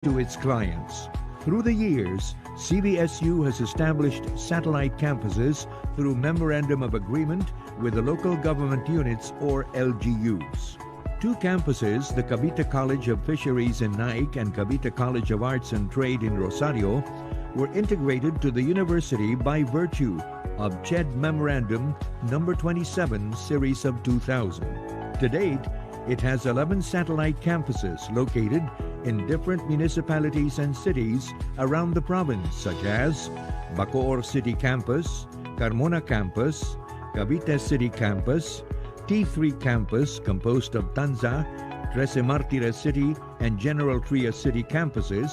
to its clients. Through the years, CBSU has established satellite campuses through Memorandum of Agreement with the local government units or LGUs. Two campuses, the Cavite College of Fisheries in Naik and Cavite College of Arts and Trade in Rosario, were integrated to the university by virtue of CHED Memorandum number 27, Series of 2000. To date, it has 11 satellite campuses located in different municipalities and cities around the province, such as Bacoor City Campus, Carmona Campus, Cavite City Campus, T3 Campus composed of Tanza, Trece Martires City, and General Trias City campuses,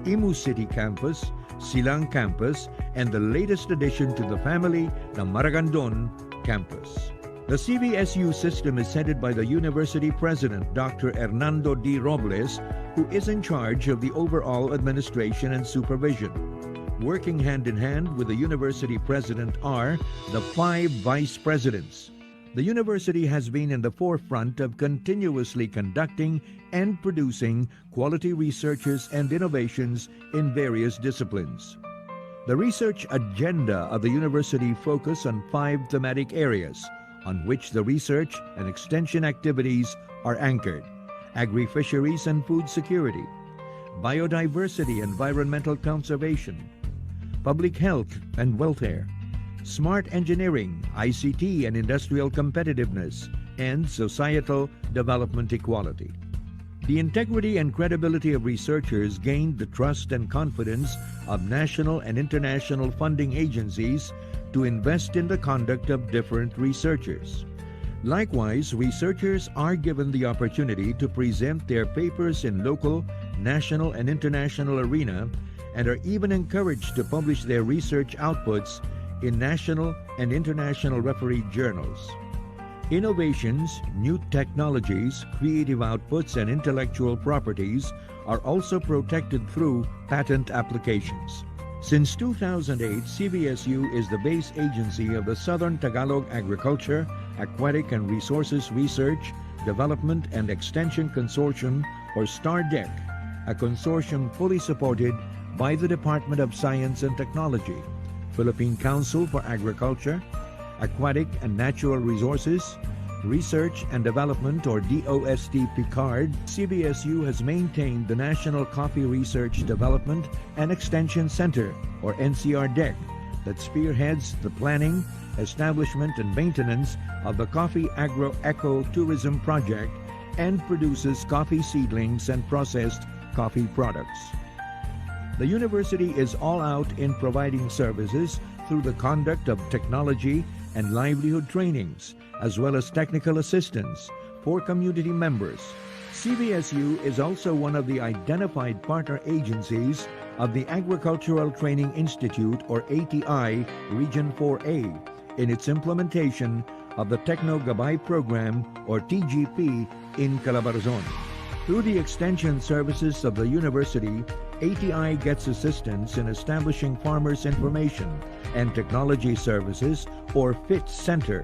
Imu City Campus, Silang Campus, and the latest addition to the family, the Maragondon Campus. The CBSU system is headed by the University President, Dr. Hernando D. Robles, who is in charge of the overall administration and supervision. Working hand in hand with the University President are the 5 Vice Presidents. The university has been in the forefront of continuously conducting and producing quality researches and innovations in various disciplines. The research agenda of the university focus on 5 thematic areas on which the research and extension activities are anchored: agri-fisheries and food security, biodiversity and environmental conservation, public health and welfare, smart engineering, ICT and industrial competitiveness, and societal development equality. The integrity and credibility of researchers gained the trust and confidence of national and international funding agencies to invest in the conduct of different researchers. Likewise, researchers are given the opportunity to present their papers in local, national, and international arena, and are even encouraged to publish their research outputs in national and international refereed journals. Innovations, new technologies, creative outputs, and intellectual properties are also protected through patent applications. Since 2008, CBSU is the base agency of the Southern Tagalog Agriculture, Aquatic and Resources Research, Development and Extension Consortium, or STARDEC, a consortium fully supported by the Department of Science and Technology, Philippine Council for Agriculture, Aquatic and Natural Resources, Research and Development, or DOST PICARD. CBSU has maintained the National Coffee Research Development and Extension Center, or NCRDEC, that spearheads the planning, establishment, and maintenance of the Coffee Agro-Eco-Tourism Project and produces coffee seedlings and processed coffee products. The university is all out in providing services through the conduct of technology and livelihood trainings, as well as technical assistance for community members. CBSU is also one of the identified partner agencies of the Agricultural Training Institute, or ATI, Region 4A, in its implementation of the Techno Gabay Program, or TGP, in Calabarzon. Through the extension services of the university, ATI gets assistance in establishing farmers' information and technology services, or FIT Center.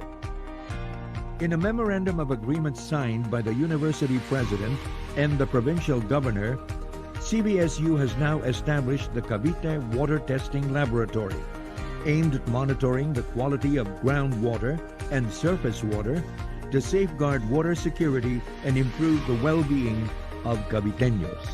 In a memorandum of agreement signed by the university president and the provincial governor, CBSU has now established the Cavite Water Testing Laboratory, aimed at monitoring the quality of groundwater and surface water to safeguard water security and improve the well-being of Caviteños.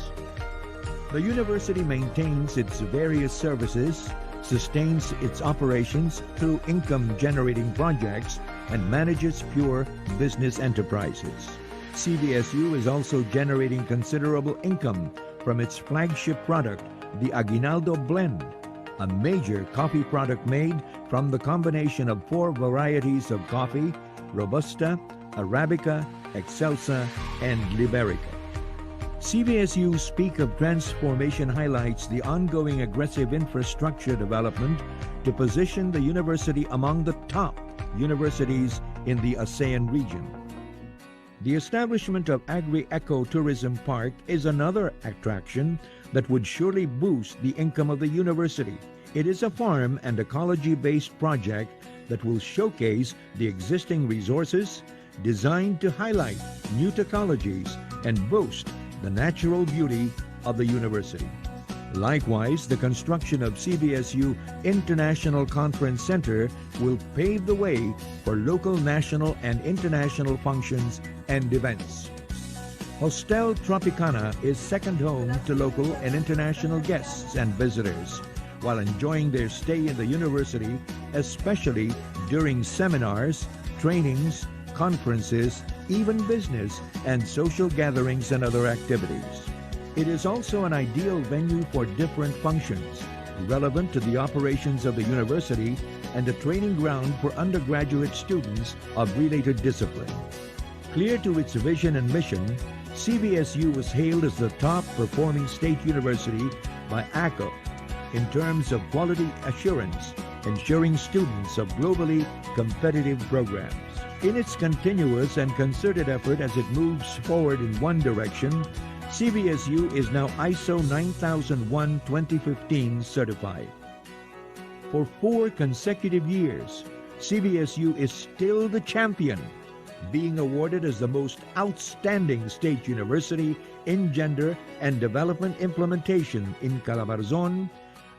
The university maintains its various services, sustains its operations through income-generating projects, and manages pure business enterprises. CBSU is also generating considerable income from its flagship product, the Aguinaldo Blend, a major coffee product made from the combination of 4 varieties of coffee: Robusta, Arabica, Excelsa, and Liberica. CBSU Speak of Transformation highlights the ongoing aggressive infrastructure development to position the university among the top universities in the ASEAN region. The establishment of Agri-Eco-Tourism Park is another attraction that would surely boost the income of the university. It is a farm and ecology-based project that will showcase the existing resources, designed to highlight new technologies and boast the natural beauty of the university. Likewise, the construction of CBSU International Conference Center will pave the way for local, national, and international functions and events. Hostel Tropicana is second home to local and international guests and visitors while enjoying their stay in the university, especially during seminars, trainings, conferences, even business and social gatherings and other activities. It is also an ideal venue for different functions, relevant to the operations of the university and a training ground for undergraduate students of related discipline. Clear to its vision and mission, CBSU was hailed as the top-performing state university by ACO in terms of quality assurance, ensuring students of globally competitive programs. In its continuous and concerted effort as it moves forward in one direction, CBSU is now ISO 9001:2015 certified. For 4 consecutive years, CBSU is still the champion, being awarded as the most outstanding state university in gender and development implementation in Calabarzon,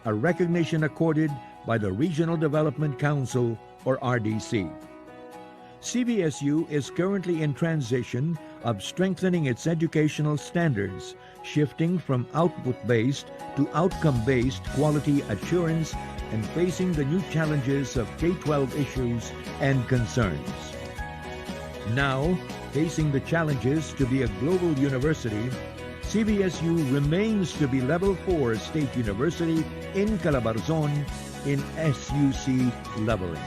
a recognition accorded by the Regional Development Council, or RDC. CBSU is currently in transition of strengthening its educational standards, shifting from output-based to outcome-based quality assurance and facing the new challenges of K-12 issues and concerns. Now, facing the challenges to be a global university, CBSU remains to be Level 4 State University in Calabarzon in SUC leveling.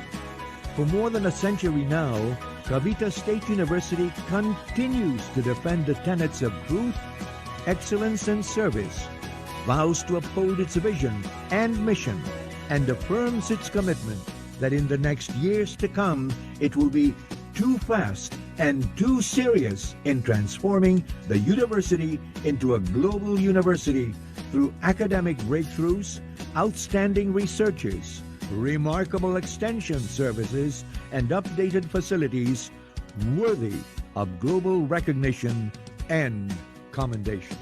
For more than a century now, Cavite State University continues to defend the tenets of truth, excellence, and service, vows to uphold its vision and mission, and affirms its commitment that in the next years to come, it will be too fast and too serious in transforming the university into a global university through academic breakthroughs, outstanding researchers, remarkable extension services, and updated facilities worthy of global recognition and commendation.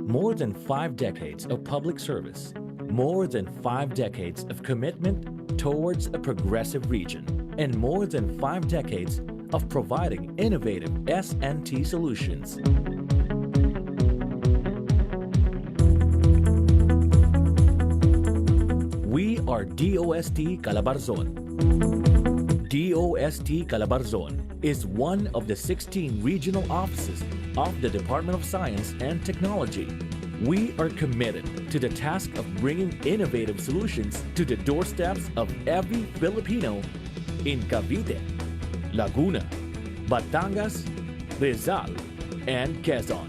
More than 5 decades of public service, more than 5 decades of commitment towards a progressive region, and more than 5 decades of providing innovative S&T solutions. We are DOST Calabarzon. DOST Calabarzon is one of the 16 regional offices of the Department of Science and Technology. We are committed to the task of bringing innovative solutions to the doorsteps of every Filipino in Cavite, Laguna, Batangas, Rizal, and Quezon.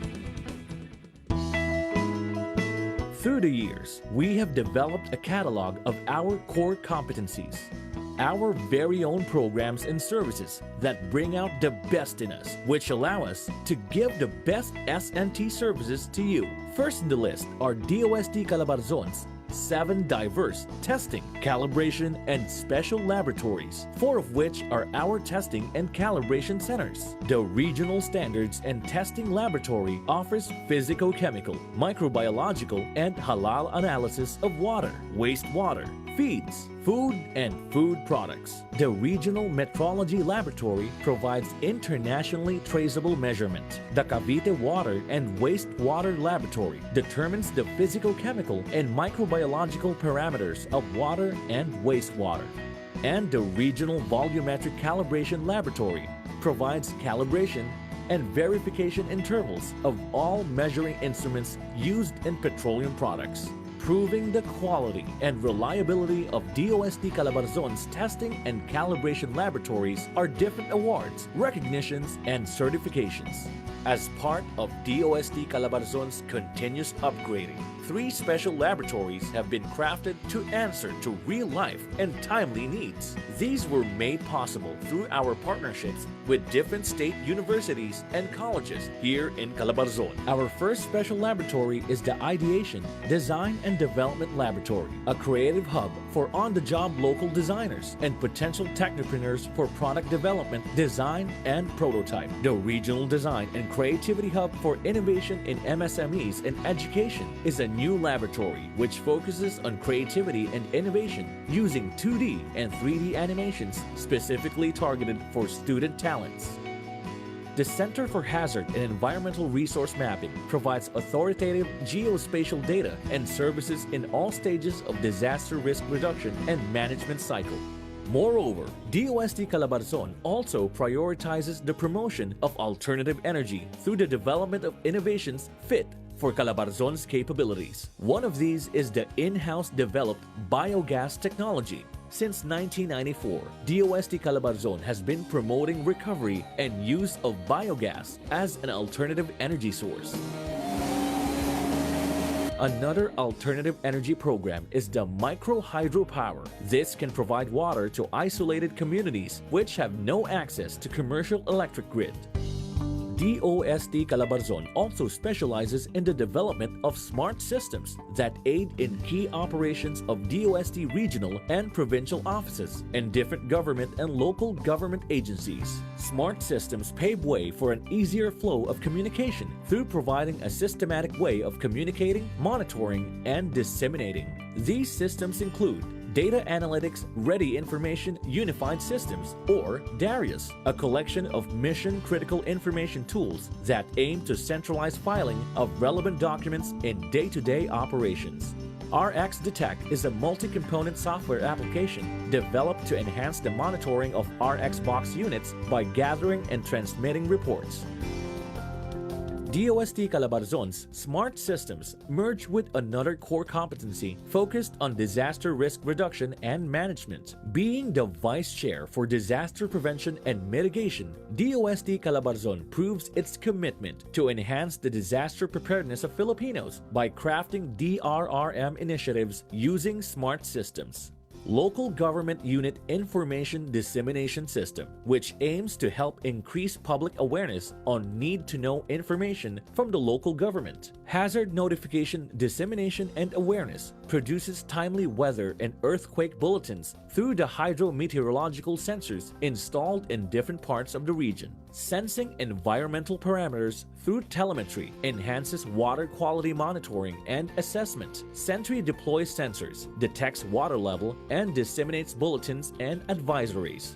Through the years, we have developed a catalog of our core competencies, our very own programs and services that bring out the best in us, which allow us to give the best S&T services to you. First in the list are DOST Calabarzon's 7 diverse testing, calibration, and special laboratories, 4 of which are our testing and calibration centers. The Regional Standards and Testing Laboratory offers physico-chemical, microbiological, and halal analysis of water, wastewater, feeds, food, and food products. The Regional Metrology Laboratory provides internationally traceable measurement. The Cavite Water and Wastewater Laboratory determines the physico-chemical and microbiological parameters of water and wastewater. And the Regional Volumetric Calibration Laboratory provides calibration and verification intervals of all measuring instruments used in petroleum products. proving the quality and reliability of DOST Calabarzon's testing and calibration laboratories are different awards, recognitions, and certifications. As part of DOST Calabarzon's continuous upgrading, 3 special laboratories have been crafted to answer to real-life and timely needs. These were made possible through our partnerships with different state universities and colleges here in Calabarzon. Our first special laboratory is the Ideation, Design and Development Laboratory, a creative hub for on-the-job local designers and potential technopreneurs for product development, design, and prototype. The Regional Design and Creativity Hub for Innovation in MSMEs and Education is a new laboratory which focuses on creativity and innovation using 2D and 3D animations specifically targeted for student talents. The Center for Hazard and Environmental Resource Mapping provides authoritative geospatial data and services in all stages of disaster risk reduction and management cycle. Moreover, DOST Calabarzon also prioritizes the promotion of alternative energy through the development of innovations fit for Calabarzon's capabilities. One of these is the in-house developed biogas technology. Since 1994, DOST Calabarzon has been promoting recovery and use of biogas as an alternative energy source. Another alternative energy program is the micro hydropower. This can provide water to isolated communities which have no access to commercial electric grid. DOST Calabarzon also specializes in the development of smart systems that aid in key operations of DOST regional and provincial offices and different government and local government agencies. Smart systems pave way for an easier flow of communication through providing a systematic way of communicating, monitoring, and disseminating. These systems include Data Analytics Ready Information Unified Systems, or DARIUS, a collection of mission-critical information tools that aim to centralize filing of relevant documents in day-to-day operations. RX Detect is a multi-component software application developed to enhance the monitoring of RX box units by gathering and transmitting reports. DOST Calabarzon's smart systems merge with another core competency focused on disaster risk reduction and management. Being the vice chair for disaster prevention and mitigation, DOST Calabarzon proves its commitment to enhance the disaster preparedness of Filipinos by crafting DRRM initiatives using smart systems. Local Government Unit Information Dissemination System, which aims to help increase public awareness on need-to-know information from the local government. Hazard Notification Dissemination and Awareness produces timely weather and earthquake bulletins through the hydrometeorological sensors installed in different parts of the region. Sensing environmental parameters through telemetry enhances water quality monitoring and assessment. Sentry deploys sensors, detects water level, and disseminates bulletins and advisories.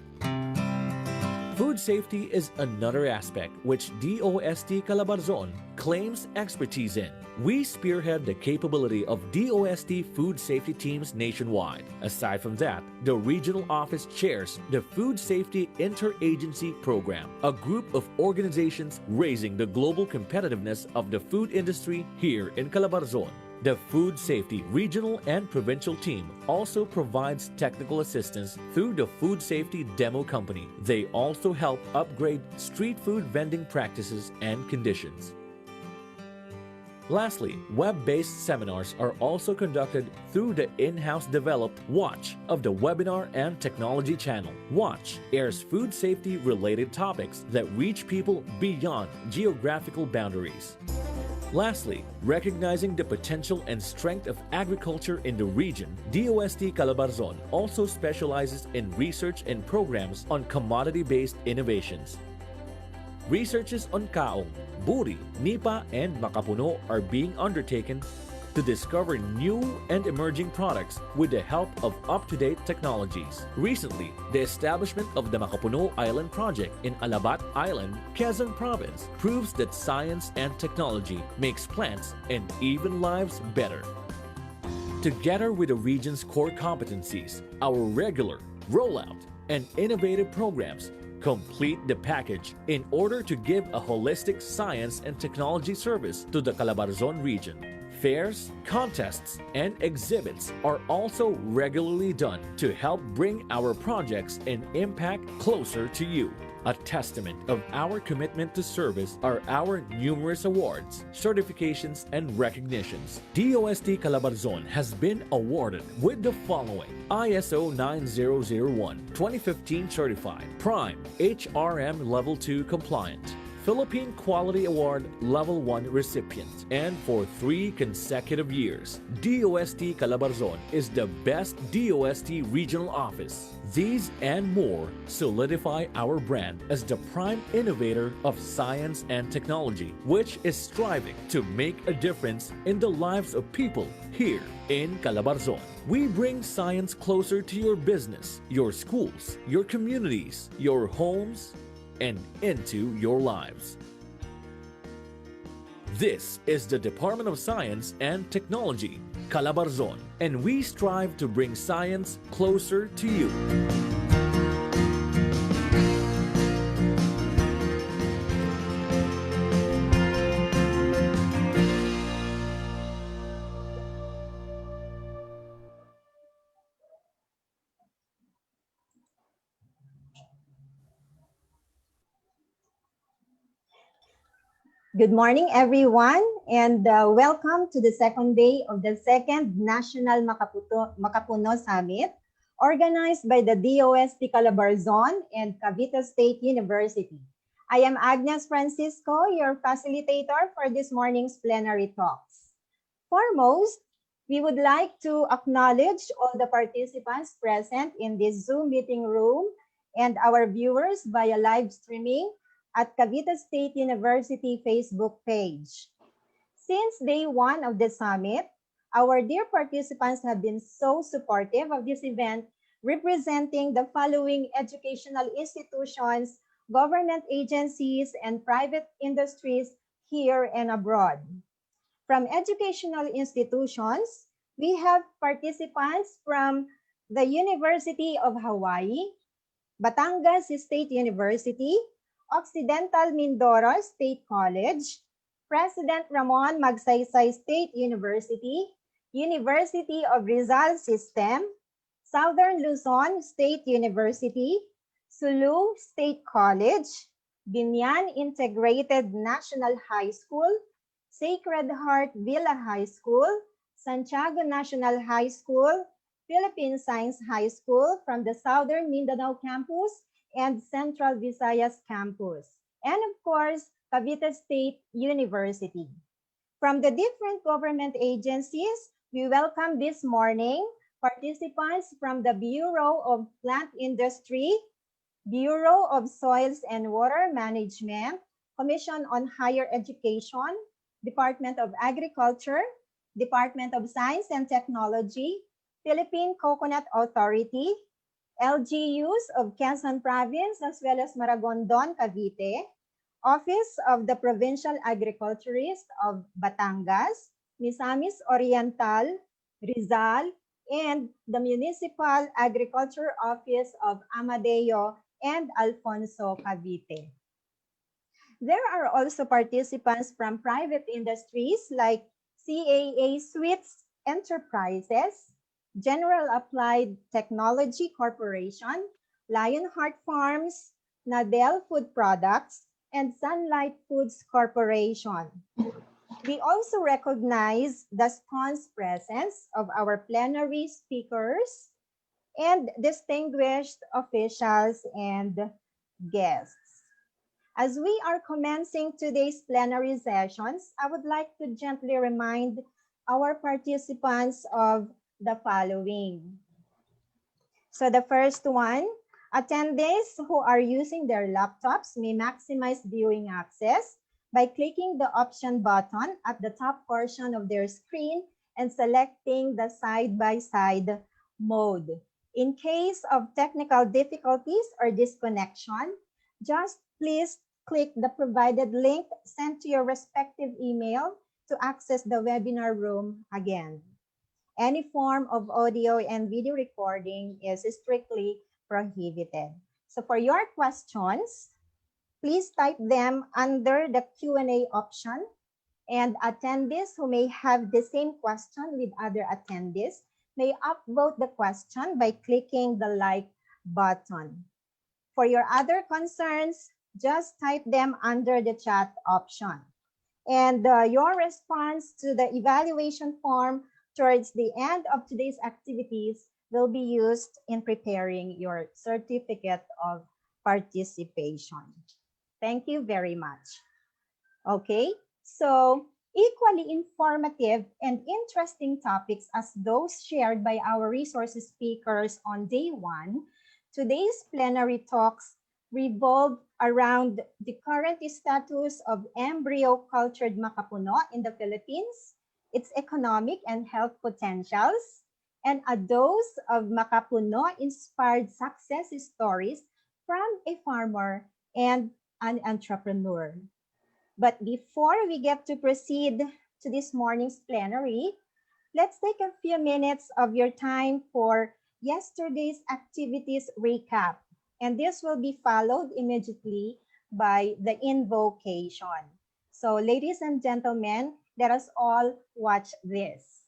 Food safety is another aspect which DOST Calabarzon claims expertise in. We spearhead the capability of DOST food safety teams nationwide. Aside from that, the regional office chairs the Food Safety Interagency Program, a group of organizations raising the global competitiveness of the food industry here in Calabarzon. The Food Safety Regional and Provincial Team also provides technical assistance through the Food Safety Demo Company. They also help upgrade street food vending practices and conditions. Lastly, web-based seminars are also conducted through the in-house developed Watch of the Webinar and Technology channel. Watch airs food safety-related topics that reach people beyond geographical boundaries. Lastly, recognizing the potential and strength of agriculture in the region, DOST Calabarzon also specializes in research and programs on commodity-based innovations. Researches on kaong, buri, nipa, and makapuno are being undertaken to discover new and emerging products with the help of up-to-date technologies. Recently, the establishment of the Makapuno Island Project in Alabat Island, Quezon Province, proves that science and technology makes plants and even lives better. Together with the region's core competencies, our regular, rollout, and innovative programs complete the package in order to give a holistic science and technology service to the Calabarzon region. Fairs, contests, and exhibits are also regularly done to help bring our projects and impact closer to you. A testament of our commitment to service are our numerous awards, certifications, and recognitions. DOST Calabarzon has been awarded with the following: ISO 9001 2015 certified, Prime HRM Level 2 compliant, Philippine Quality Award Level 1 recipient, and for 3 consecutive years, DOST Calabarzon is the best DOST regional office. These and more solidify our brand as the prime innovator of science and technology, which is striving to make a difference in the lives of people here in Calabarzon. We bring science closer to your business, your schools, your communities, your homes, and into your lives. This is the Department of Science and Technology, Calabarzon, and we strive to bring science closer to you. Good morning, everyone, and welcome to the second day of the second National Makapuno Summit, organized by the DOST Calabarzon and Cavite State University. I am Agnes Francisco, your facilitator for this morning's plenary talks. Foremost, we would like to acknowledge all the participants present in this Zoom meeting room and our viewers via live streaming at Cavite State University Facebook page. Since day one of the summit, our dear participants have been so supportive of this event, representing the following educational institutions, government agencies, and private industries here and abroad. From educational institutions, we have participants from the University of Hawaii, Batangas State University, Occidental Mindoro State College, President Ramon Magsaysay State University, University of Rizal System, Southern Luzon State University, Sulu State College, Binyan Integrated National High School, Sacred Heart Villa High School, Santiago National High School, Philippine Science High School from the Southern Mindanao Campus, and Central Visayas Campus, and of course, Cavite State University. From the different government agencies, we welcome this morning participants from the Bureau of Plant Industry, Bureau of Soils and Water Management, Commission on Higher Education, Department of Agriculture, Department of Science and Technology, Philippine Coconut Authority, LGUs of Quezon Province as well as Maragondon, Cavite, Office of the Provincial Agriculturist of Batangas, Misamis Oriental, Rizal, and the Municipal Agriculture Office of Amadeo and Alfonso, Cavite. There are also participants from private industries like CAA Suites Enterprises, General Applied Technology Corporation, Lionheart Farms, Nadel Food Products, and Sunlight Foods Corporation. We also recognize the staunch presence of our plenary speakers and distinguished officials and guests. As we are commencing today's plenary sessions, I would like to gently remind our participants of the following. So the first one, attendees who are using their laptops may maximize viewing access by clicking the option button at the top portion of their screen and selecting the side-by-side mode. In case of technical difficulties or disconnection, just please click the provided link sent to your respective email to access the webinar room again. Any form of audio and video recording is strictly prohibited. So for your questions, please type them under the Q&A option And attendees who may have the same question with other attendees may upvote the question by clicking the like button. For your other concerns, just type them under the chat option. And your response to the evaluation form towards the end of today's activities will be used in preparing your certificate of participation. Thank you very much. Okay, so equally informative and interesting topics as those shared by our resource speakers on day one, today's plenary talks revolve around the current status of embryo-cultured Makapuno in the Philippines, its economic and health potentials, and a dose of Makapuno-inspired success stories from a farmer and an entrepreneur. But before we get to proceed to this morning's plenary, let's take a few minutes of your time for yesterday's activities recap. And this will be followed immediately by the invocation. So ladies and gentlemen, let us all watch this.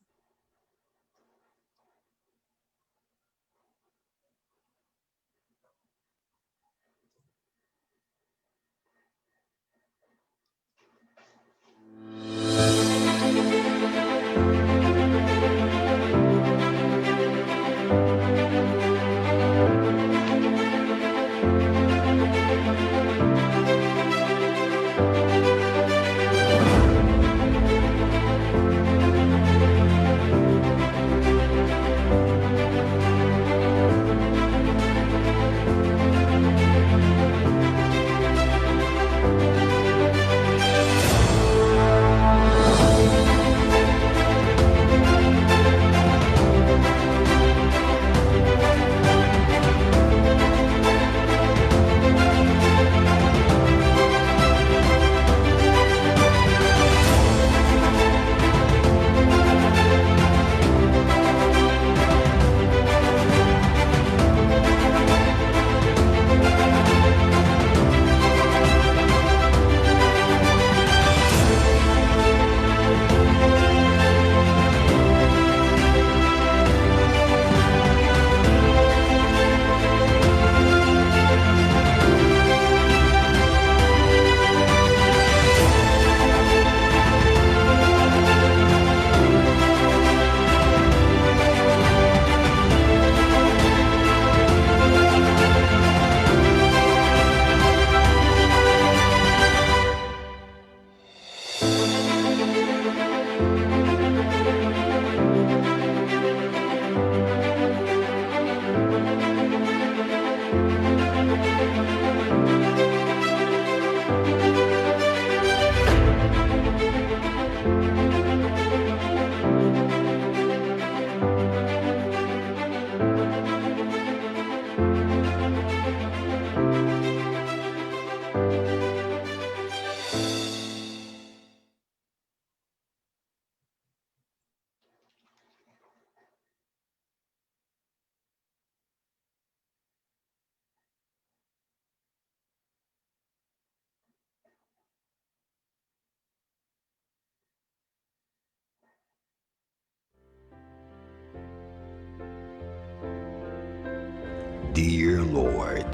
Dear Lord,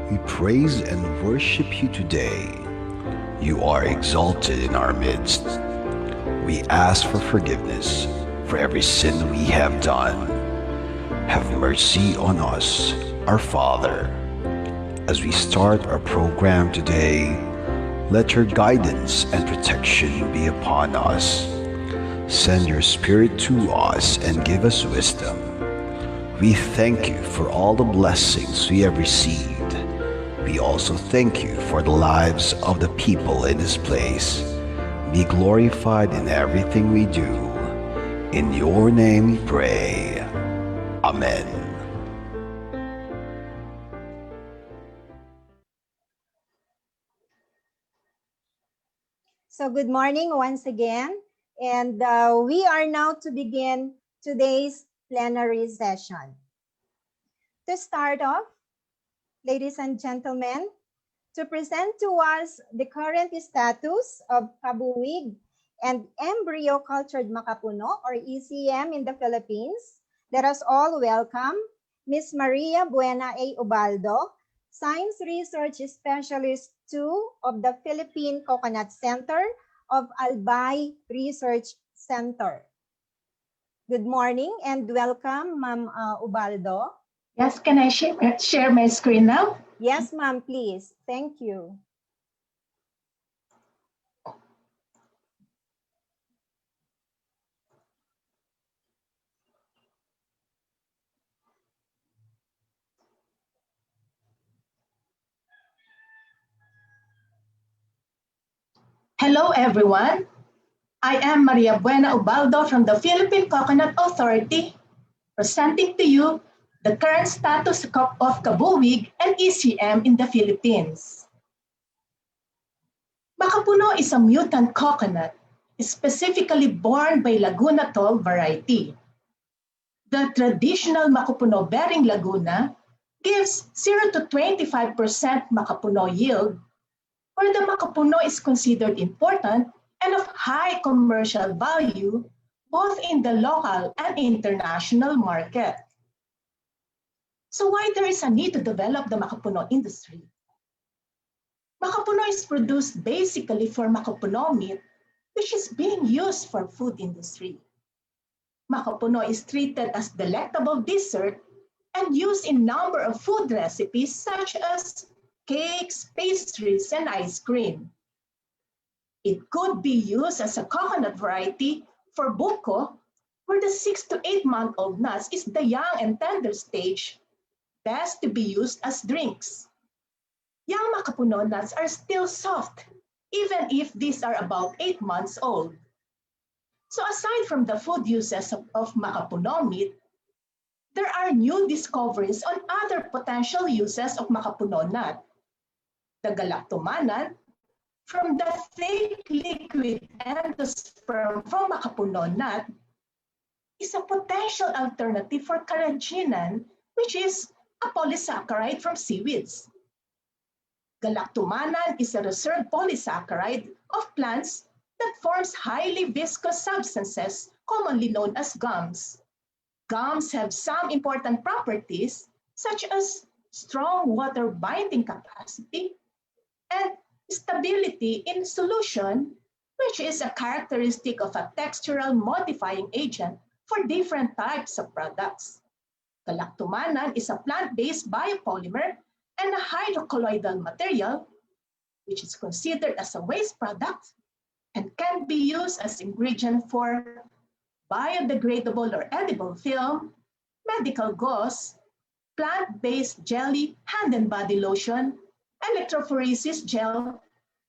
we praise and worship you today. You are exalted in our midst. We ask for forgiveness for every sin we have done. Have mercy on us, our Father. As we start our program today, let your guidance and protection be upon us. Send your Spirit to us and give us wisdom. We thank you for all the blessings we have received. We also thank you for the lives of the people in this place. Be glorified in everything we do. In your name we pray. Amen. So good morning once again. And we are now to begin today's plenary session. To start off, ladies and gentlemen, to present to us the current status of kabuwig and embryo cultured Makapuno or ECM in the Philippines. Let us all welcome Ms. Maria Buena A. Ubaldo, Science Research Specialist 2 of the Philippine Coconut Center of Albay Research Center. Good morning and welcome, Ma'am Ubaldo. Yes, can I share my screen now? Yes, ma'am, please. Thank you. Hello, everyone. I am Maria Buena Ubaldo from the Philippine Coconut Authority, presenting to you the current status of kabuwig and ECM in the Philippines. Makapuno is a mutant coconut, specifically born by Laguna tall variety. The traditional Makapuno bearing Laguna gives 0 to 25% Makapuno yield, where the Makapuno is considered important and of high commercial value, both in the local and international market. So why there is a need to develop the Makapuno industry? Makapuno is produced basically for Makapuno meat, which is being used for food industry. Makapuno is treated as delectable dessert and used in number of food recipes such as cakes, pastries, and ice cream. It could be used as a coconut variety for buko, where the 6 to 8 month old nuts is the young and tender stage, best to be used as drinks. Young Makapuno nuts are still soft, even if these are about 8 months old. So aside from the food uses of Makapuno meat, there are new discoveries on other potential uses of Makapuno nut. The galactomannan, from the thick liquid endosperm from Makapuno nut, is a potential alternative for carrageenan, which is a polysaccharide from seaweeds. Galactomannan is a reserved polysaccharide of plants that forms highly viscous substances, commonly known as gums. Gums have some important properties, such as strong water binding capacity and stability in solution, which is a characteristic of a textural modifying agent for different types of products. Galactomannan is a plant-based biopolymer and a hydrocolloidal material, which is considered as a waste product and can be used as ingredient for biodegradable or edible film, medical gauze, plant-based jelly, hand and body lotion, electrophoresis gel,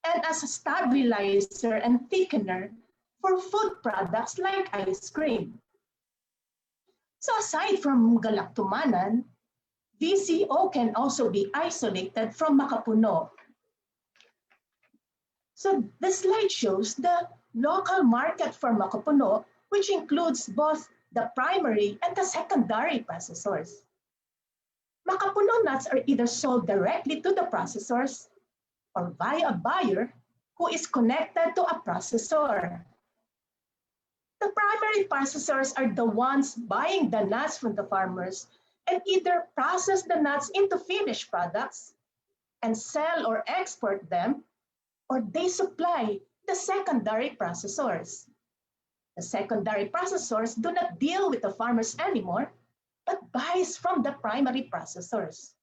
and as a stabilizer and thickener for food products like ice cream. So aside from galactomannan, VCO can also be isolated from Makapuno. So the slide shows the local market for Makapuno, which includes both the primary and the secondary processors. Makapuno nuts are either sold directly to the processors or via a buyer who is connected to a processor. The primary processors are the ones buying the nuts from the farmers and either process the nuts into finished products and sell or export them, or they supply the secondary processors. The secondary processors do not deal with the farmers anymore, but buys from the primary processors.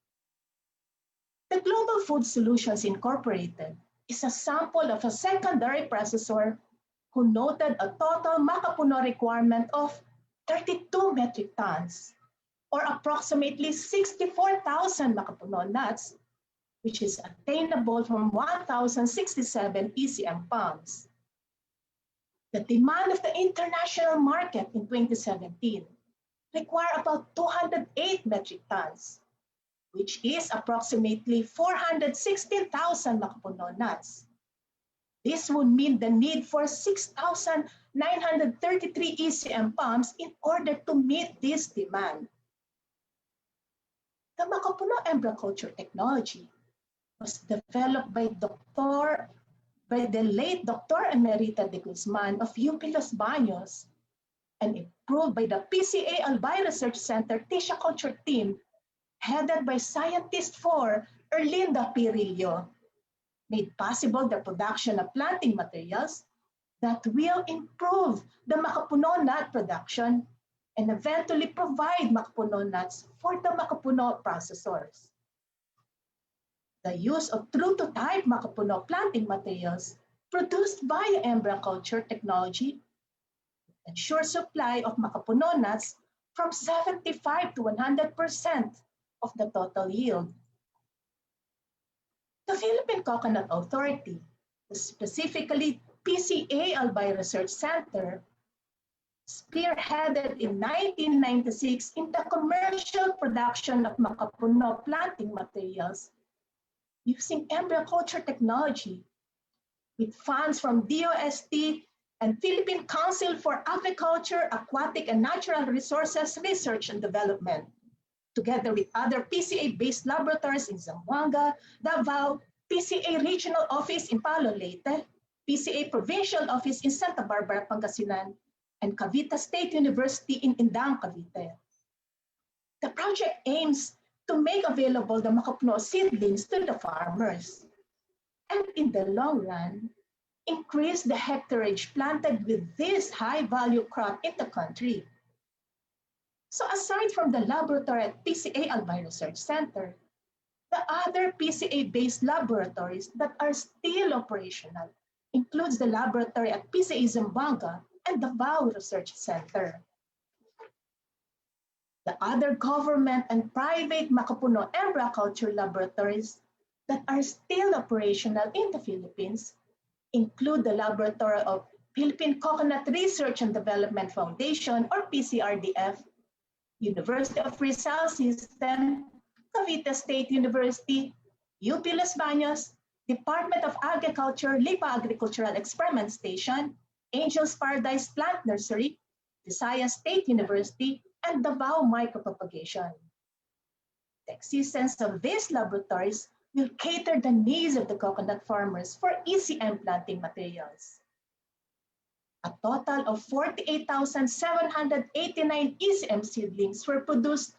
The Global Food Solutions Incorporated is a sample of a secondary processor who noted a total Makapuno requirement of 32 metric tons, or approximately 64,000 Makapuno nuts, which is attainable from 1,067 ECM pounds. The demand of the international market in 2017 required about 208 metric tons, which is approximately 416,000 Makapuno nuts. This would mean the need for 6,933 ECM pumps in order to meet this demand. The Makapuno embryo culture technology was developed by Dr. by the late Dr. Emerita de Guzman of UP Los Baños and improved by the PCA Albay Research Center Tissue Culture Team headed by Scientist 4 Erlinda Pirillo, made possible the production of planting materials that will improve the Makapuno nut production and eventually provide Makapuno nuts for the Makapuno processors. The use of true-to-type Makapuno planting materials produced via embryo culture technology ensures supply of Makapuno nuts from 75 to 100% of the total yield. The Philippine Coconut Authority, specifically PCA Albay Research Center, spearheaded in 1996 in the commercial production of Makapuno planting materials using embryo culture technology with funds from DOST and Philippine Council for Agriculture, Aquatic, and Natural Resources Research and Development, together with other PCA-based laboratories in Zamboanga, Davao, PCA Regional Office in Palo Leyte, PCA Provincial Office in Santa Barbara, Pangasinan, and Cavite State University in Indang, Cavite. The project aims to make available the Makapuno seedlings to the farmers, and in the long run, increase the hectareage planted with this high-value crop in the country. So aside from the laboratory at PCA Albay Research Center, the other PCA-based laboratories that are still operational includes the laboratory at PCA Zamboanga and the Davao Research Center. The other government and private Makapuno embryo culture laboratories that are still operational in the Philippines include the laboratory of Philippine Coconut Research and Development Foundation, or PCRDF, University of Rizal System, Cavite State University, UP Los Baños, Department of Agriculture, Lipa Agricultural Experiment Station, Angel's Paradise Plant Nursery, Visayas State University, and Davao Micropropagation. The existence of these laboratories will cater the needs of the coconut farmers for ECM planting materials. A total of 48,789 ECM seedlings were produced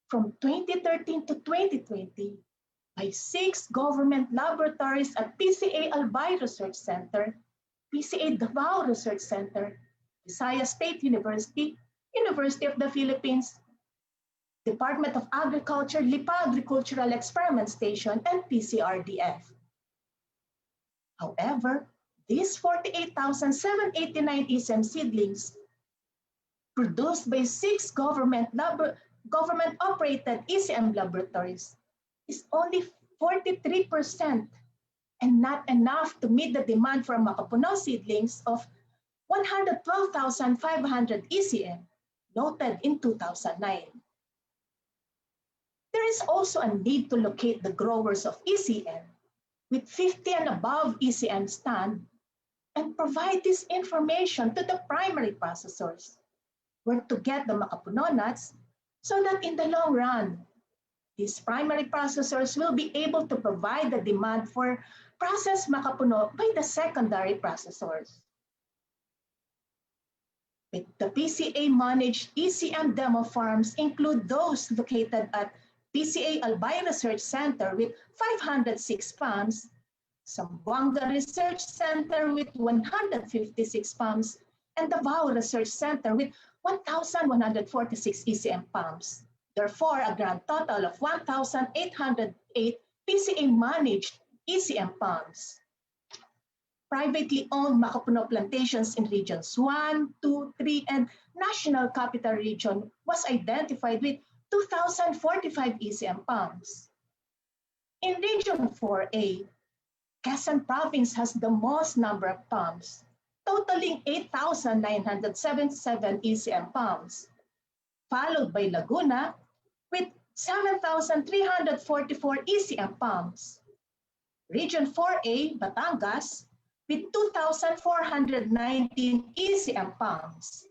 from 2013 to 2020 by 6 government laboratories at PCA Albay Research Center, PCA Davao Research Center, Visayas State University, University of the Philippines, Department of Agriculture, Lipa Agricultural Experiment Station, and PCRDF. However, these 48,789 ECM seedlings produced by 6 government-operated ECM laboratories is only 43% and not enough to meet the demand for Makapuno seedlings of 112,500 ECM noted in 2009. There is also a need to locate the growers of ECM with 50 and above ECM stand and provide this information to the primary processors where to get the Makapuno nuts so that in the long run, these primary processors will be able to provide the demand for processed Makapuno by the secondary processors. The PCA-managed ECM demo farms include those located at PCA Albay Research Center with 506 farms, Zamboanga Research Center with 156 farms, and Davao Research Center with 1,146 ECM farms. Therefore, a grand total of 1,808 PCA-managed ECM farms. Privately owned Makapuno plantations in regions 1, 2, 3, and National Capital Region was identified with 2,045 ECM farms. In Region 4A, Quezon Province has the most number of farms, totaling 8,977 ECM farms, followed by Laguna with 7,344 ECM farms. Region 4A, Batangas, with 2,419 ECM farms.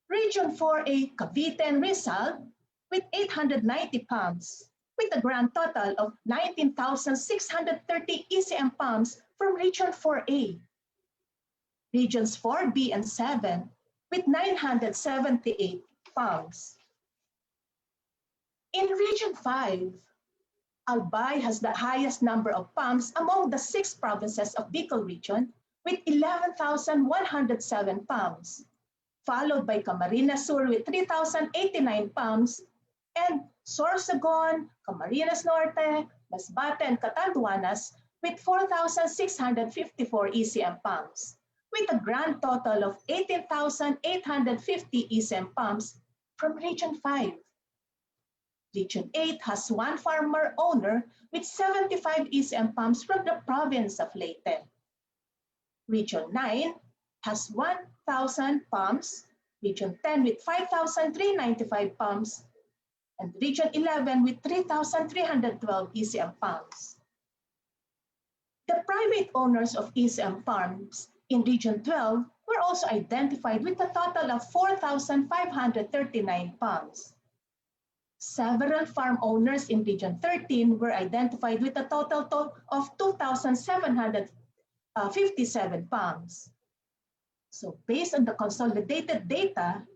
Region 4A, Cavite and Rizal, with 890 farms. with a grand total of 19,630 ECM palms from Region 4A. Regions 4B and 7 with 978 palms. In Region 5, Albay has the highest number of palms among the 6 provinces of Bicol Region with 11,107 palms, followed by Camarines Sur with 3,089 palms, and Sorsogon, Camarines Norte, Masbate, and Catanduanes with 4,654 ECM palms, with a grand total of 18,850 ECM palms from Region 5. Region 8 has 1 farmer owner with 75 ECM palms from the province of Leyte. Region 9 has 1,000 palms, Region 10 with 5,395 palms, and Region 11 with 3,312 ECM palms. The private owners of ECM farms in Region 12 were also identified with a total of 4,539 palms. Several farm owners in Region 13 were identified with a total of 2,757 palms. So based on the consolidated data,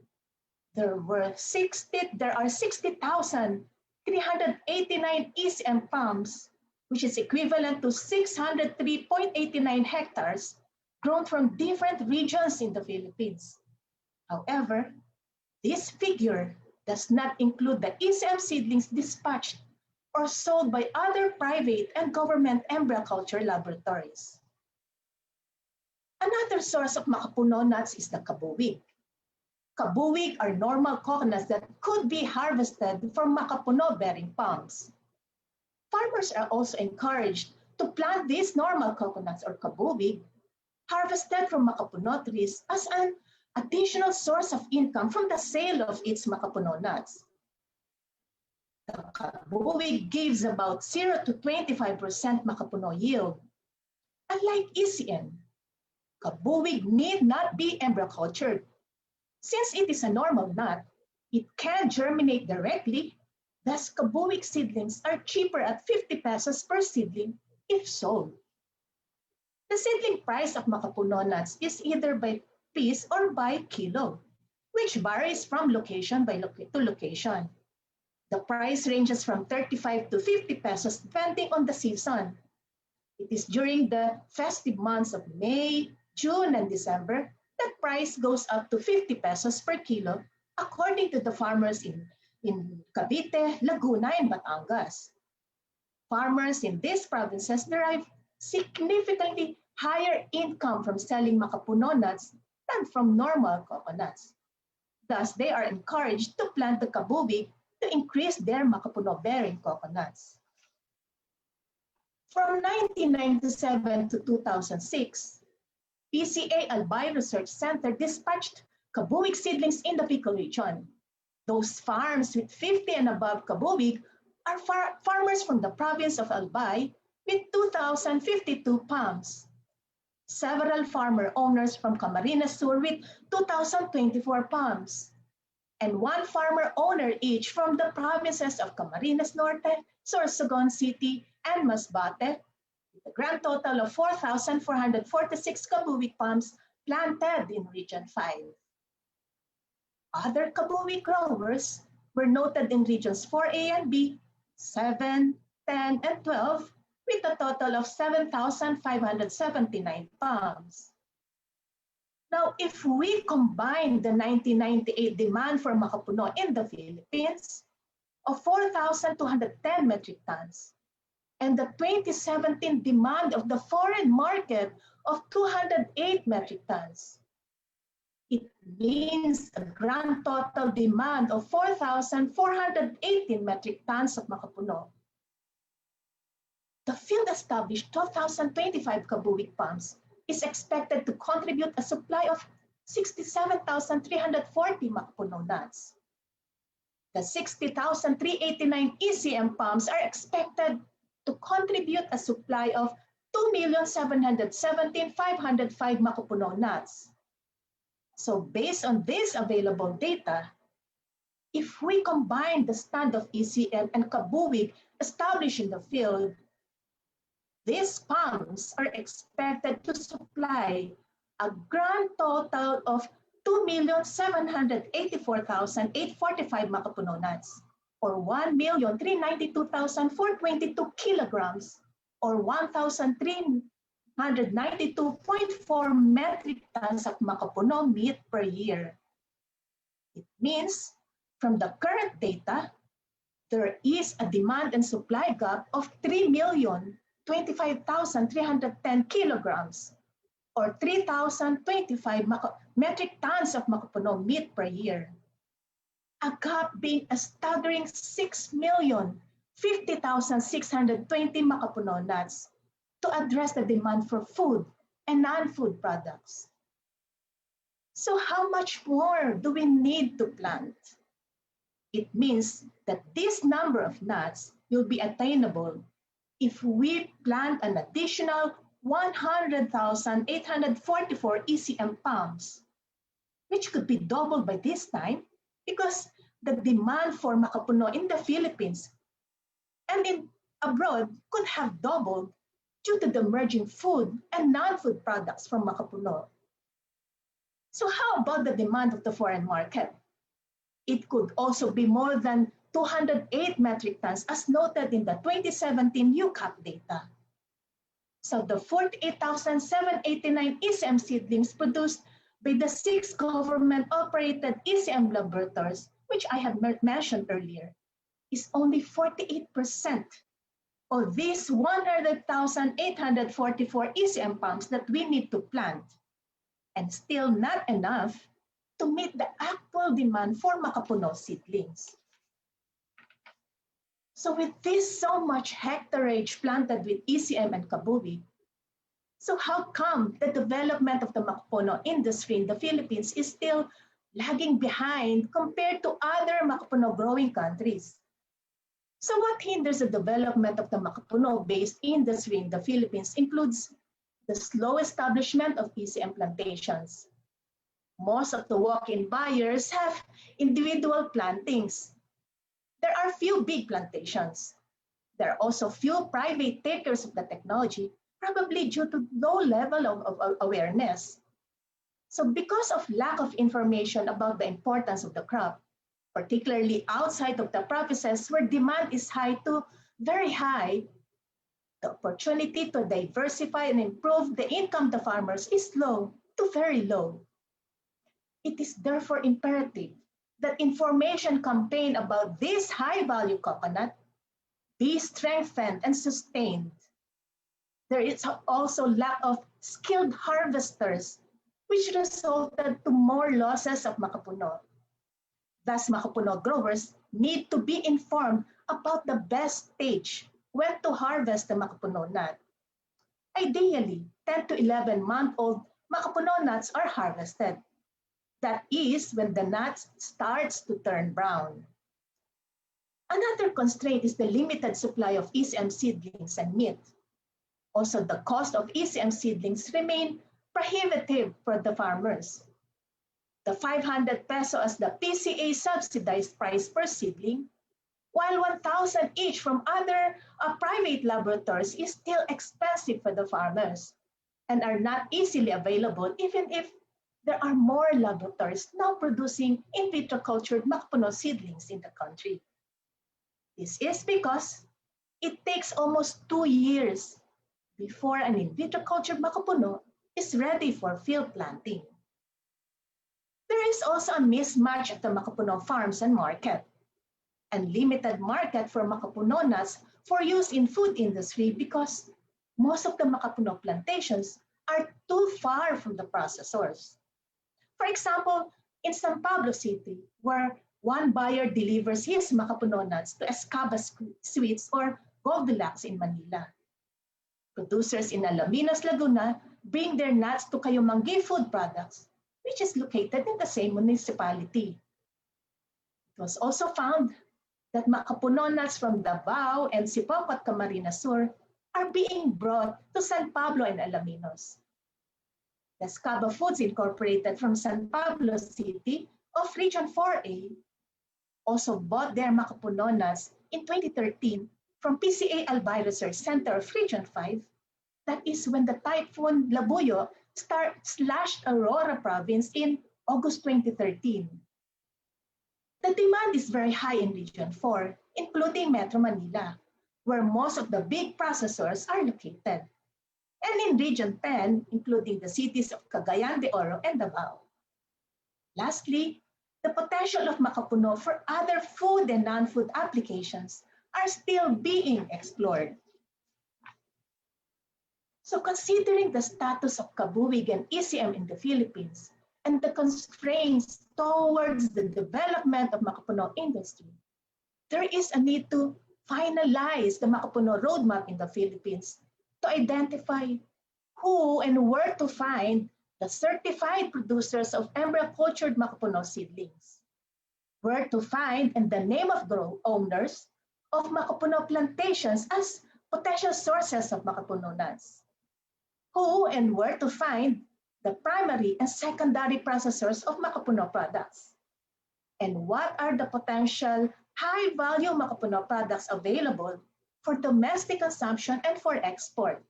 there are 60,389 ECM palms, which is equivalent to 603.89 hectares grown from different regions in the Philippines. However, this figure does not include the ECM seedlings dispatched or sold by other private and government embryoculture laboratories. Another source of Makapuno nuts is the kabuwig. Kabuwig are normal coconuts that could be harvested from Makapuno-bearing palms. Farmers are also encouraged to plant these normal coconuts or kabuwig harvested from Makapuno trees as an additional source of income from the sale of its Makapuno nuts. The kabuwig gives about 0 to 25% Makapuno yield. Unlike ECM, kabuwig need not be embryocultured. Since it is a normal nut, it can germinate directly, thus kabuwig seedlings are cheaper at 50 pesos per seedling if sold. The seedling price of Makapuno nuts is either by piece or by kilo, which varies from location to location. The price ranges from 35 to 50 pesos depending on the season. It is during the festive months of May, June, and December that price goes up to 50 pesos per kilo according to the farmers in Cavite, Laguna, and Batangas. Farmers in these provinces derive significantly higher income from selling Makapuno nuts than from normal coconuts. Thus, they are encouraged to plant the kabuwig to increase their Makapuno-bearing coconuts. From 1997 to 2006, PCA Albay Research Center dispatched kabuwig seedlings in the Bicol region. Those farms with 50 and above kabuwig are farmers from the province of Albay with 2,052 palms. Several farmer owners from Camarines Sur with 2,024 palms, and 1 farmer owner each from the provinces of Camarines Norte, Sorsogon City, and Masbate, with a grand total of 4,446 kabuwig palms planted in Region 5. Other kabuwig growers were noted in Regions 4A and B, 7, 10, and 12, with a total of 7,579 palms. Now, if we combine the 1998 demand for Makapuno in the Philippines of 4,210 metric tons and the 2017 demand of the foreign market of 208 metric tons, it means a grand total demand of 4,418 metric tons of Makapuno. The field-established 12,025 kabuwig palms is expected to contribute a supply of 67,340 Makapuno nuts. The 60,389 ECM palms are expected to contribute a supply of 2,717,505 Makapuno nuts. So based on this available data, If we combine the stand of ECM and kabuwig established in the field, these palms are expected to supply a grand total of 2,784,845 Makapuno nuts, or 1,392,422 kilograms, or 1,392.4 metric tons of Makapuno meat per year. It means, from the current data, there is a demand and supply gap of 3,025,310 kilograms, or 3,025 metric tons of Makapuno meat per year. A gap being a staggering 6,050,620 Makapuno nuts to address the demand for food and non-food products. So how much more do we need to plant? It means that this number of nuts will be attainable if we plant an additional 100,844 ECM palms, which could be doubled by this time because the demand for Makapuno in the Philippines and abroad could have doubled due to the emerging food and non-food products from Makapuno. So how about the demand of the foreign market? It could also be more than 208 metric tons as noted in the 2017 UCAP data. So the 48,789 ECM seedlings produced by the 6 government-operated ECM laboratories, which I have mentioned earlier, is only 48% of these 100,844 ECM palms that we need to plant, and still not enough to meet the actual demand for Makapuno seedlings. So with this so much hectareage planted with ECM and kabuwig, so how come the development of the Makapuno industry in the Philippines is still lagging behind compared to other Makapuno growing countries? So what hinders the development of the Makapuno-based industry in the Philippines includes the slow establishment of ECM plantations. Most of the walk-in buyers have individual plantings. There are few big plantations. There are also few private takers of the technology, probably due to low level of awareness. So because of lack of information about the importance of the crop, particularly outside of the provinces where demand is high to very high, the opportunity to diversify and improve the income of the farmers is low to very low. It is therefore imperative that information campaign about this high-value coconut be strengthened and sustained. There is also lack of skilled harvesters, which resulted to more losses of Makapuno. Thus, Makapuno growers need to be informed about the best stage when to harvest the Makapuno nut. Ideally, 10 to 11-month-old Makapuno nuts are harvested. That is when the nut starts to turn brown. Another constraint is the limited supply of ECM seedlings and meat. Also, the cost of ECM seedlings remain prohibitive for the farmers. The 500 peso as the PCA subsidized price per seedling, while 1,000 each from other private laboratories is still expensive for the farmers and are not easily available even if there are more laboratories now producing in vitro cultured Makapuno seedlings in the country. This is because it takes almost 2 years before an in vitro cultured Makapuno is ready for field planting. There is also a mismatch of the Makapuno farms and market, and limited market for Makapuno nuts for use in food industry because most of the Makapuno plantations are too far from the processors. For example, in San Pablo City, where one buyer delivers his Makapuno nuts to Escaba Sweets or Goldilocks in Manila. Producers in Alaminos, Laguna bring their nuts to Kayumanggi Food Products, which is located in the same municipality. It was also found that Makapuno nuts from Davao and Sipoc at Camarines Sur are being brought to San Pablo and Alaminos. The Escaba Foods Incorporated from San Pablo City of Region 4A also bought their Makapuno nuts in 2013 from PCA Albay Research Center of Region 5. That is when the Typhoon Labuyo slashed Aurora province in August 2013. The demand is very high in Region 4, including Metro Manila, where most of the big processors are located, and in Region 10, including the cities of Cagayan de Oro and Davao. Lastly, the potential of Makapuno for other food and non-food applications are still being explored. So considering the status of kabuwig and ECM in the Philippines and the constraints towards the development of Makapuno industry, there is a need to finalize the Makapuno roadmap in the Philippines to identify who and where to find the certified producers of embryo-cultured Makapuno seedlings, where to find and the name of the owners of Makapuno plantations as potential sources of Makapuno nuts, who and where to find the primary and secondary processors of Makapuno products, and what are the potential high-value Makapuno products available for domestic consumption and for export.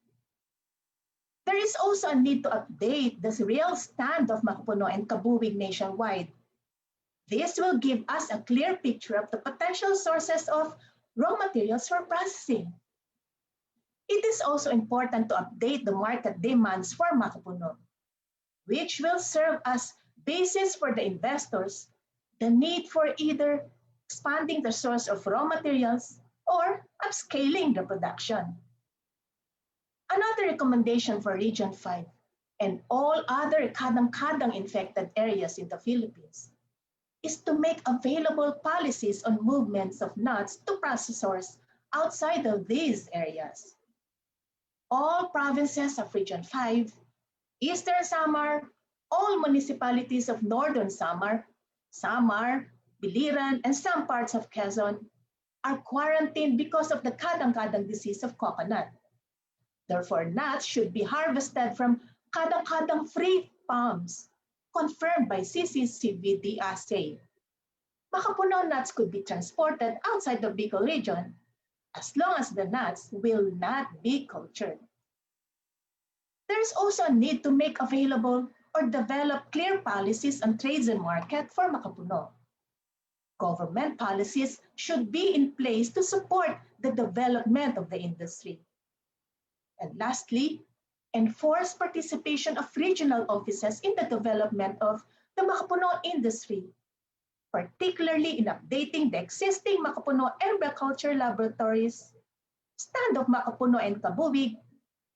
There is also a need to update the real stand of Makapuno and kabuwig nationwide. This will give us a clear picture of the potential sources of raw materials for processing. It is also important to update the market demands for Makapuno, which will serve as basis for the investors, the need for either expanding the source of raw materials or upscaling the production. Another recommendation for Region 5 and all other kadang-kadang infected areas in the Philippines is to make available policies on movements of nuts to processors outside of these areas. All provinces of Region 5, Eastern Samar, all municipalities of Northern Samar, Biliran, and some parts of Quezon are quarantined because of the kadang-kadang disease of coconut. Therefore, nuts should be harvested from kadang-kadang-free palms, confirmed by CCCVD assay. Makapuno nuts could be transported outside the Bicol region as long as the nuts will not be cultured. There is also a need to make available or develop clear policies on trades and market for Makapuno. Government policies should be in place to support the development of the industry. And lastly, enforce participation of regional offices in the development of the Makapuno industry, particularly in updating the existing Makapuno embryo-culture laboratories, stand of Makapuno and kabuwig,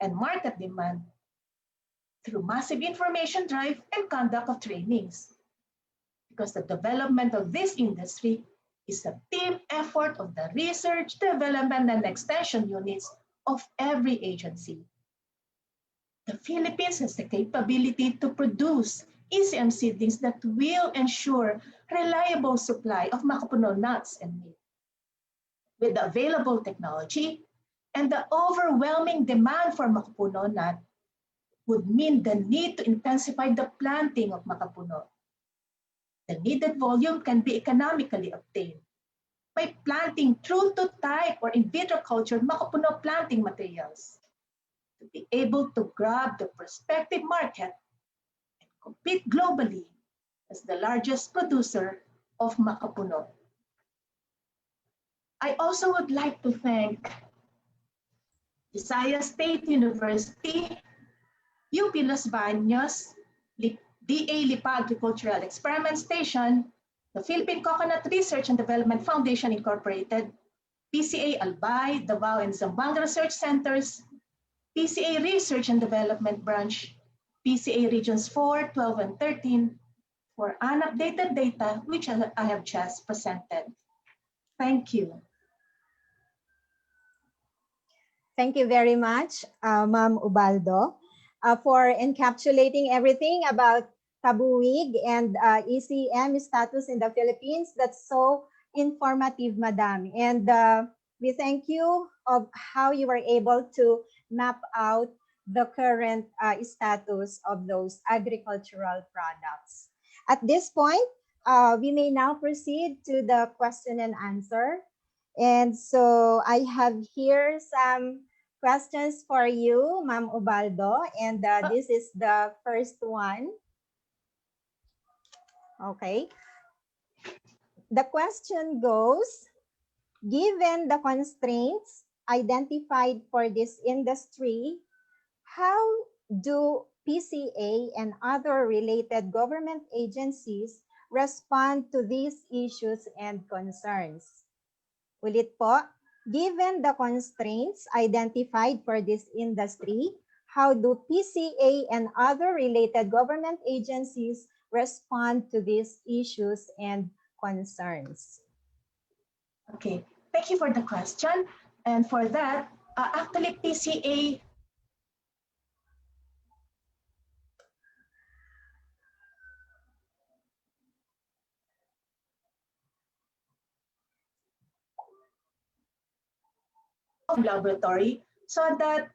and market demand through massive information drive and conduct of trainings. Because the development of this industry is a team effort of the research, development, and extension units of every agency. The Philippines has the capability to produce ECM seedlings that will ensure reliable supply of Makapuno nuts and meat. With the available technology and the overwhelming demand for Makapuno nut would mean the need to intensify the planting of Makapuno. The needed volume can be economically obtained by planting true to type or in vitro cultured Makapuno planting materials to be able to grab the prospective market and compete globally as the largest producer of Makapuno. I also would like to thank Visayas State University, UP Los Baños, DA Lipa Agricultural Experiment Station, the Philippine Coconut Research and Development Foundation Incorporated, PCA Albay, Davao and Zamboanga Research Centers, PCA Research and Development Branch, PCA Regions 4, 12, and 13 for unupdated data which I have just presented. Thank you. Thank you very much, Ma'am Ubaldo, for encapsulating everything about kabuwig and ECM status in the Philippines. That's so informative, Madam. And we thank you of how you were able to map out the current status of those agricultural products. At this point, we may now proceed to the question and answer. And so I have here some questions for you, Ma'am Ubaldo, and this is the first one. Okay. The question goes, given the constraints identified for this industry, how do PCA and other related government agencies respond to these issues and concerns? Ulit po, given the constraints identified for this industry, how do PCA and other related government agencies respond to these issues and concerns? Okay, thank you for the question. And for that, actually PCA laboratory so that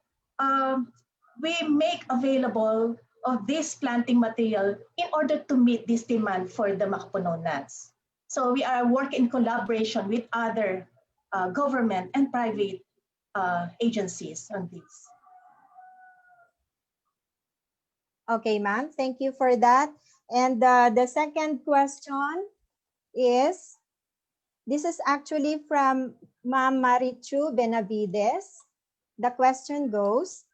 we make available of this planting material in order to meet this demand for the Makapuno nuts. So we are working in collaboration with other government and private agencies on this. Okay, ma'am. Thank you for that. And the second question is, this is actually from Ma'am Marichu Benavides. The question goes,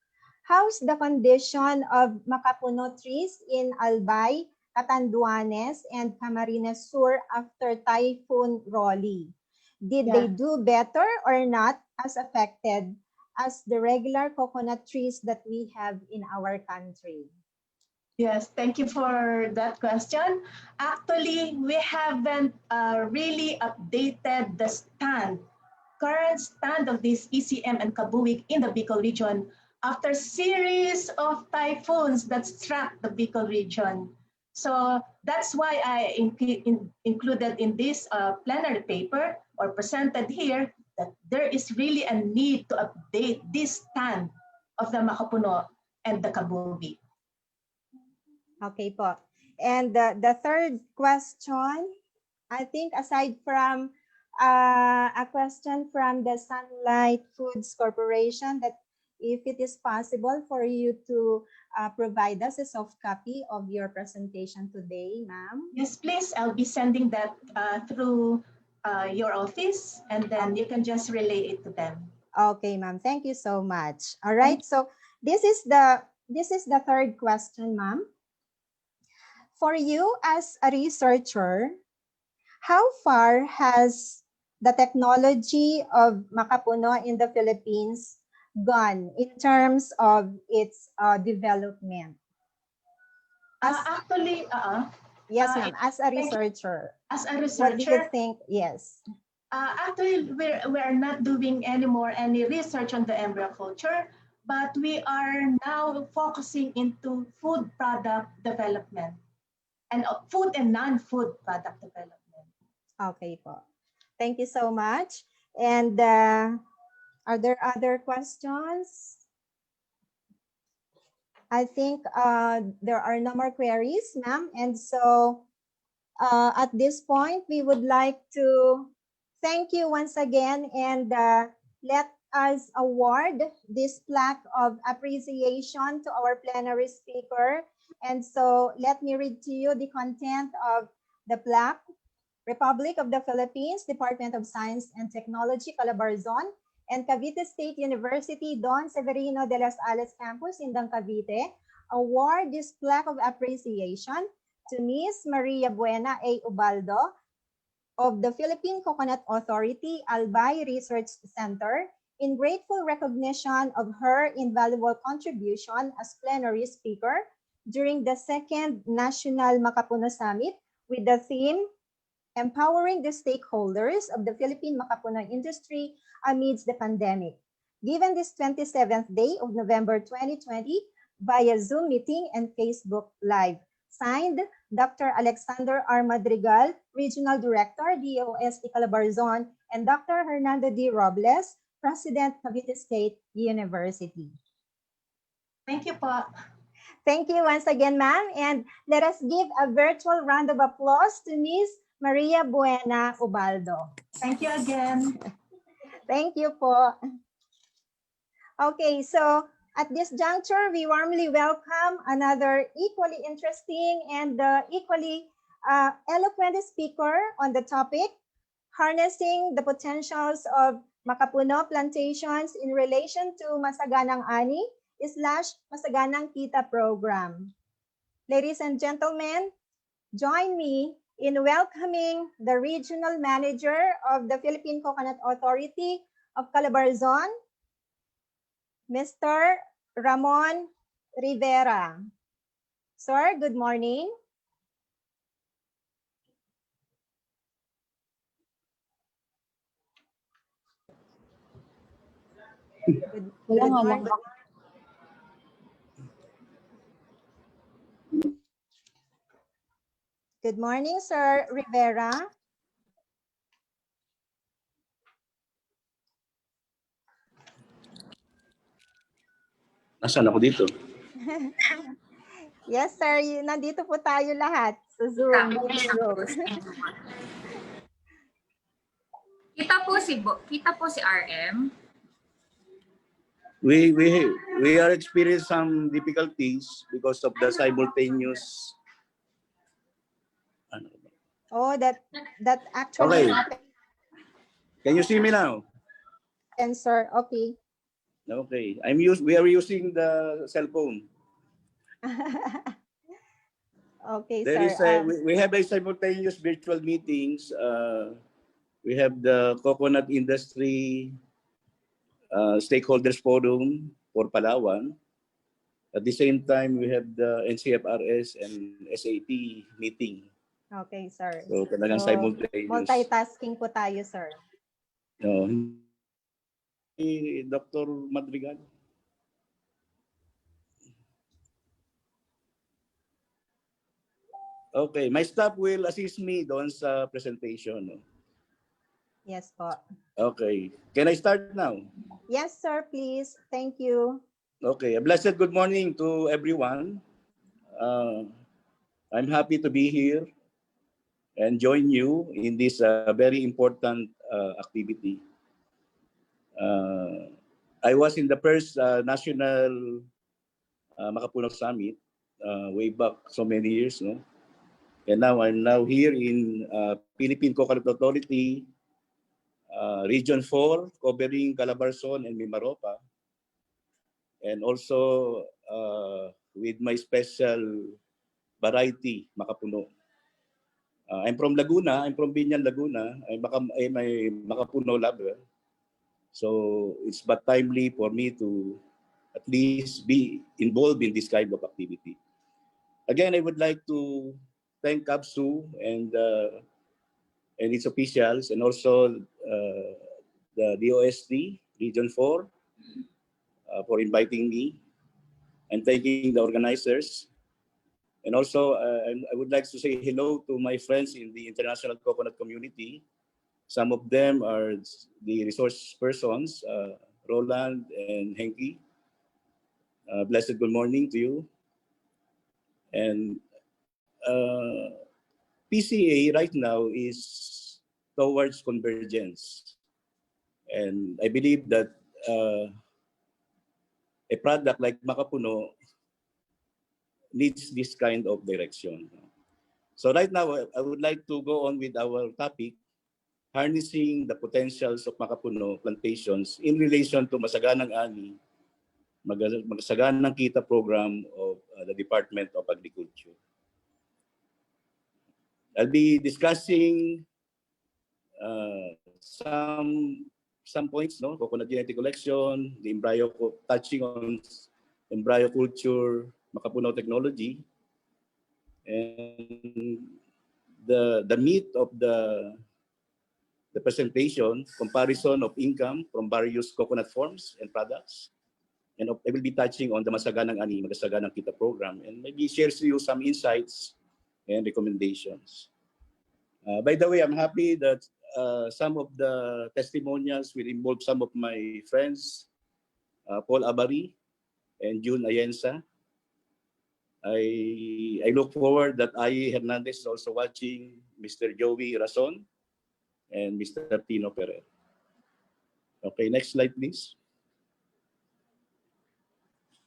how's the condition of Makapuno trees in Albay, Catanduanes, and Camarines Sur after Typhoon Rolly? Did they do better or not as affected as the regular coconut trees that we have in our country? Yes, thank you for that question. Actually, we haven't really updated the current stand of this ECM and Kabuik in the Bicol region after series of typhoons that struck the Bicol region. So that's why I included in this plenary paper or presented here that there is really a need to update this stand of the Makapuno and the Kabuik. Okay po. And the third question, I think aside from a question from the Sunlight Foods Corporation, that if it is possible for you to provide us a soft copy of your presentation today, ma'am. Yes, please. I'll be sending that through your office, and then you can just relay it to them. Okay, ma'am. Thank you so much. All right. So this is the third question, ma'am. For you as a researcher, how far has the technology of Makapuno in the Philippines gone in terms of its development? Yes, ma'am. As a researcher. As a researcher. What do you think? Yes. Actually, we're not doing anymore any research on the embryo culture, but we are now focusing into food product development and food and non-food product development. Okay po. Thank you so much. And are there other questions? I think there are no more queries, ma'am. And so at this point, we would like to thank you once again and let us award this plaque of appreciation to our plenary speaker. And so let me read to you the content of the plaque. Republic of the Philippines, Department of Science and Technology, Calabarzon, and Cavite State University, Don Severino de las Alas Campus in Cavite, award this plaque of appreciation to Ms. Maria Buena A. Ubaldo of the Philippine Coconut Authority, Albay Research Center, in grateful recognition of her invaluable contribution as plenary speaker during the second National Makapuno Summit with the theme Empowering the Stakeholders of the Philippine Makapuno Industry Amidst the Pandemic, given this 27th day of November 2020 via Zoom meeting and Facebook Live. Signed, Dr. Alexander R. Madrigal, Regional Director, DOST Calabarzon, and Dr. Hernando D. Robles, President, Cavite State University. Thank you po. Thank you once again, ma'am. And let us give a virtual round of applause to Ms. Maria Buena Ubaldo. Thank you again. Thank you po. Okay, so at this juncture, we warmly welcome another equally interesting and equally eloquent speaker on the topic, harnessing the potentials of Makapuno plantations in relation to Masaganang Ani / Masaganang Kita program. Ladies and gentlemen, join me in welcoming the Regional Manager of the Philippine Coconut Authority of Calabarzon, Mr. Ramon Rivera. Sir, good morning. Good morning. Good morning, Sir Rivera. Nasaan ako dito? Yes, sir. Nandito po tayo lahat sa Zoom meeting room. Kita po si RM. We are experiencing some difficulties because of the simultaneous. Oh, that actually Okay. happened, Can you see me now? sir. Okay. Okay. We are using the cell phone. Okay, There sir. is we have a simultaneous virtual meetings. We have the coconut industry stakeholders forum for Palawan. At the same time, we have the NCFRS and SAT meeting. Okay, sir. So talagang simultaneous. Multitasking po tayo, sir. No. Dr. Madrigal. Okay, my staff will assist me doon sa presentation. No? Yes po. Okay, can I start now? Yes, sir, please. Thank you. Okay, a blessed good morning to everyone. I'm happy to be here and join you in this very important activity. I was in the first National Makapuno Summit way back so many years, no? And now I'm here in Philippine Coconut Authority, Region 4, covering Calabarzon and Mimaropa, and also with my special variety, Makapuno. I'm from Laguna. I'm from Binyan, Laguna. I'm a Makapuno lover. So it's but timely for me to at least be involved in this kind of activity. Again, I would like to thank KABSU and its officials, and also the DOST Region 4 for inviting me, and thanking the organizers. And also, I would like to say hello to my friends in the international coconut community. Some of them are the resource persons, Roland and Henky. Blessed good morning to you. And PCA right now is towards convergence. And I believe that a product like Makapuno needs this kind of direction. So right now, I would like to go on with our topic, harnessing the potentials of Makapuno plantations in relation to Masaganang Ani, Masaganang Kita program of the Department of Agriculture. I'll be discussing some points, no, coconut genetic collection, the embryo, touching on embryo culture, Makapuno technology, and the meat of the presentation, comparison of income from various coconut forms and products. And I will be touching on the Masaganang Ani, Masaganang Kita program, and maybe share to you some insights and recommendations. By the way, I'm happy that some of the testimonials will involve some of my friends, Paul Abari and June Ayensa. I look forward that I Hernandez is also watching, Mr. Joey Rason, and Mr. Tino Perez. Okay, next slide, please.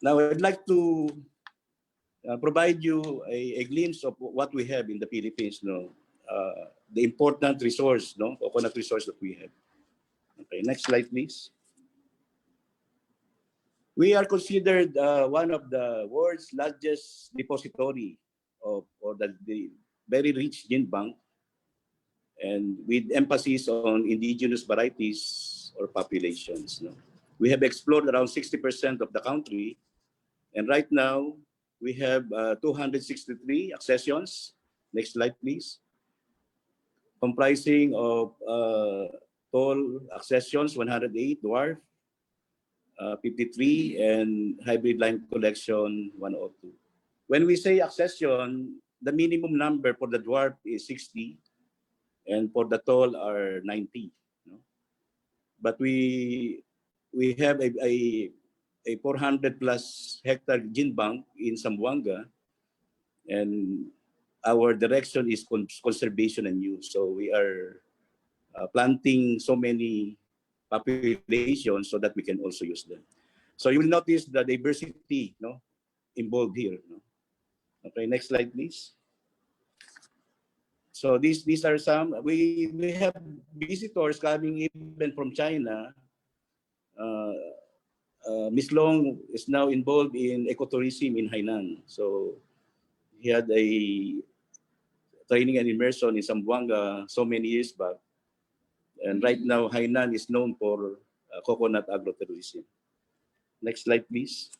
Now, I'd like to provide you a glimpse of what we have in the Philippines, no? The important resource, no? Coconut resource that we have. Okay, next slide, please. We are considered one of the world's largest depository of, or the very rich gene bank, and with emphasis on indigenous varieties or populations. No? We have explored around 60% of the country, and right now we have 263 accessions. Next slide, please. Comprising of tall accessions, 108, dwarf, 53, and hybrid line collection, 102. When we say accession, the minimum number for the dwarf is 60, and for the tall are 90. No? But we have a 400 plus hectare gene bank in Zamboanga, and our direction is conservation and use. So we are planting so many populations so that we can also use them. So you will notice the diversity, no, involved here. No? Okay, next slide, please. So these are some. We have visitors coming even from China. Ms. Long is now involved in ecotourism in Hainan. So he had a training and immersion in Zamboanga so many years back. And right now, Hainan is known for coconut agrotourism. Next slide, please.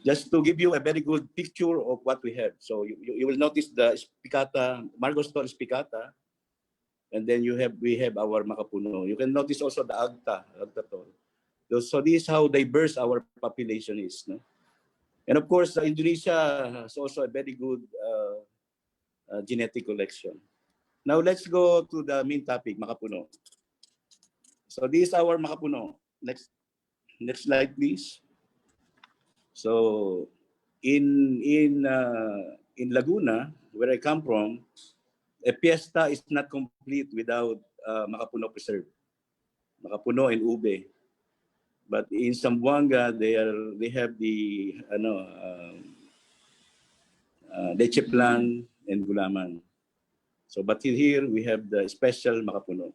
Just to give you a very good picture of what we have. So you will notice the spicata, Margostor spicata, and then we have our Makapuno. You can notice also the Agta tol. So this is how diverse our population is. No? And of course, Indonesia has also a very good genetic collection. Now let's go to the main topic, Makapuno. So this is our Makapuno. Next slide, please. So in Laguna, where I come from, a fiesta is not complete without Makapuno preserve, Makapuno and ube. But in Zamboanga, they have the leche plan and gulaman. So, but here we have the special Makapuno.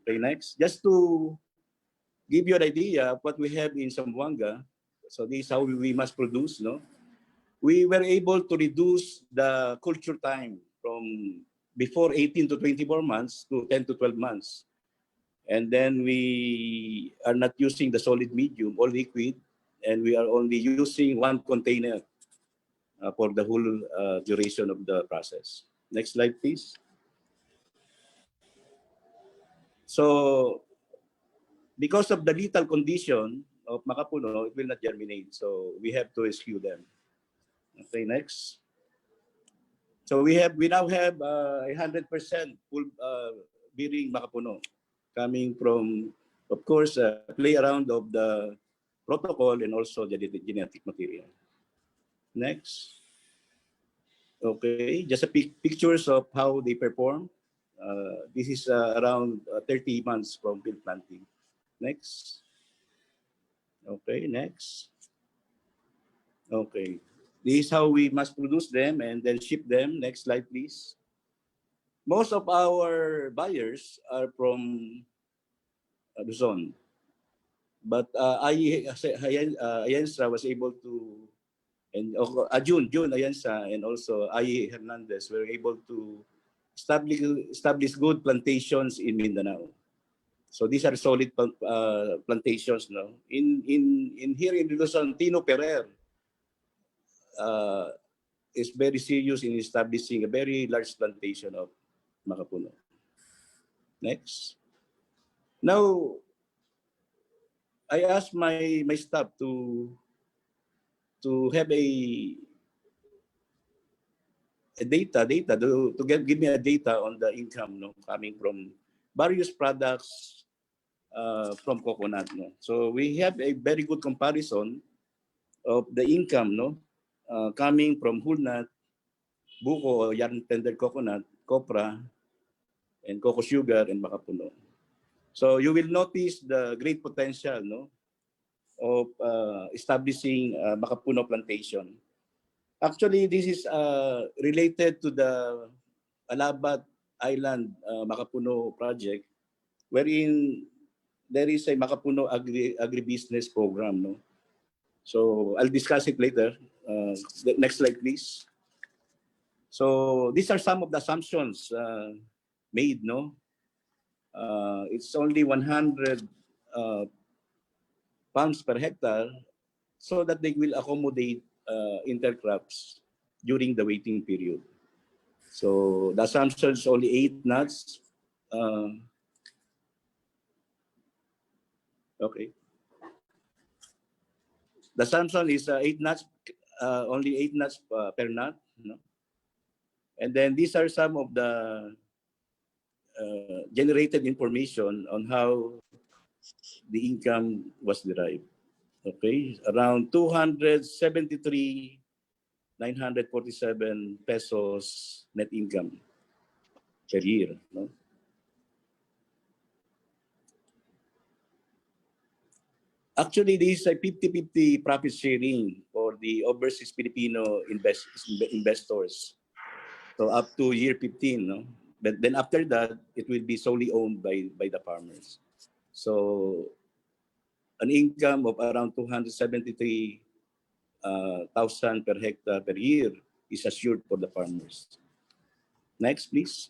Okay, next. Just to give you an idea of what we have in Zamboanga, so this is how we must produce, no? We were able to reduce the culture time from before 18 to 24 months to 10 to 12 months. And then we are not using the solid medium or liquid, and we are only using one container for the whole duration of the process. Next slide, please. So because of the lethal condition of Makapuno, it will not germinate. So we have to rescue them. Okay, next. So we now have 100% full bearing Makapuno coming from, of course, play around of the protocol and also the genetic material. Next. Okay, just a pictures of how they perform. This is around 30 months from field planting. Next. Okay, next. Okay, this is how we must produce them and then ship them. Next slide, please. Most of our buyers are from Luzon, but Ayensa was able to, and June Ayensa and also Aye Hernandez were able to establish good plantations in Mindanao. So these are solid plantations. No, in here in Luzon, Tino Perez is very serious in establishing a very large plantation of Makapuno. Next. Now, I asked my staff to have a data to give me a data on the income, no, coming from various products from coconut. No? So we have a very good comparison of the income, no, coming from Hulnat, Buko, Yarn Tender Coconut, Copra, and Coco Sugar, and Makapuno. So you will notice the great potential, no, of establishing Makapuno plantation. Actually, this is related to the Alabat Island Makapuno project, wherein there is a Makapuno agribusiness program. No? So I'll discuss it later. The next slide, please. So these are some of the assumptions made. No, it's only 100 pounds per hectare, so that they will accommodate intercrops during the waiting period. So the assumption is only 8 nuts. Okay. The assumption is 8 nuts, only 8 nuts per nut. No? And then these are some of the generated information on how the income was derived. Okay, around 273,947 pesos net income per year. No? Actually, this is a 50-50 profit sharing for the overseas Filipino investors. So up to year 15, no? But then after that, it will be solely owned by the farmers. So an income of around 273,000 per hectare per year is assured for the farmers. Next, please.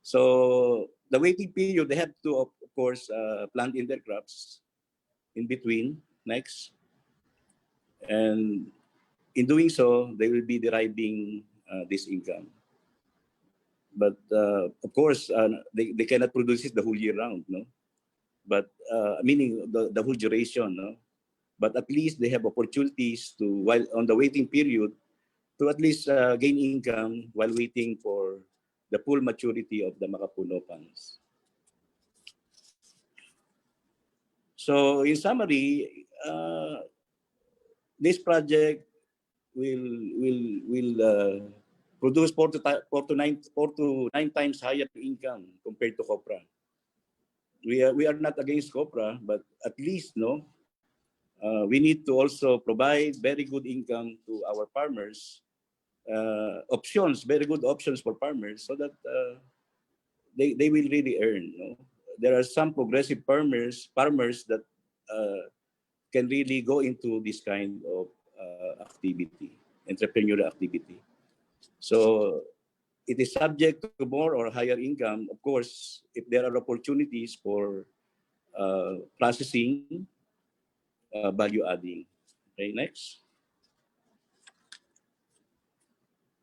So the waiting period, they have to, of course, plant intercrops in between. Next. And in doing so, they will be deriving this income. But of course, they cannot produce it the whole year round, no? But meaning the whole duration, no? But at least they have opportunities to, while on the waiting period, to at least gain income while waiting for the full maturity of the Makapuno funds. So in summary, this project will produce 4 to 9 times higher income compared to copra. We are not against copra, but at least we need to also provide very good income to our farmers, options, very good options for farmers, so that they will really earn. There are some progressive farmers that can really go into this kind of activity, entrepreneurial activity. So it is subject to more or higher income, of course, if there are opportunities for processing, value adding. Okay, next.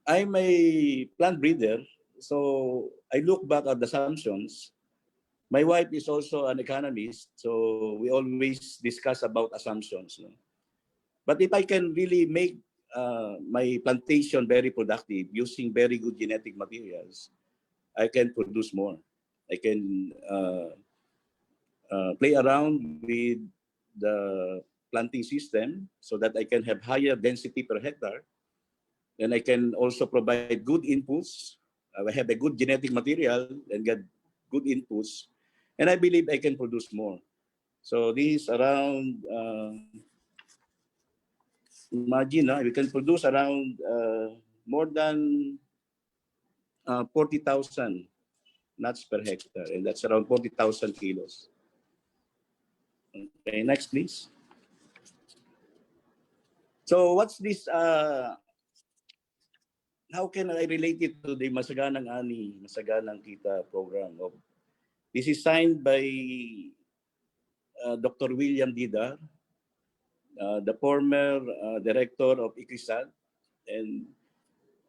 I'm a plant breeder, so I look back at the assumptions. My wife is also an economist, so we always discuss about assumptions. But if I can really make my plantation very productive using very good genetic materials, I can produce more. I can play around with the planting system so that I can have higher density per hectare. And I can also provide good inputs. I have a good genetic material and get good inputs. And I believe I can produce more. So this is around, imagine, we can produce around more than 40,000 nuts per hectare. And that's around 40,000 kilos. Okay, next, please. So what's this? How can I relate it to the Masaganang Ani, Masaganang Kita program? This is signed by Dr. William Didar, the former director of ICRISAT, and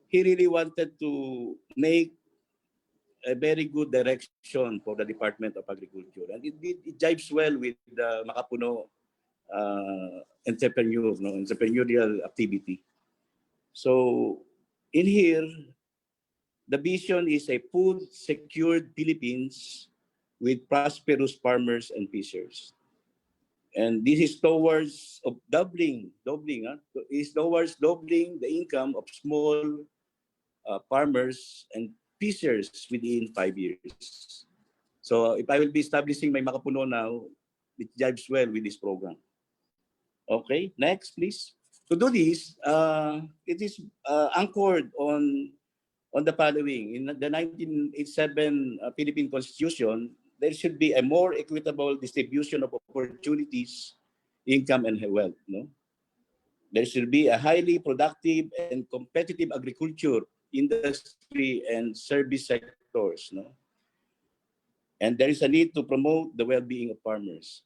he really wanted to make a very good direction for the Department of Agriculture. And it jives well with the Makapuno entrepreneurial activity. So in here, the vision is a food-secured Philippines with prosperous farmers and fishers. And this is towards of doubling is towards doubling the income of small farmers and fishers within 5 years. So if I will be establishing my Makapuno now, it jives well with this program. Okay, next, please. To do this, it is anchored on the following. In the 1987 Philippine Constitution, there should be a more equitable distribution of opportunities, income, and wealth. No? There should be a highly productive and competitive agriculture, industry, and service sectors. No? And there is a need to promote the well-being of farmers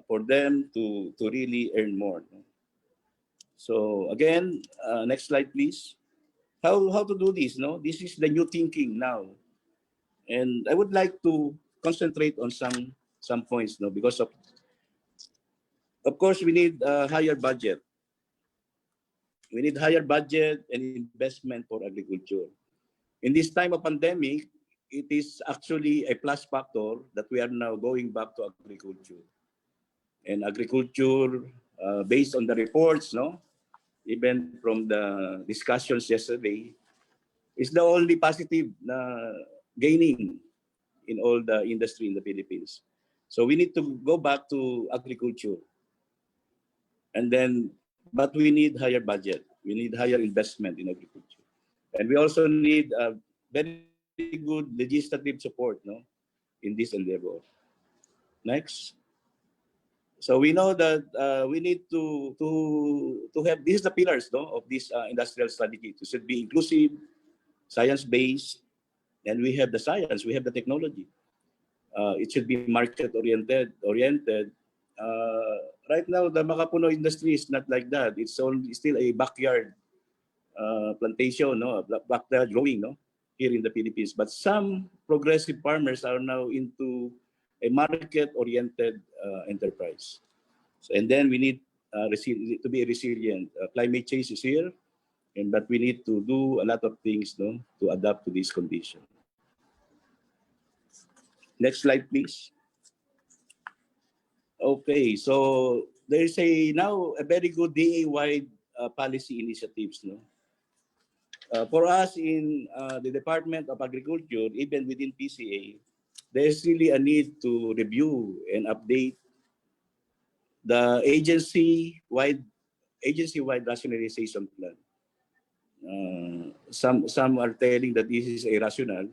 for them to really earn more. No? So again, next slide, please. How to do this? No, this is the new thinking now, and I would like to concentrate on some points. No, because of course we need a higher budget. We need higher budget and investment for agriculture. In this time of pandemic, it is actually a plus factor that we are now going back to agriculture. And agriculture, based on the reports, no, even from the discussions yesterday, is the only positive gaining in all the industry in the Philippines. So we need to go back to agriculture. And then, but we need higher budget. We need higher investment in agriculture. And we also need very good legislative support, no, in this endeavor. Next. So we know that we need to have, this is the pillars, no, of this industrial strategy. It should be inclusive, science-based, and we have the science, we have the technology. It should be market-oriented. Right now, the Makapuno industry is not like that. It's still a backyard plantation, no, backyard growing, no, here in the Philippines. But some progressive farmers are now into a market-oriented enterprise. So, and then we need to be resilient. Climate change is here, but we need to do a lot of things, no, to adapt to this condition. Next slide, please. Okay, so there is now a very good DA-wide policy initiatives, no. For us in the Department of Agriculture, even within PCA, there's really a need to review and update the agency-wide rationalization plan. Some are telling that this is a rational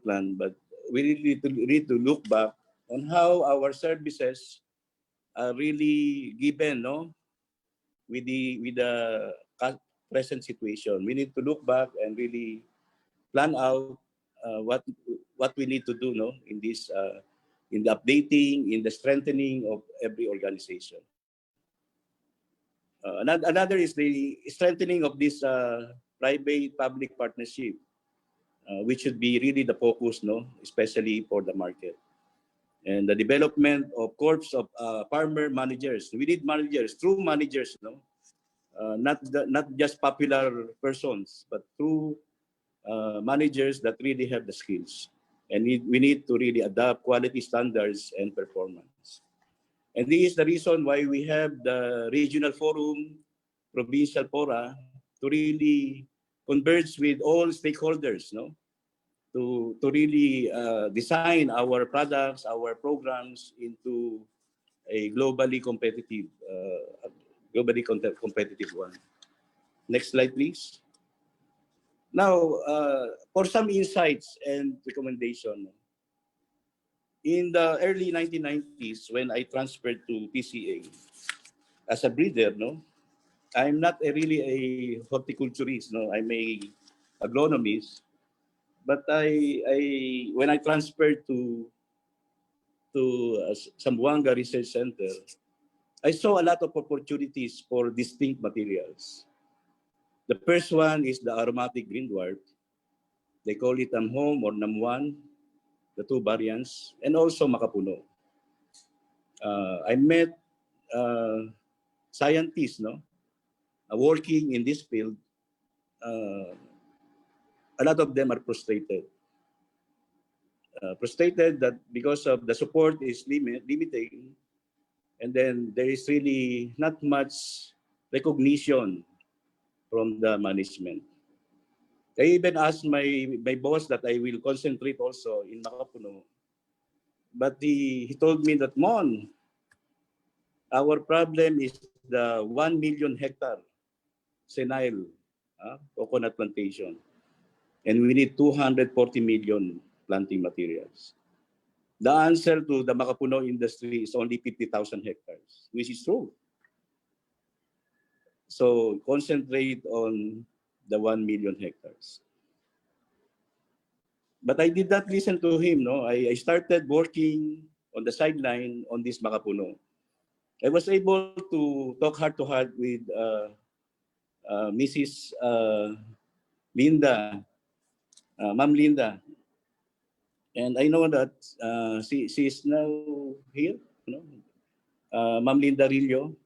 plan, but we really need to look back on how our services are really given, no, with the present situation. We need to look back and really plan out what we need to do, no, in this in the updating, in the strengthening of every organization. Another is the strengthening of this private-public partnership, which should be really the focus, no, especially for the market. And the development of corps of farmer managers. We need managers, true managers, no, not just popular persons, but true managers that really have the skills. And we need to really adapt quality standards and performance. And this is the reason why we have the regional forum, provincial fora, to really converge with all stakeholders, no, to really design our products, our programs into a globally competitive one. Next slide, please. Now, for some insights and recommendation, in the early 1990s, when I transferred to PCA as a breeder, no, I'm not really a horticulturist, no, I'm a agronomist. But when I transferred to Zamboanga Research Center, I saw a lot of opportunities for distinct materials. The first one is the aromatic green dwarf. They call it Amhom or Namwan, the two variants, and also Makapuno. I met scientists, no, working in this field. A lot of them are frustrated. Frustrated that because of the support is limiting, And then there is really not much recognition from the management. I even asked my boss that I will concentrate also in Makapuno. But he told me that, Mon, our problem is the 1 million hectare senile coconut plantation. And we need 240 million planting materials. The answer to the Makapuno industry is only 50,000 hectares, which is true. So concentrate on the 1 million hectares. But I did not listen to him. No, I started working on the sideline on this Makapuno. I was able to talk heart to heart with Mrs. Linda, Ma'am Linda, and I know that she is now here. You know, Ma'am Linda Rillo.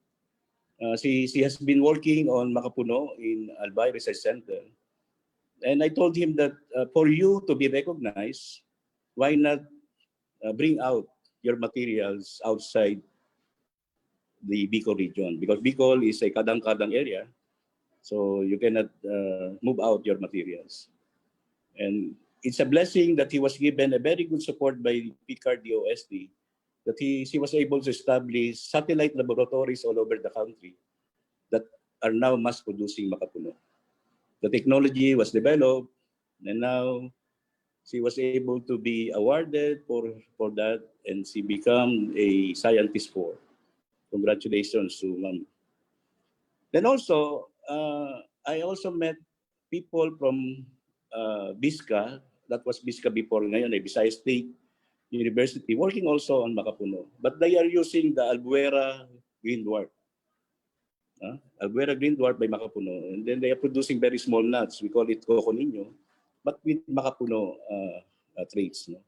She has been working on Makapuno in Albay Research Center. And I told him that for you to be recognized, why not bring out your materials outside the Bicol region? Because Bicol is a kadang-kadang area, so you cannot move out your materials. And it's a blessing that he was given a very good support by PCAR DOST, that he was able to establish satellite laboratories all over the country that are now mass producing Makapuno. The technology was developed, and now she was able to be awarded for that, and she became a scientist for. Congratulations to Ma'am. Then also, I also met people from BISCA, that was BISCA before ngayon, Visayas State University, working also on Makapuno. But they are using the Albuera green dwarf. Albuera green dwarf by Makapuno. And then they are producing very small nuts. We call it Coco Niño, but with Makapuno traits. No?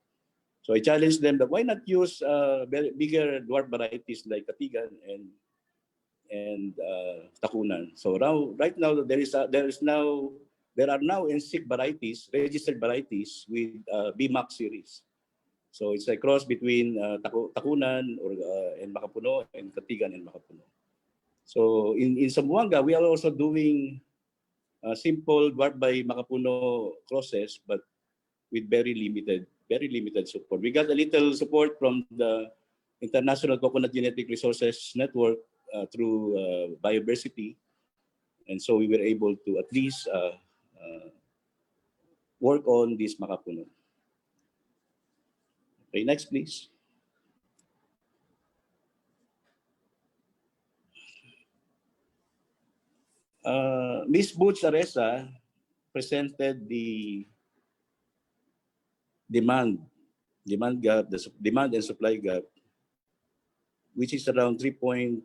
So I challenged them that why not use bigger dwarf varieties like Katigan and Takunan. So right now there are now insect varieties, registered varieties with BMAC series. So it's a cross between Takunan and Makapuno and Katigan and Makapuno. So in Zamboanga, we are also doing simple dwarf by Makapuno crosses, but with very limited support. We got a little support from the International Coconut Genetic Resources Network through biodiversity, and so we were able to at least work on this Makapuno. Okay, next please. Ms. Boots Aresa presented the demand gap, the demand and supply gap, which is around 3.3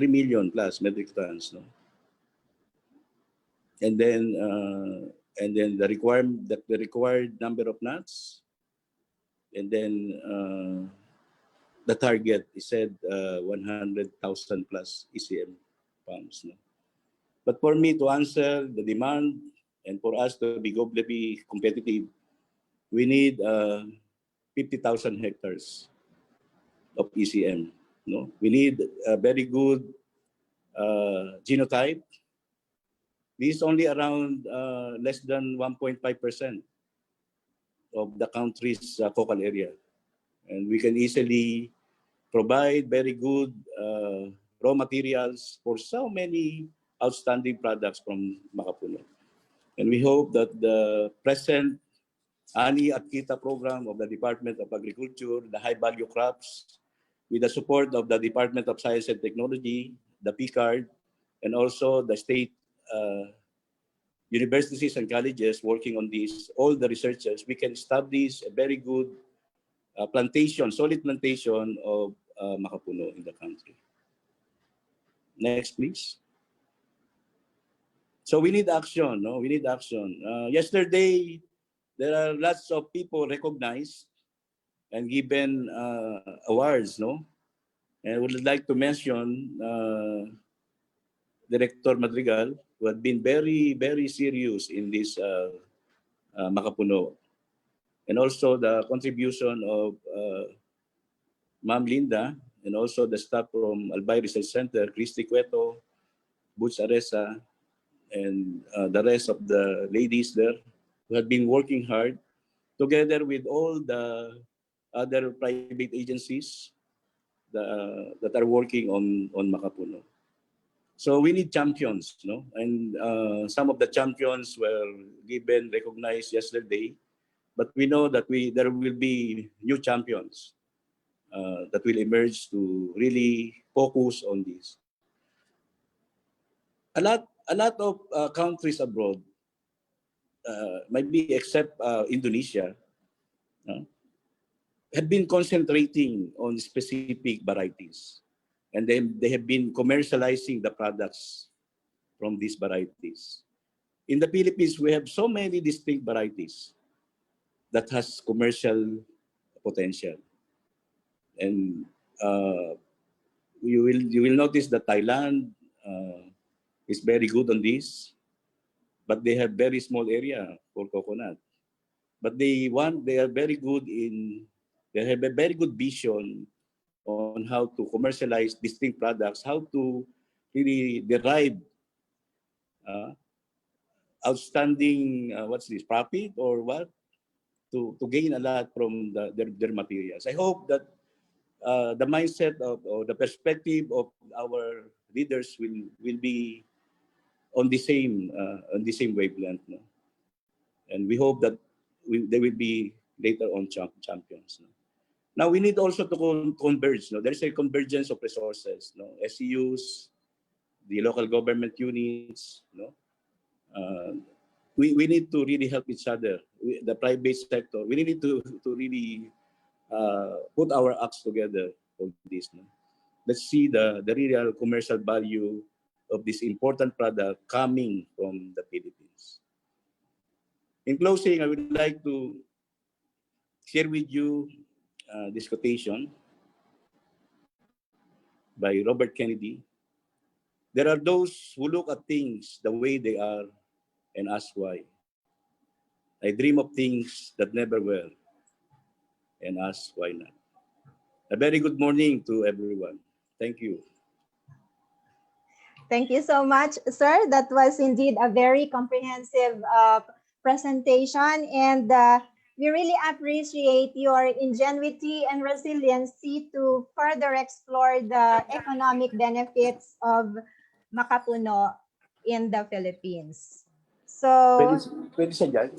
million plus metric tons. No? And then the required number of nuts, and then the target is said 100,000 plus ECM pounds. No? But for me to answer the demand and for us to be globally competitive, we need 50,000 hectares of ECM. No? We need a very good genotype. This is only around less than 1.5% of the country's cocal area. And we can easily provide very good raw materials for so many outstanding products from Makapuno. And we hope that the present Ani at Kita program of the Department of Agriculture, the high value crops, with the support of the Department of Science and Technology, the PCARD, and also the state universities and colleges working on this, all the researchers, we can establish a very good plantation, solid plantation of Makapuno in the country. Next, please. So we need action, no? We need action. Yesterday, there are lots of people recognized and given awards, no? And I would like to mention Director Madrigal, who had been very, very serious in this Makapuno. And also the contribution of Ma'am Linda, and also the staff from Albay Research Center, Christy Cueto, Butch Aresa, and the rest of the ladies there who have been working hard together with all the other private agencies that are working on Makapuno. So we need champions, no? And some of the champions were given, recognized yesterday, but we know that there will be new champions that will emerge to really focus on this. A lot of countries abroad, maybe except Indonesia, uh, have been concentrating on specific varieties, and they have been commercializing the products from these varieties. In the Philippines, we have so many distinct varieties that has commercial potential, and you will notice that Thailand is very good on this, but they have very small area for coconut. But they are very good they have a very good vision on how to commercialize distinct products, how to really derive uh, outstanding what's this, profit or what, to gain a lot from their materials. I hope that the mindset or the perspective of our leaders will be on the same wavelength, no? And we hope that they will be later on champions. No? Now we need also to converge. No? There is a convergence of resources. No? SEUs, the local government units. No? Uh, we need to really help each other. The private sector. We need to really put our acts together for this. No? Let's see the real commercial value of this important product coming from the Philippines. In closing, I would like to share with you this quotation by Robert Kennedy. There are those who look at things the way they are and ask why. I dream of things that never were and ask why not. A very good morning to everyone. Thank you. Thank you so much, sir. That was indeed a very comprehensive presentation, and we really appreciate your ingenuity and resiliency to further explore the economic benefits of Makapuno in the Philippines. So, Pwede siya dyan?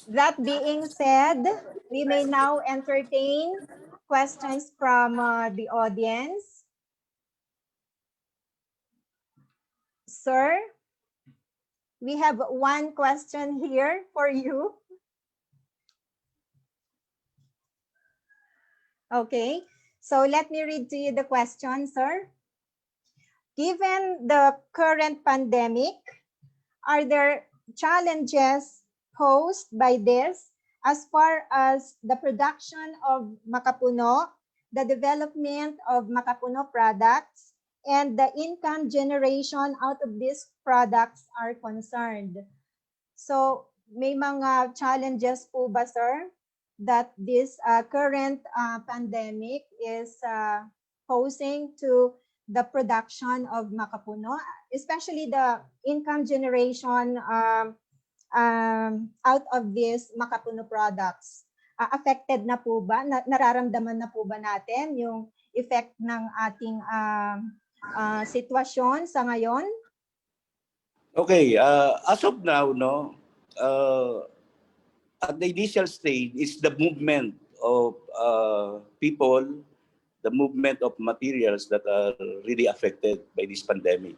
that being said, we may now entertain questions from the audience. Sir, we have one question here for you. Okay, so let me read to you the question, sir. Given the current pandemic, are there challenges posed by this as far as the production of Makapuno, the development of Makapuno products, and the income generation out of these products are concerned? So, may mga challenges po ba, sir, that this current pandemic is posing to the production of Makapuno, especially the income generation out of these Makapuno products? Affected na po ba? Nararamdaman na po ba natin yung effect ng ating sitwasyon sa ngayon? Okay, as of now, no, at the initial stage, it's the movement of people, the movement of materials that are really affected by this pandemic.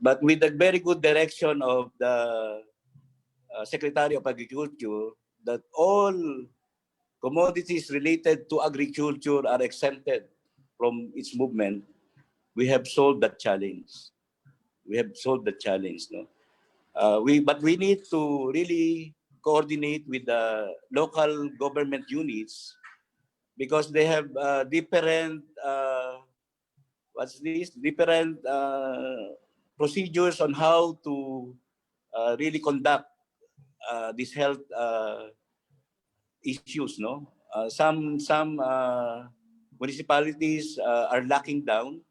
But with the very good direction of the Secretary of Agriculture, that all commodities related to agriculture are exempted from its movement, we have solved that challenge. We have solved the challenge, no? But we need to really coordinate with the local government units because they have different different procedures on how to really conduct these health issues. No, some municipalities are locking down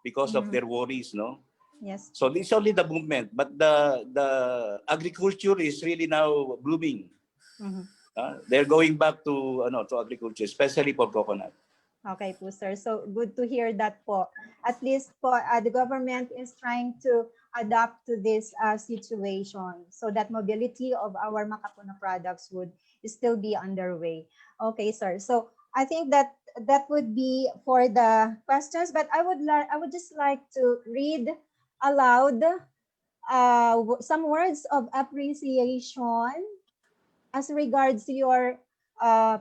because of their worries, no? Yes. So it's only the movement, but the agriculture is really now blooming. They're going back to agriculture, especially for coconut. Okay po, sir. So good to hear that po. At least po, the government is trying to adapt to this situation so that mobility of our Makapuno products would still be underway. Okay, sir. So I think that would be for the questions, but I would just like to read aloud some words of appreciation as regards your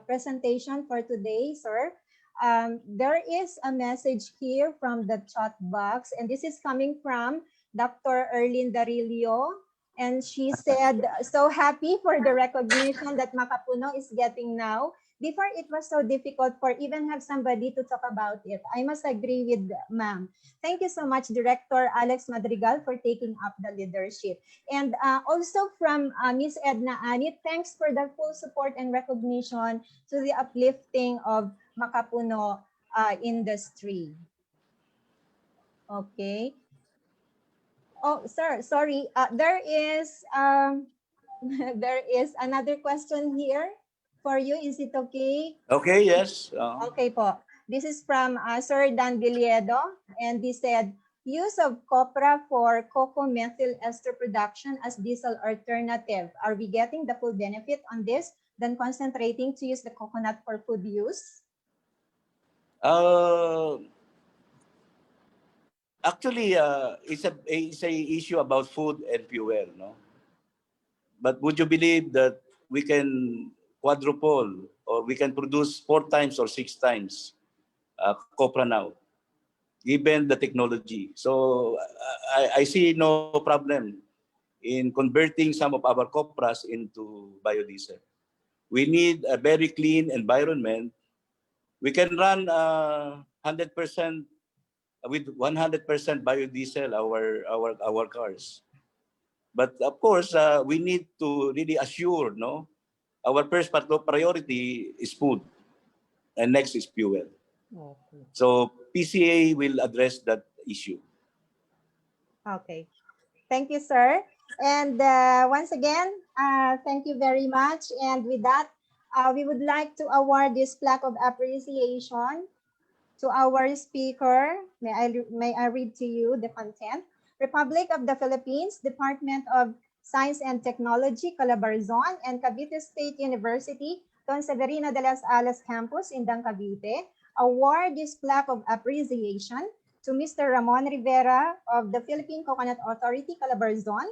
presentation for today, sir. There is a message here from the chat box, and this is coming from Dr. Erlyn Darillo. And she said, so happy for the recognition that Makapuno is getting now. Before, it was so difficult for even have somebody to talk about it. I must agree with ma'am. Thank you so much, Director Alex Madrigal, for taking up the leadership. And also from Miss Edna Anit, thanks for the full support and recognition to the uplifting of Makapuno industry. Okay. Oh, sir, sorry. There is there is another question here for you. Is it okay? Okay, yes. Okay po. This is from Sir Dan Villedo, and he said, use of copra for cocoa methyl ester production as diesel alternative. Are we getting the full benefit on this than concentrating to use the coconut for food use? Actually, it's a issue about food and fuel, no? But would you believe that we can quadruple or we can produce 4 times or 6 times copra now, given the technology? So I see no problem in converting some of our copras into biodiesel. We need a very clean environment. We can run 100% with 100% biodiesel our cars. But of course, we need to really assure, no, our first priority is food, and next is fuel. Okay. So PCA will address that issue. Okay. Thank you, sir. And once again, thank you very much. And with that, we would like to award this plaque of appreciation to our speaker. May I read to you the content? Republic of the Philippines, Department of Science and Technology, Calabarzon, and Cavite State University, Don Severino de las Alas Campus in Cavite, award this plaque of appreciation to Mr. Ramon Rivera of the Philippine Coconut Authority, Calabarzon,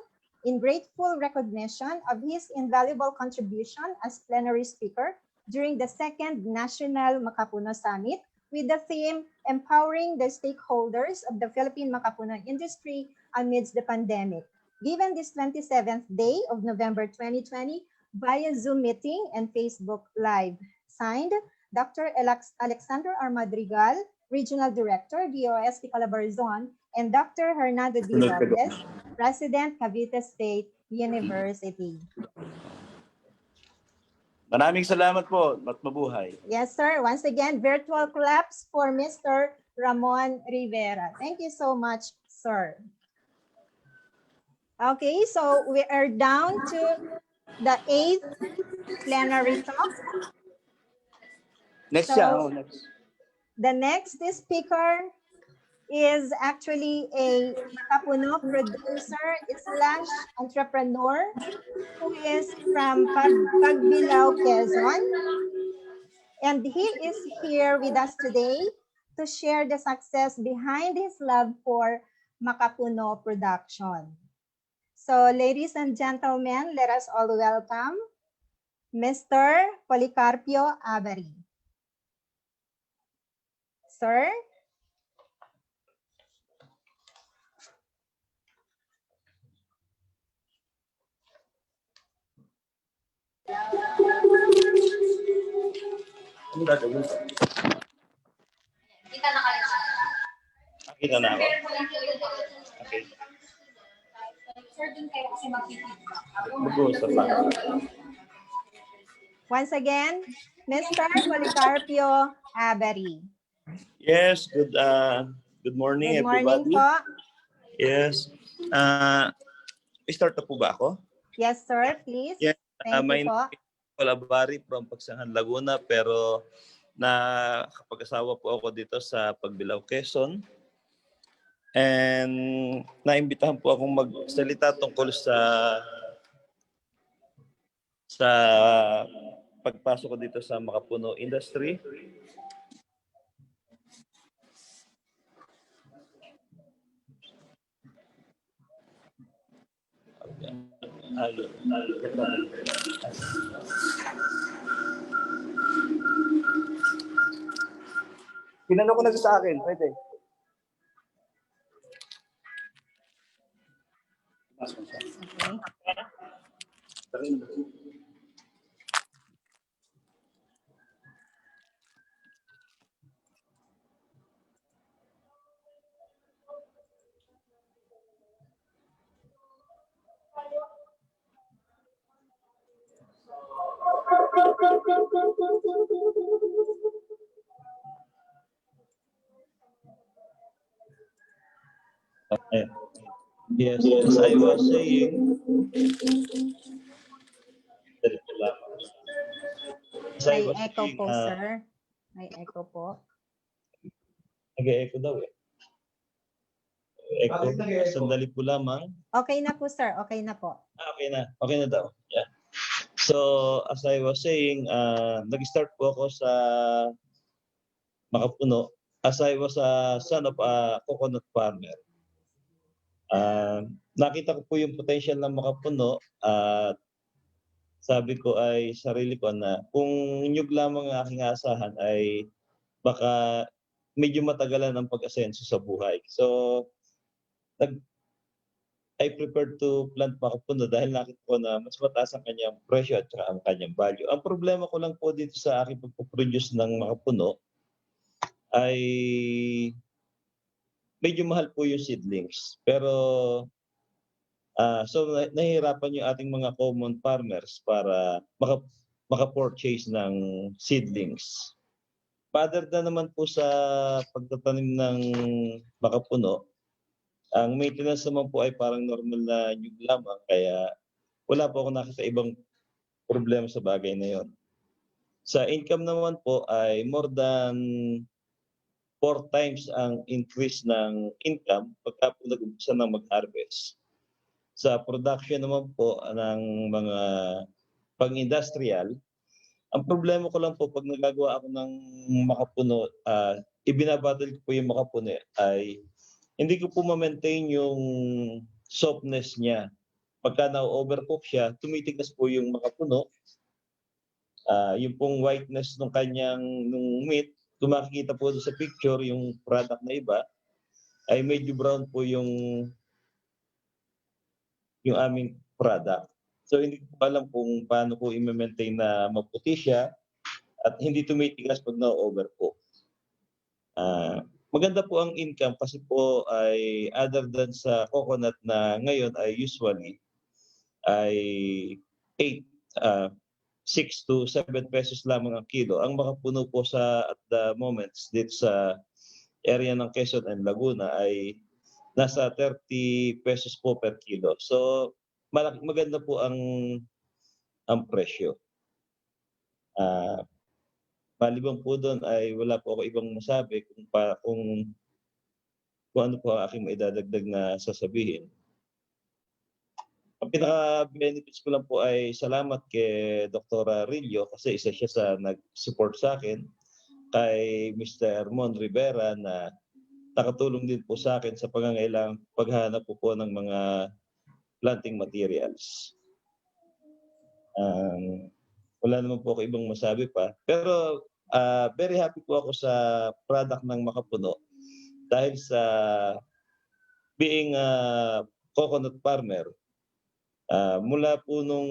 in grateful recognition of his invaluable contribution as plenary speaker during the second National Makapuno Summit with the theme Empowering the Stakeholders of the Philippine Makapuno Industry Amidst the Pandemic, given this 27th day of November 2020 via Zoom meeting and Facebook Live. Signed, Dr. Alexander R. Madrigal, Regional Director, DOST Calabarzon, and Dr. Hernando D. Robles, President, Cavite State University. Maraming salamat po at mabuhay. Yes, sir. Once again, virtual claps for Mr. Ramon Rivera. Thank you so much, sir. Okay, so we are down to the 8th plenary talk. Next next. The next speaker is actually a Makapuno producer / entrepreneur who is from Pagbilao, Quezon. And he is here with us today to share the success behind his love for Makapuno production. So, ladies and gentlemen, let us all welcome Mr. Policarpio Avery. Sir? Kita na kayo. Nakita na ako. Okay. Sir, dun kayo kasi mag-feedback. Mag-uusap lang. Once again, Mr. Policarpio Avery. Yes, good morning Good morning everybody. po. Yes. Start na po ba ako? Yes, sir, please. Yes. Thank you My name po. is Colabari from Pagsangan, Laguna, pero nakapag-asawa po ako dito sa Pagbilao, Quezon. And naimbitahan po akong magsalita tungkol sa pagpasok ko dito sa Makapuno industry. Tinanong ko na sa akin, pwede. Okay. Yes, as I was saying, May echo po, sir. May echo po. nag-echo daw eh. Echo, sandali po lamang. Okay na po, sir. Okay na po. Okay na. Okay na daw. Yeah. So, as I was saying, nag-start po ako sa Makapuno as I was a son of a coconut farmer. Nakita ko po yung potential ng Makapuno at sabi ko ay sarili ko na kung nyug lamang ang aking asahan ay baka medyo matagalan ang pag-asenso sa buhay. So, I prepared to plant Makapuno dahil nakita ko na mas mataas ang kanyang presyo at saka ang kanyang value. Ang problema ko lang po dito sa aking pagpuproduce ng Makapuno ay medyo mahal po yung seedlings. Pero so nahihirapan yung ating mga common farmers para maka-purchase ng seedlings. Other than naman po sa pagtatanim ng Makapuno, ang maintenance naman po ay parang normal na nyug lamang, kaya wala po ako nakita ibang problema sa bagay na yon. Sa income naman po ay more than 4 times ang increase ng income pagka po nag-umpisa ng mag-harvest. Sa production naman po ng mga pang-industrial, ang problema ko lang po pag nagagawa ako ng Makapuno, ibinabattle ko po yung Makapuno ay hindi ko po ma-maintain yung softness niya. Pagka na-overcook siya, tumitigas po yung Makapuno. Yung pong whiteness ng kanyang meat, kung makikita po sa picture, yung product na iba, ay medyo brown po yung aming product. So hindi ko alam kung paano ko i-maintain na maputi siya at hindi tumitigas pag na-overcook. Maganda po ang income kasi po ay other than sa coconut na ngayon ay usually ay 6 to 7 pesos lamang ang kilo. Ang Makapuno po at the moment dito sa area ng Quezon and Laguna ay nasa 30 pesos po per kilo. So maganda po ang presyo. Maliban po doon ay wala po ako ibang masabi kung ano po ang aking maidadagdag na sasabihin. Ang pinaka-benefits ko lang po ay salamat kay Dr. Rillo kasi isa siya sa nag-support sa akin, kay Mr. Mon Rivera na nakatulong din po sa akin sa pangangailangang paghahanap po ng mga planting materials. Wala naman po ako ibang masabi pa. Pero very happy po ako sa product ng Makapuno dahil sa being a coconut farmer, mula po nung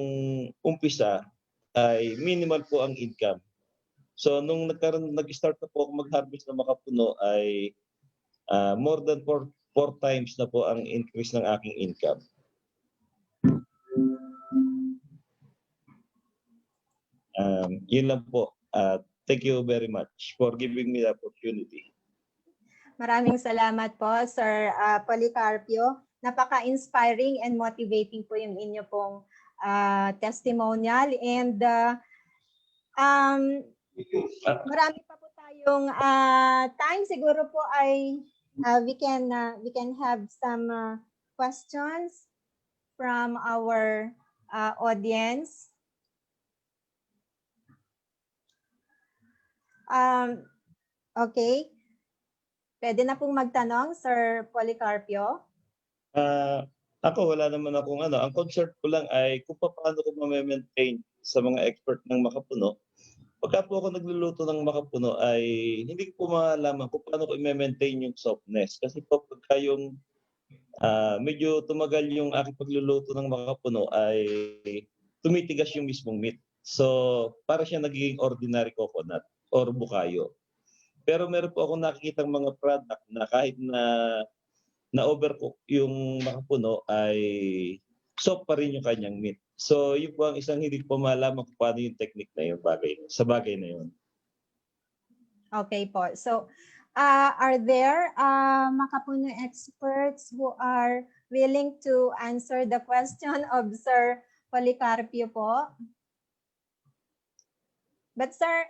umpisa ay minimal po ang income. So nung nag-start na po ako mag-harvest ng Makapuno ay more than 4 times na po ang increase ng aking income. Yun lang po. At Thank you very much for giving me the opportunity. Maraming salamat po, Sir Policarpio. Napaka-inspiring and motivating po yung inyo pong testimonial. And marami pa po tayong time. Siguro po ay we can have some questions from our audience. Okay. Pwede na pong magtanong, Sir Policarpio. Ako, wala naman akong ano. Ang concern ko lang ay kung paano ko ma-maintain sa mga expert ng Makapuno. Pagka po ako nagluluto ng Makapuno ay hindi ko po malaman kung paano ko i-maintain yung softness. Kasi po pagka yung medyo tumagal yung aking pagluluto ng Makapuno ay tumitigas yung mismong meat. So, para siya nagiging ordinary coconut or bukayo. Pero meron po akong nakikitang mga product na kahit na overcook yung Makapuno ay soft pa rin yung kanyang meat. So yun po ang isang hindi ko malaman kung paano yung technique na yun sa bagay na yun. Okay po. So are there Makapuno experts who are willing to answer the question of Sir Policarpio po? But sir,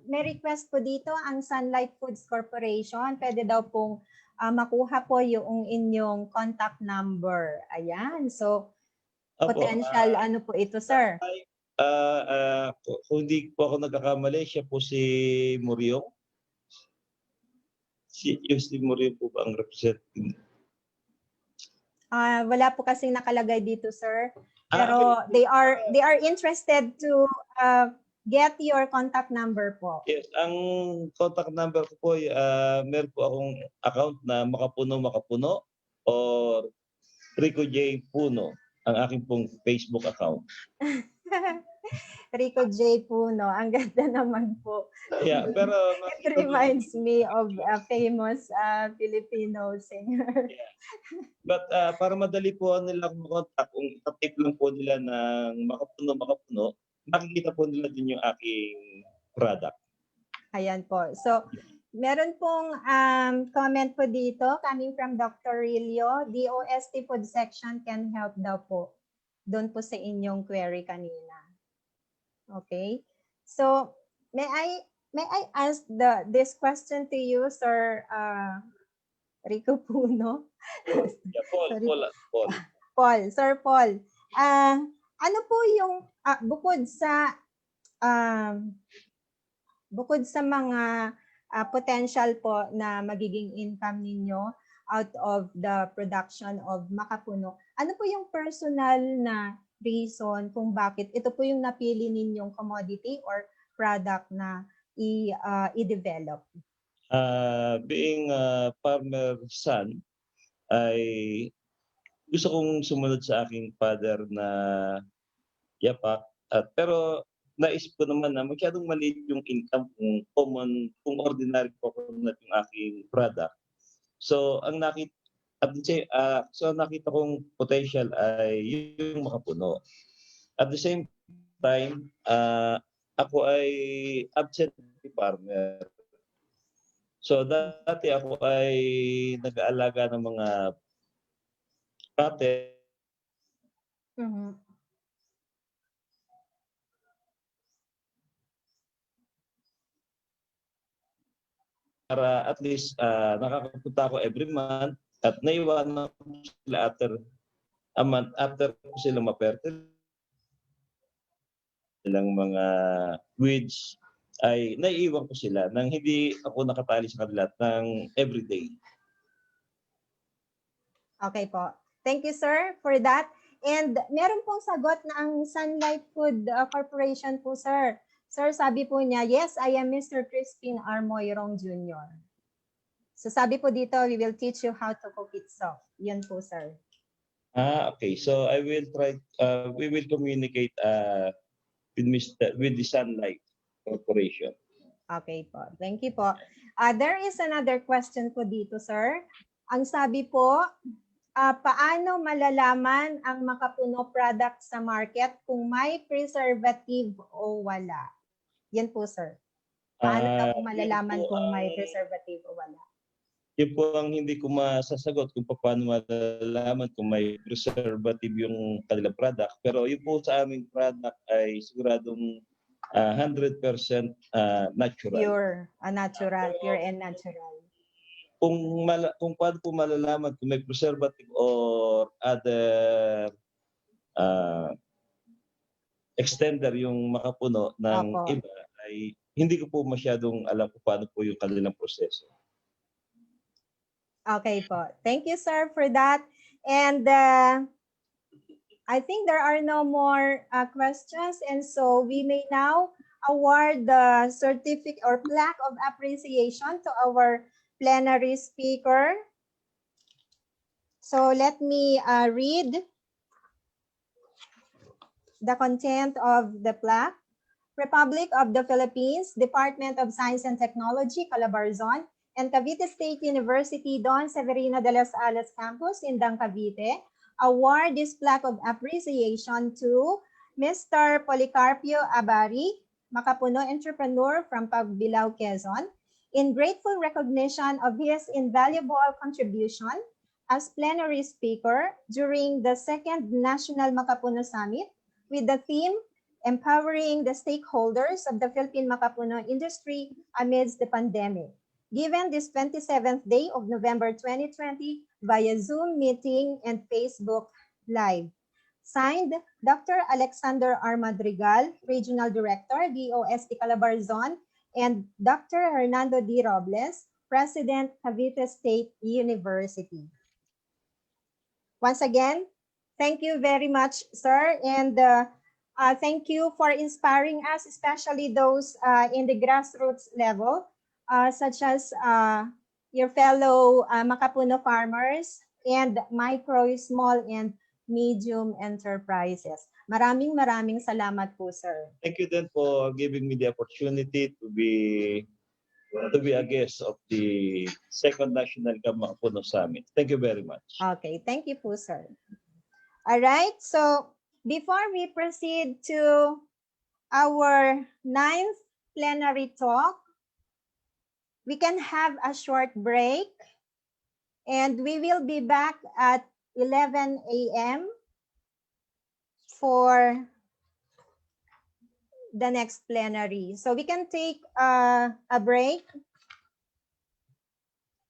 may request po dito ang Sunlight Foods Corporation. Pwede daw pong makuha po yung inyong contact number. Ayan. So, potential ano po ito, sir? Kung hindi po ako nagkakamali, siya po si Muriong. Si Muriong po ba ang representative? Wala po kasing nakalagay dito, sir. Pero they are interested to get your contact number po. Yes, ang contact number ko po, meron po akong account na Makapuno or Rico J. Puno, ang aking pong Facebook account. Rico J. Puno, ang ganda naman po. Yeah, pero it reminds me of a famous Filipino singer. Yeah. But para madali po nila contact, kung itatip lang po nila ng Makapuno, makikita po nila din yung aking product. Ayan po. So, meron pong comment po dito coming from Dr. Rilio. DOST Food Section can help daw po. Doon po sa inyong query kanina. Okay. So, may I ask this question to you, Sir Rico Puno? Yeah, Paul. Sir Paul. Ano po yung bukod sa mga potential po na magiging income ninyo out of the production of Makapuno, ano po yung personal na reason kung bakit ito po yung napili ninyong commodity or product na i-develop? Being a farmer son, ay gusto kong sumunod sa aking father na yapak. Pero naisip ko naman na masyadong maliit yung income kung ordinary coconut yung aking product. So ang nakita kong potential ay yung Makapuno. At the same time, ako ay absentee farmer. So dati ako ay nag-aalaga ng mga cattle. Mm-hmm. Para at least nakakapunta ako every month at naiwanan ko sila after a month after ko sila ma-fertile ilang mga weeds ay naiiwan ko sila nang hindi ako nakatali sa kanila ng everyday. Okay po. Thank you, sir, for that. And meron pong sagot na ang Sunlight Food Corporation po, sir. Sir, sabi po niya, yes, I am Mr. Crispin R. Moyrong Jr. So sabi po dito, we will teach you how to cook it soft. Yan po, sir. Okay. So I will try, we will communicate with the Sunlight Corporation. Okay po. Thank you po. There is another question po dito, sir. Ang sabi po, paano malalaman ang Makapuno product sa market kung may preservative o wala? Yan po, sir. Paano daw po Yun malalaman po kung may ang- preservative o wala? Yun po ang hindi ko masasagot kung paano malalaman kung may preservative yung kanilang product. Pero yun po sa aming product ay siguradong 100% natural. Pure and natural. Kung paano po malalaman kung may preservative or other extender yung makapuno ng Opo. iba ay hindi ko po masyadong alam kung paano po yung kanilang proseso. Okay po. Thank you, sir, for that. And I think there are no more questions. And so we may now award the certificate or plaque of appreciation to our plenary speaker. So let me read the content of the plaque. Republic of the Philippines, Department of Science and Technology, Calabarzon, and Cavite State University, Don Severino de las Alas Campus in Cavite, award this plaque of appreciation to Mr. Policarpio Abari, Makapuno entrepreneur from Pagbilao, Quezon, in grateful recognition of his invaluable contribution as plenary speaker during the second National Makapuno Summit with the theme Empowering the Stakeholders of the Philippine Makapuno Industry Amidst the Pandemic, given this 27th day of November 2020 via Zoom meeting and Facebook Live. Signed, Dr. Alexander R. Madrigal, Regional Director, DOST Calabarzon, and Dr. Hernando D. Robles, President, Cavite State University. Once again, thank you very much, sir, and thank you for inspiring us, especially those in the grassroots level, such as your fellow Makapuno farmers and micro, small, and medium enterprises. Maraming salamat po, sir. Thank you then for giving me the opportunity to be a guest of the second National Makapuno Summit. Thank you very much. Okay, thank you po, sir. All right, so before we proceed to our 9th plenary talk, we can have a short break and we will be back at 11 a.m. for the next plenary. So we can take a break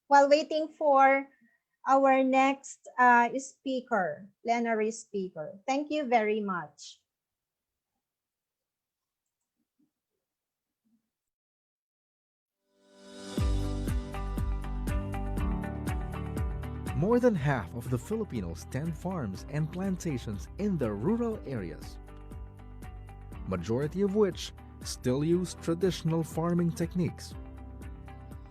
while waiting for our next speaker, plenary speaker. Thank you very much. More than half of the Filipinos tend farms and plantations in the rural areas, majority of which still use traditional farming techniques.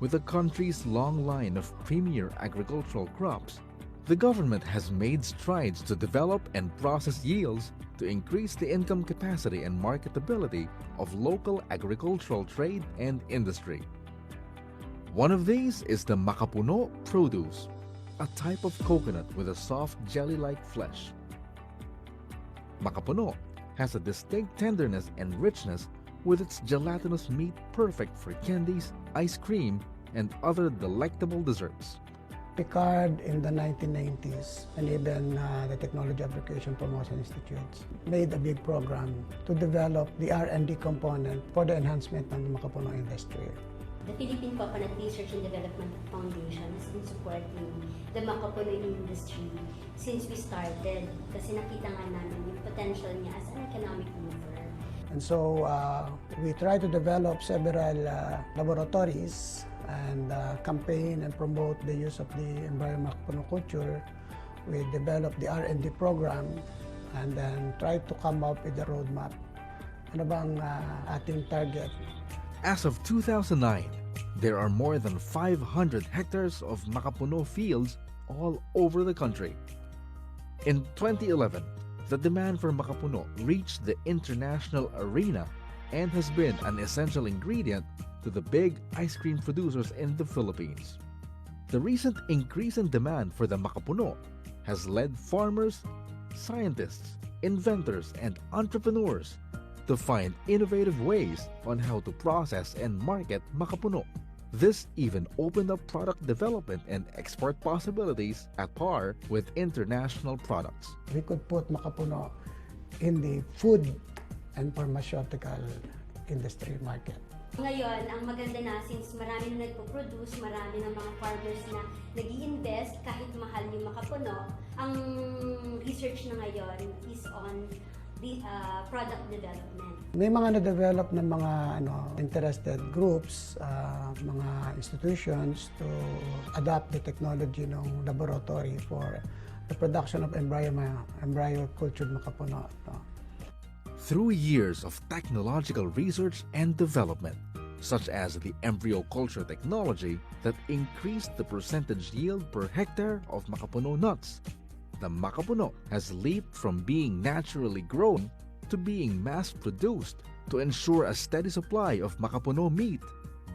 With the country's long line of premier agricultural crops, the government has made strides to develop and process yields to increase the income capacity and marketability of local agricultural trade and industry. One of these is the Makapuno produce, a type of coconut with a soft jelly-like flesh. Makapuno has a distinct tenderness and richness with its gelatinous meat perfect for candies, ice cream, and other delectable desserts. Picard in the 1990s and even the Technology Application Promotion Institutes made a big program to develop the R&D component for the enhancement of the Makapuno industry. The Philippine Coconut Research and Development Foundation has been supporting the Makapuno industry since we started kasi nakita nga namin yung potential niya as an economic mover. And so we try to develop several laboratories and campaign and promote the use of the environment Makapuno culture. We develop the R&D program and then try to come up with a roadmap. Ano bang ating target? As of 2009, there are more than 500 hectares of Makapuno fields all over the country. In 2011, the demand for Makapuno reached the international arena and has been an essential ingredient to the big ice cream producers in the Philippines. The recent increase in demand for the Makapuno has led farmers, scientists, inventors, and entrepreneurs to find innovative ways on how to process and market Makapuno. This even opened up product development and export possibilities at par with international products. We could put Makapuno in the food and pharmaceutical industry market. Ngayon, ang maganda na since marami na nagpo-produce, marami ng mga farmers na nag-i-invest kahit mahal yung Makapuno, ang research na ngayon is on the product development. May mga na-develop ng mga interested groups, mga institutions to adapt the technology ng laboratory for the production of embryo cultured Makapuno. Through years of technological research and development, such as the embryo culture technology that increased the percentage yield per hectare of Makapuno nuts, the Makapuno has leaped from being naturally grown to being mass-produced to ensure a steady supply of Makapuno meat,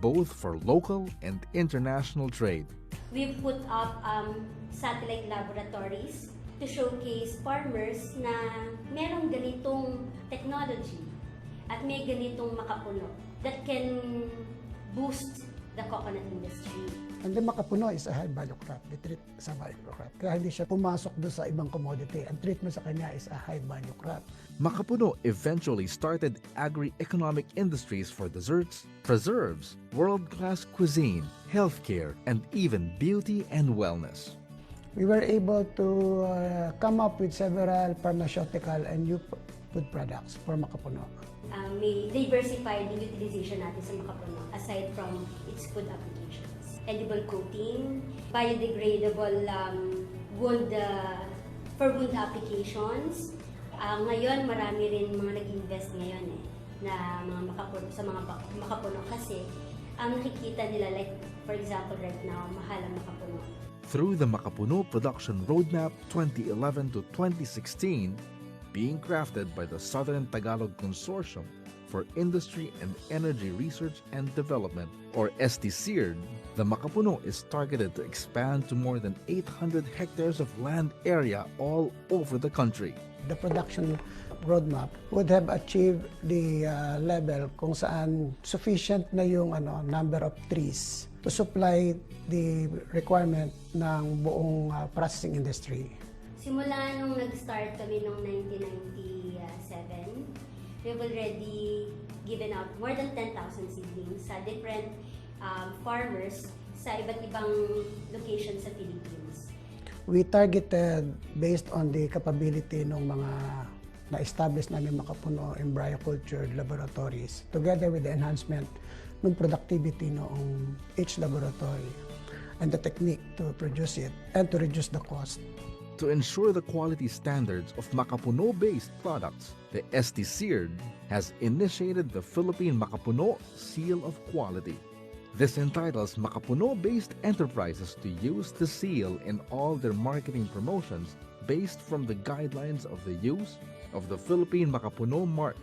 both for local and international trade. We've put up satellite laboratories to showcase farmers na merong ganitong technology at may ganitong Makapuno that can boost the coconut industry. And the Makapuno is a high-value crop. They treat as a value crop. Kaya hindi siya pumasok doon sa ibang commodity. Ang treatment sa kanya is a high-value crop. Makapuno eventually started agri-economic industries for desserts, preserves, world-class cuisine, healthcare, and even beauty and wellness. We were able to come up with several pharmaceutical and new food products for Makapuno. May diversified yung utilization natin sa Makapuno aside from its food applications. Edible coating, biodegradable wound for wound applications. Ngayon, marami rin mga nag-invest ngayon na mga Makapuno, sa mga Makapuno kasi ang nakikita nila, like for example right now, mahal ang Makapuno. Through the Makapuno Production Roadmap 2011 to 2016, being crafted by the Southern Tagalog Consortium for Industry and Energy Research and Development, or STCIRD, the Makapuno is targeted to expand to more than 800 hectares of land area all over the country. The production roadmap would have achieved the level kung saan sufficient na yung number of trees to supply the requirement ng buong processing industry. Simula nung nag-start kami noong 1997, we've already given out more than 10,000 seedlings sa different farmers sa iba't ibang locations sa Philippines. We targeted based on the capability ng mga na-establish namin Makapuno embryo culture laboratories together with the enhancement ng productivity noong each laboratory and the technique to produce it and to reduce the cost. To ensure the quality standards of Makapuno-based products, the STCIRD has initiated the Philippine Makapuno Seal of Quality. This entitles Makapuno-based enterprises to use the seal in all their marketing promotions based from the guidelines of the use of the Philippine Makapuno mark.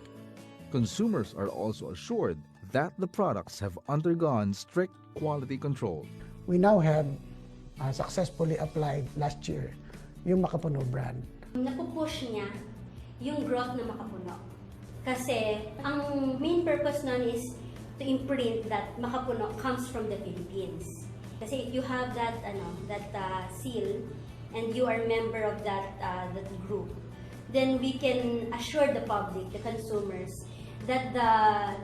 Consumers are also assured that the products have undergone strict quality control. We now have successfully applied last year yung Makapuno brand. Napupush niya yung growth ng Makapuno. Kasi ang main purpose nun is to imprint that Makapuno comes from the Philippines. Kasi if you have that seal and you are member of that group, then we can assure the public, the consumers, that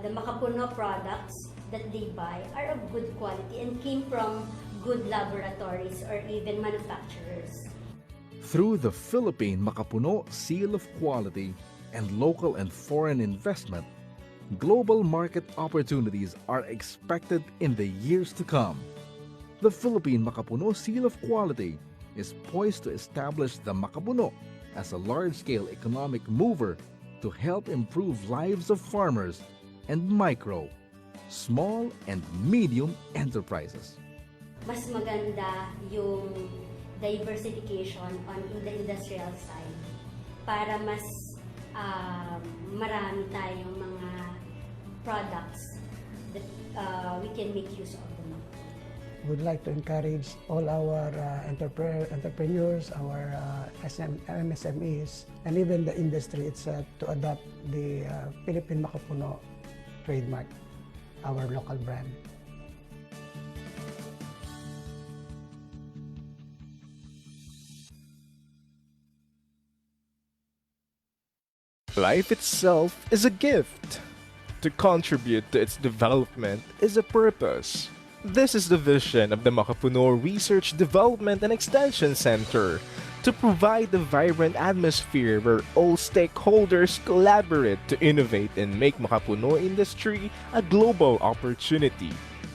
the Makapuno products that they buy are of good quality and came from good laboratories or even manufacturers. Through the Philippine Makapuno Seal of Quality and local and foreign investment, global market opportunities are expected in the years to come. The Philippine Makapuno Seal of Quality is poised to establish the Makapuno as a large-scale economic mover to help improve lives of farmers and micro, small, and medium enterprises. Mas maganda yung diversification on the industrial side para mas marami tayong mga products that we can make use of them. would like to encourage all our entrepreneurs, our MSMEs, and even the industry itself to adopt the Philippine Makapuno trademark, our local brand. Life itself is a gift. To contribute to its development is a purpose. This is the vision of the Makapuno Research Development and Extension Center, to provide a vibrant atmosphere where all stakeholders collaborate to innovate and make Makapuno industry a global opportunity.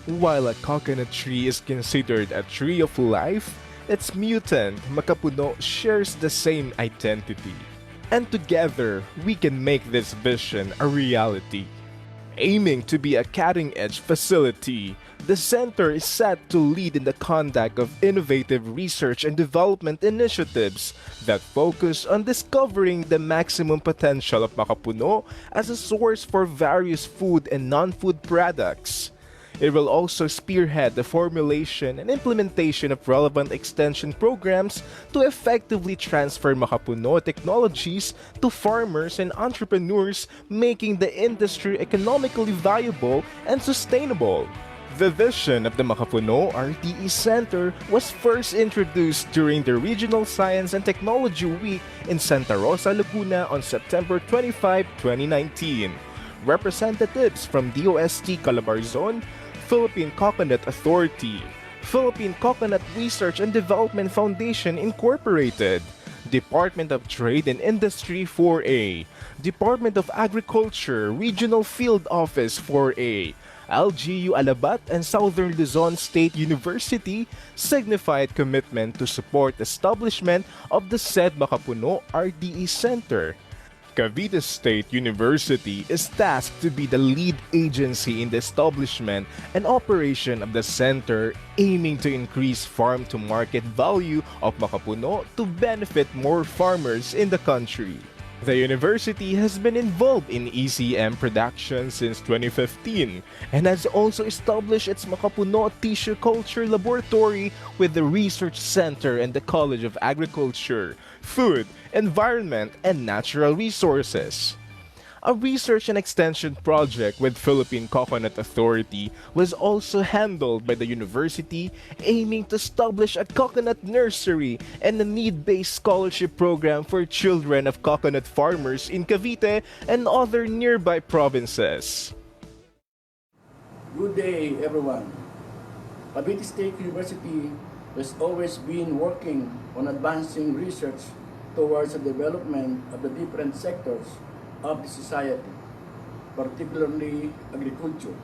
While a coconut tree is considered a tree of life, its mutant, Makapuno, shares the same identity. And together, we can make this vision a reality. Aiming to be a cutting-edge facility, the center is set to lead in the conduct of innovative research and development initiatives that focus on discovering the maximum potential of Makapuno as a source for various food and non-food products. It will also spearhead the formulation and implementation of relevant extension programs to effectively transfer Makapuno technologies to farmers and entrepreneurs, making the industry economically viable and sustainable. The vision of the Makapuno RTE Center was first introduced during the Regional Science and Technology Week in Santa Rosa, Laguna on September 25, 2019. Representatives from DOST Calabarzon, Philippine Coconut Authority, Philippine Coconut Research and Development Foundation Incorporated, Department of Trade and Industry 4A, Department of Agriculture Regional Field Office 4A, LGU Alabat and Southern Luzon State University signified commitment to support establishment of the said Makapuno RDE Center. Cavite State University is tasked to be the lead agency in the establishment and operation of the center, aiming to increase farm-to-market value of Makapuno to benefit more farmers in the country. The university has been involved in ECM production since 2015 and has also established its Makapuno Tissue Culture Laboratory with the Research Center and the College of Agriculture, Food, Environment, and Natural Resources. A research and extension project with Philippine Coconut Authority was also handled by the university, aiming to establish a coconut nursery and a need-based scholarship program for children of coconut farmers in Cavite and other nearby provinces. Good day, everyone. Cavite State University has always been working on advancing research towards the development of the different sectors of the society, particularly agriculture.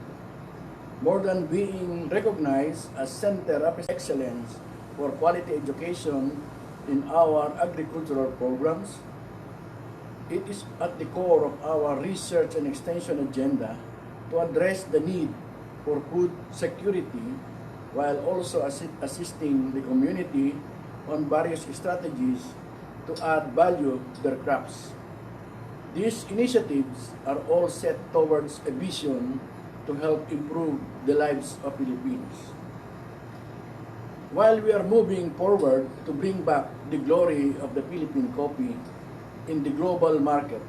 More than being recognized as center of excellence for quality education in our agricultural programs, it is at the core of our research and extension agenda to address the need for food security while also assisting the community on various strategies to add value to their crops. These initiatives are all set towards a vision to help improve the lives of Filipinos. While we are moving forward to bring back the glory of the Philippine coffee in the global market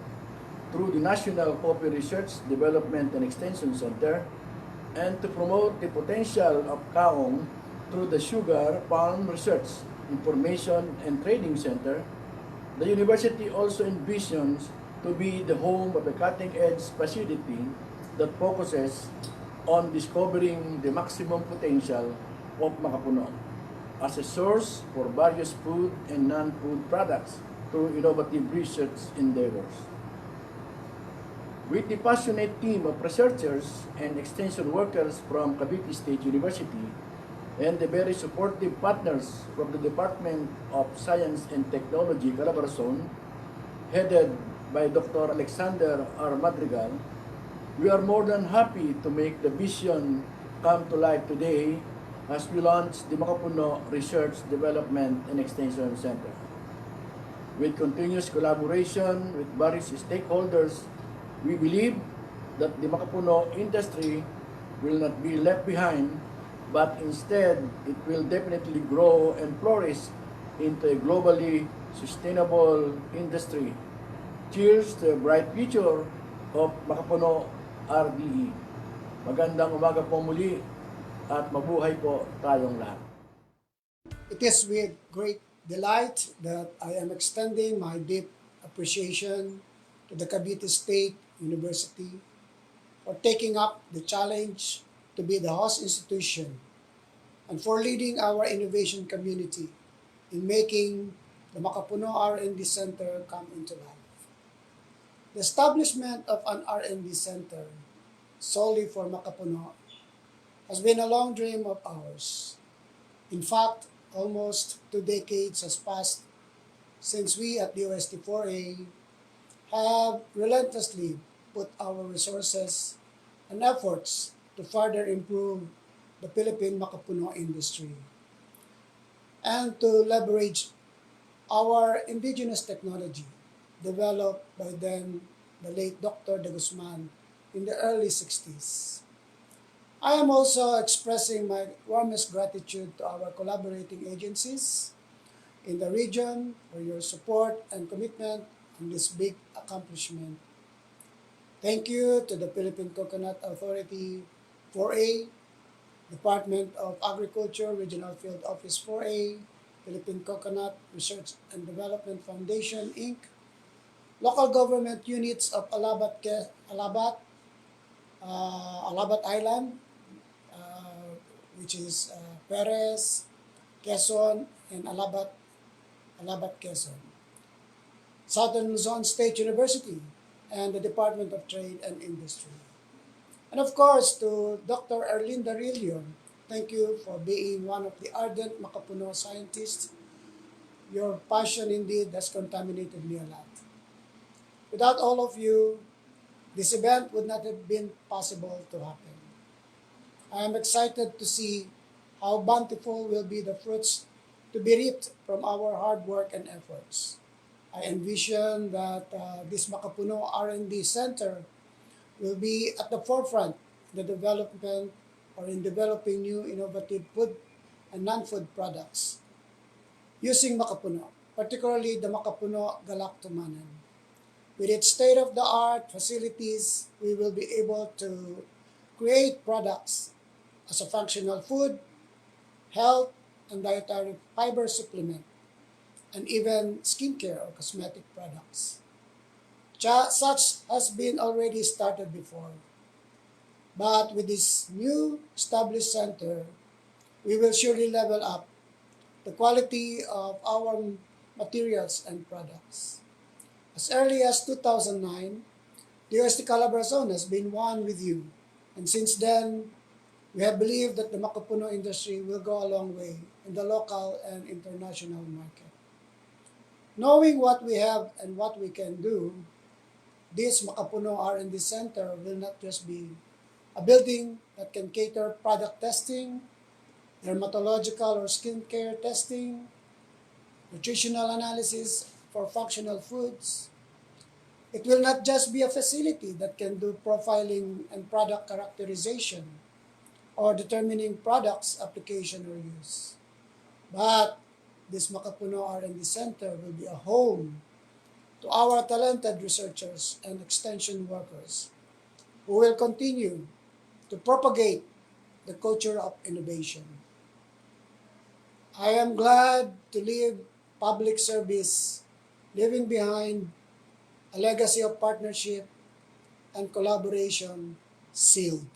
through the National Coffee Research, Development and Extension Center, and to promote the potential of Kaong through the Sugar Palm Research, Information and Trading Center, the university also envisions to be the home of a cutting-edge facility that focuses on discovering the maximum potential of Makapuno as a source for various food and non-food products through innovative research endeavors. With the passionate team of researchers and extension workers from Cavite State University and the very supportive partners from the Department of Science and Technology, Calabarzon, headed by Dr. Alexander R. Madrigal, we are more than happy to make the vision come to life today as we launch the Makapuno Research, Development and Extension Center. With continuous collaboration with various stakeholders, we believe that the Makapuno industry will not be left behind but instead it will definitely grow and flourish into a globally sustainable industry. Cheers to a bright future of Makapuno RDE. Magandang umaga po muli at mabuhay po tayong lahat. It is with great delight that I am extending my deep appreciation to the Cavite State University for taking up the challenge to be the host institution and for leading our innovation community in making the Makapuno R&D Center come into life. The establishment of an R&D Center solely for Makapuno has been a long dream of ours. In fact, almost 2 decades has passed since we at the OST4A have relentlessly put our resources and efforts to further improve the Philippine Makapuno industry and to leverage our indigenous technology developed by then the late Dr. De Guzman in the early 60s. I am also expressing my warmest gratitude to our collaborating agencies in the region for your support and commitment on this big accomplishment. Thank you to the Philippine Coconut Authority 4A, Department of Agriculture Regional Field Office 4A, Philippine Coconut Research and Development Foundation, Inc., local government units of Alabat Island, which is Perez, Quezon, and Alabat, Quezon, Southern Luzon State University, and the Department of Trade and Industry. And of course, to Dr. Erlinda Rillo, thank you for being one of the ardent Makapuno scientists. Your passion indeed has contaminated me a lot. Without all of you, this event would not have been possible to happen. I am excited to see how bountiful will be the fruits to be reaped from our hard work and efforts. I envision that this Makapuno R&D Center will be at the forefront in the development or in developing new innovative food and non-food products using Makapuno, particularly the Makapuno Galactomanan. With its state-of-the-art facilities, we will be able to create products as a functional food, health, and dietary fiber supplement, and even skincare or cosmetic products. Such has been already started before. But with this new established center, we will surely level up the quality of our materials and products. As early as 2009, the UST Calabarzon has been one with you, and since then, we have believed that the Makapuno industry will go a long way in the local and international market. Knowing what we have and what we can do, this Makapuno R&D Center will not just be a building that can cater product testing, dermatological or skincare testing, nutritional analysis for functional foods. It will not just be a facility that can do profiling and product characterization or determining products application or use. But this Makapuno R&D Center will be a home to our talented researchers and extension workers who will continue to propagate the culture of innovation. I am glad to leave public service, leaving behind a legacy of partnership and collaboration sealed.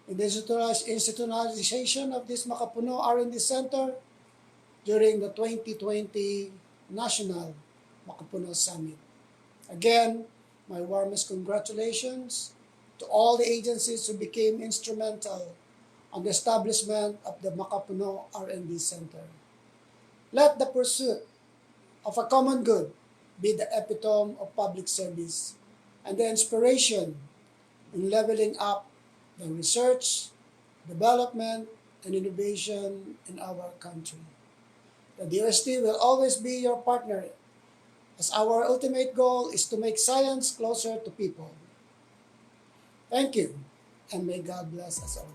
In the institutionalization of this Makapuno R&D Center during the 2020 National Makapuno Summit. Again, my warmest congratulations to all the agencies who became instrumental on the establishment of the Makapuno R&D Center. Let the pursuit of a common good be the epitome of public service and the inspiration in leveling up the research, development, and innovation in our country. The DOST will always be your partner, as our ultimate goal is to make science closer to people. Thank you, and may God bless us all.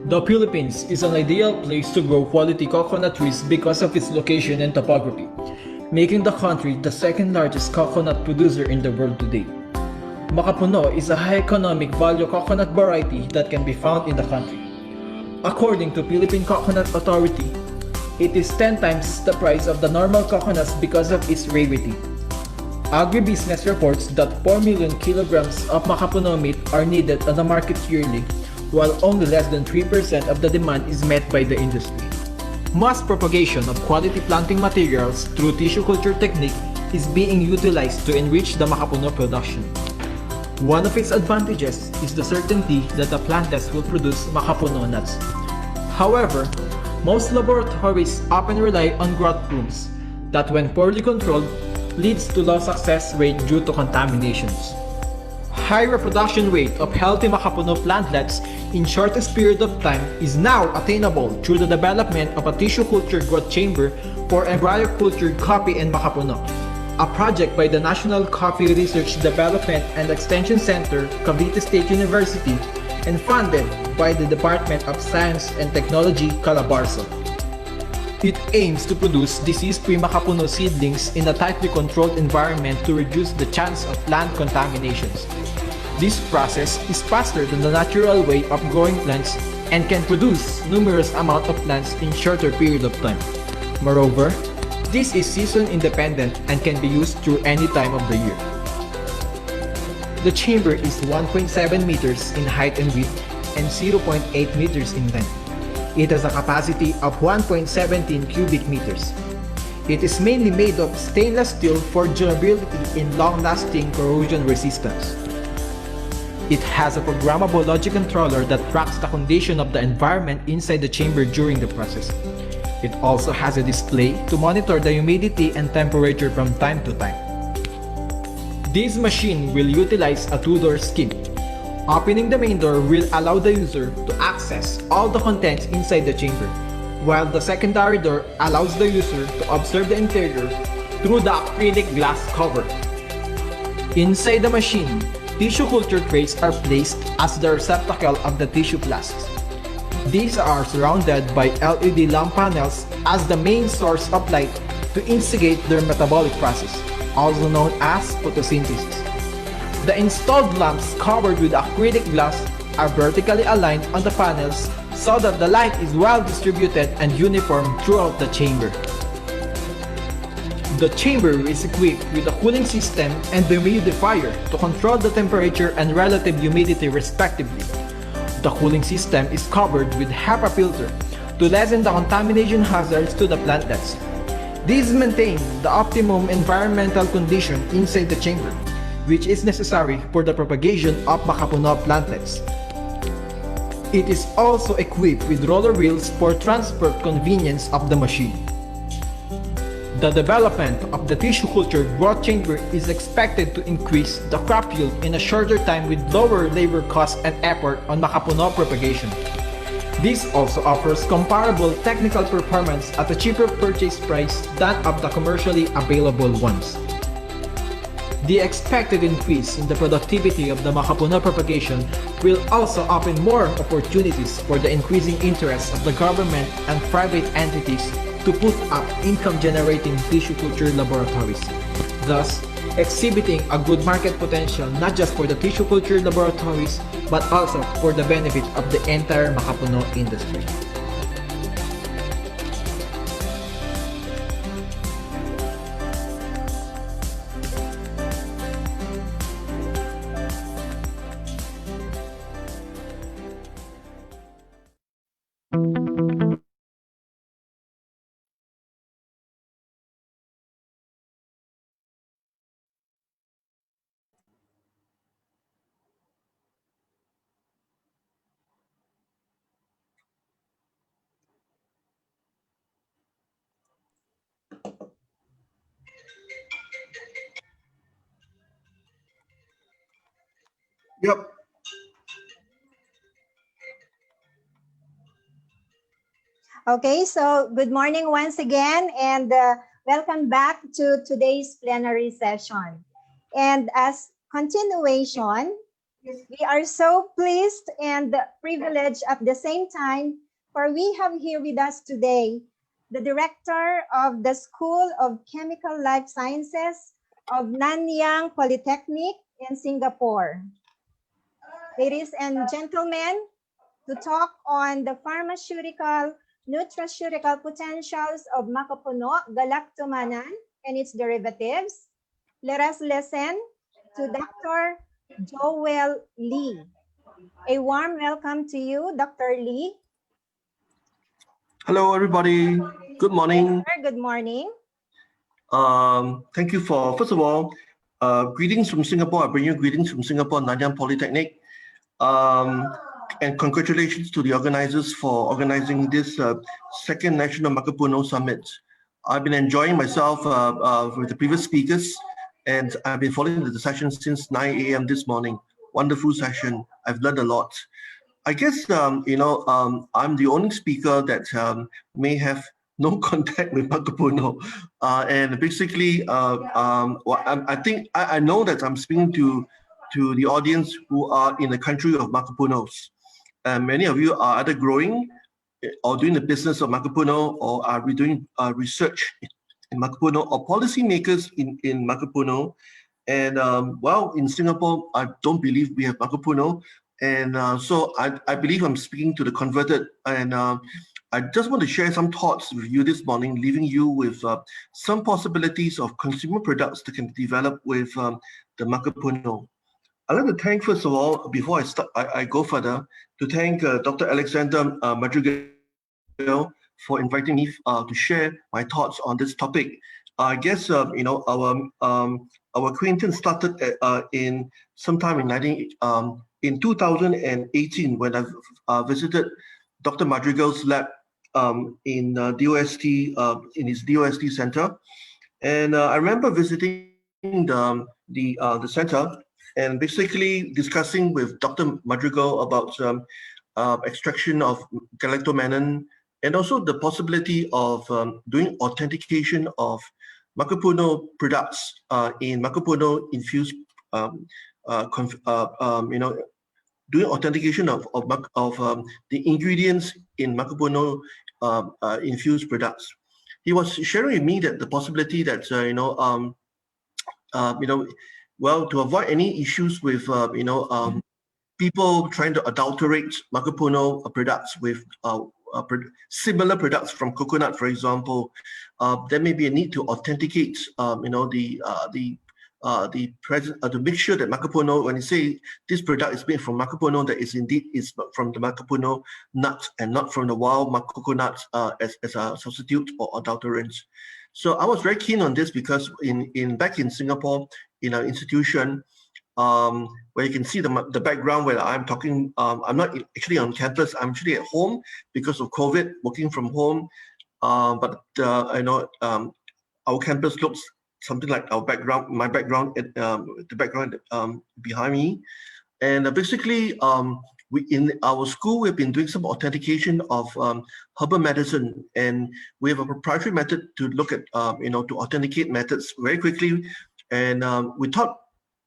The Philippines is an ideal place to grow quality coconut trees because of its location and topography, making the country the second largest coconut producer in the world today. Makapuno is a high economic value coconut variety that can be found in the country. According to Philippine Coconut Authority, it is 10 times the price of the normal coconuts because of its rarity. Agribusiness reports that 4 million kilograms of Makapuno meat are needed on the market yearly, while only less than 3% of the demand is met by the industry. Mass propagation of quality planting materials through tissue culture technique is being utilized to enrich the Makapuno production. One of its advantages is the certainty that the plantlets will produce Makapuno nuts. However, most laboratories often rely on growth rooms that, when poorly controlled, leads to low success rate due to contaminations. High reproduction rate of healthy Makapuno plantlets in shortest period of time is now attainable through the development of a tissue culture growth chamber for embryo cultured coffee and Makapuno, a project by the National Coffee Research Development and Extension Center, Cavite State University, and funded by the Department of Science and Technology, Calabarzon. It aims to produce disease-free Makapuno seedlings in a tightly controlled environment to reduce the chance of plant contaminations. This process is faster than the natural way of growing plants and can produce numerous amounts of plants in shorter period of time. Moreover, this is season independent and can be used through any time of the year. The chamber is 1.7 meters in height and width and 0.8 meters in length. It has a capacity of 1.17 cubic meters. It is mainly made of stainless steel for durability and long-lasting corrosion resistance. It has a programmable logic controller that tracks the condition of the environment inside the chamber during the process. It also has a display to monitor the humidity and temperature from time to time. This machine will utilize a two-door scheme. Opening the main door will allow the user to access all the contents inside the chamber, while the secondary door allows the user to observe the interior through the acrylic glass cover. Inside the machine, tissue culture trays are placed as the receptacle of the tissue flasks. These are surrounded by LED lamp panels as the main source of light to instigate their metabolic process, also known as photosynthesis. The installed lamps covered with acrylic glass are vertically aligned on the panels so that the light is well distributed and uniform throughout the chamber. The chamber is equipped with a cooling system and dehumidifier to control the temperature and relative humidity respectively. The cooling system is covered with HEPA filter to lessen the contamination hazards to the plantlets. These maintain the optimum environmental condition inside the chamber, which is necessary for the propagation of Makapuno plantlets. It is also equipped with roller wheels for transport convenience of the machine. The development of the tissue culture growth chamber is expected to increase the crop yield in a shorter time with lower labor costs and effort on Makapuno propagation. This also offers comparable technical performance at a cheaper purchase price than of the commercially available ones. The expected increase in the productivity of the Makapuno propagation will also open more opportunities for the increasing interest of the government and private entities to put up income-generating tissue culture laboratories, thus exhibiting a good market potential not just for the tissue culture laboratories but also for the benefit of the entire Makapuno industry. Yep. Okay, so good morning once again, and welcome back to today's plenary session. And as continuation, We are so pleased and privileged at the same time, for we have here with us today the director of the School of Chemical Life Sciences of Nanyang Polytechnic in Singapore. Ladies and gentlemen, to talk on the pharmaceutical, nutraceutical potentials of Makapuno galactomannan and its derivatives, let us listen to Dr. Joel Lee. A warm welcome to you, Dr. Lee. Hello, everybody. Good morning. Yes, sir. Good morning. Thank you for, first of all, greetings from Singapore. I bring you greetings from Singapore, Nanyang Polytechnic. And congratulations to the organizers for organizing this second National Makapuno Summit. I've been enjoying myself with the previous speakers, and I've been following the session since 9 a.m. this morning. Wonderful session. I've learned a lot. I guess, I'm the only speaker that may have no contact with Makapuno. And basically, I know that I'm speaking to the audience who are in the country of Makapunos. Many of you are either growing or doing the business of Makapuno, or are doing research in Makapuno, or policymakers in Makapuno. And in Singapore, I don't believe we have Makapuno. And so I believe I'm speaking to the converted. And I just want to share some thoughts with you this morning, leaving you with some possibilities of consumer products that can develop with the Makapuno. I'd like to thank, first of all, before I go further, to thank Dr. Alexander Madrigal for inviting me to share my thoughts on this topic. I guess our acquaintance started in sometime in 2018 when I visited Dr. Madrigal's lab in DOST in his DOST center, and I remember visiting the center and basically discussing with Dr. Madrigal about extraction of galactomannan, and also the possibility of doing authentication of Makapuno products in Makapuno infused, doing authentication of the ingredients in Makapuno infused products. He was sharing with me that the possibility that to avoid any issues with people trying to adulterate Makapuno products with similar products from coconut, for example, there may be a need to authenticate, to make sure that Makapuno, when you say this product is made from Makapuno, that is indeed from the Makapuno nut and not from the wild coconut as a substitute or adulterant. So I was very keen on this because back in Singapore, in our institution, where you can see the background where I'm talking, I'm not actually on campus, I'm actually at home because of COVID, working from home. But our campus looks something like our background, my background, the background behind me. And basically, in our school, we've been doing some authentication of herbal medicine, and we have a proprietary method to look at, to authenticate methods very quickly. And we thought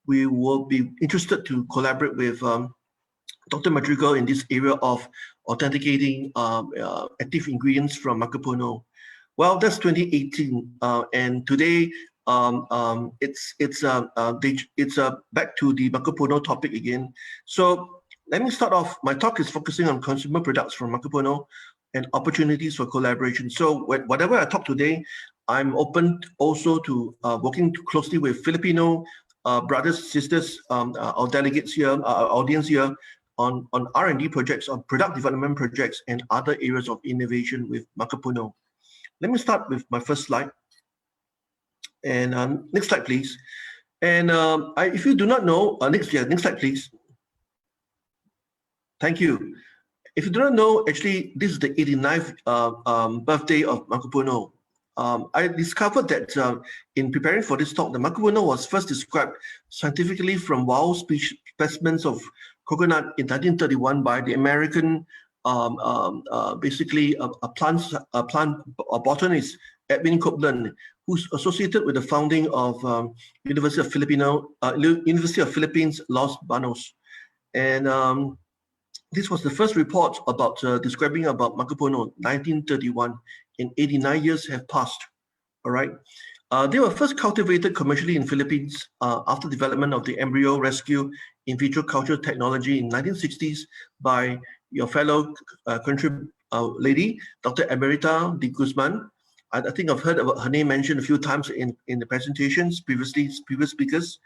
we will be interested to collaborate with Dr. Madrigal in this area of authenticating active ingredients from Makapuno. Well, that's 2018, and today it's back to the Makapuno topic again. So let me start off. My talk is focusing on consumer products from Makapuno and opportunities for collaboration. So whatever I talk today, I'm open also to working closely with Filipino brothers, sisters, our delegates here, our audience here, on R&D projects, on product development projects, and other areas of innovation with Makapuno. Let me start with my first slide. And next slide, please. And if you do not know, next slide, please. Thank you. If you do not know, actually, this is the 89th birthday of Makapuno. I discovered that in preparing for this talk, the Makapuno was first described scientifically from wild specimens of coconut in 1931 by the American, basically a plant botanist, Edwin Copeland, who's associated with the founding of University of Philippines, Los Banos. And this was the first report about describing about Makapuno, 1931, and 89 years have passed. All right. They were first cultivated commercially in Philippines after development of the embryo rescue in vitro culture technology in 1960s by your fellow country lady, Dr. Emerita de Guzman. I think I've heard about her name mentioned a few times in the presentations previous speakers.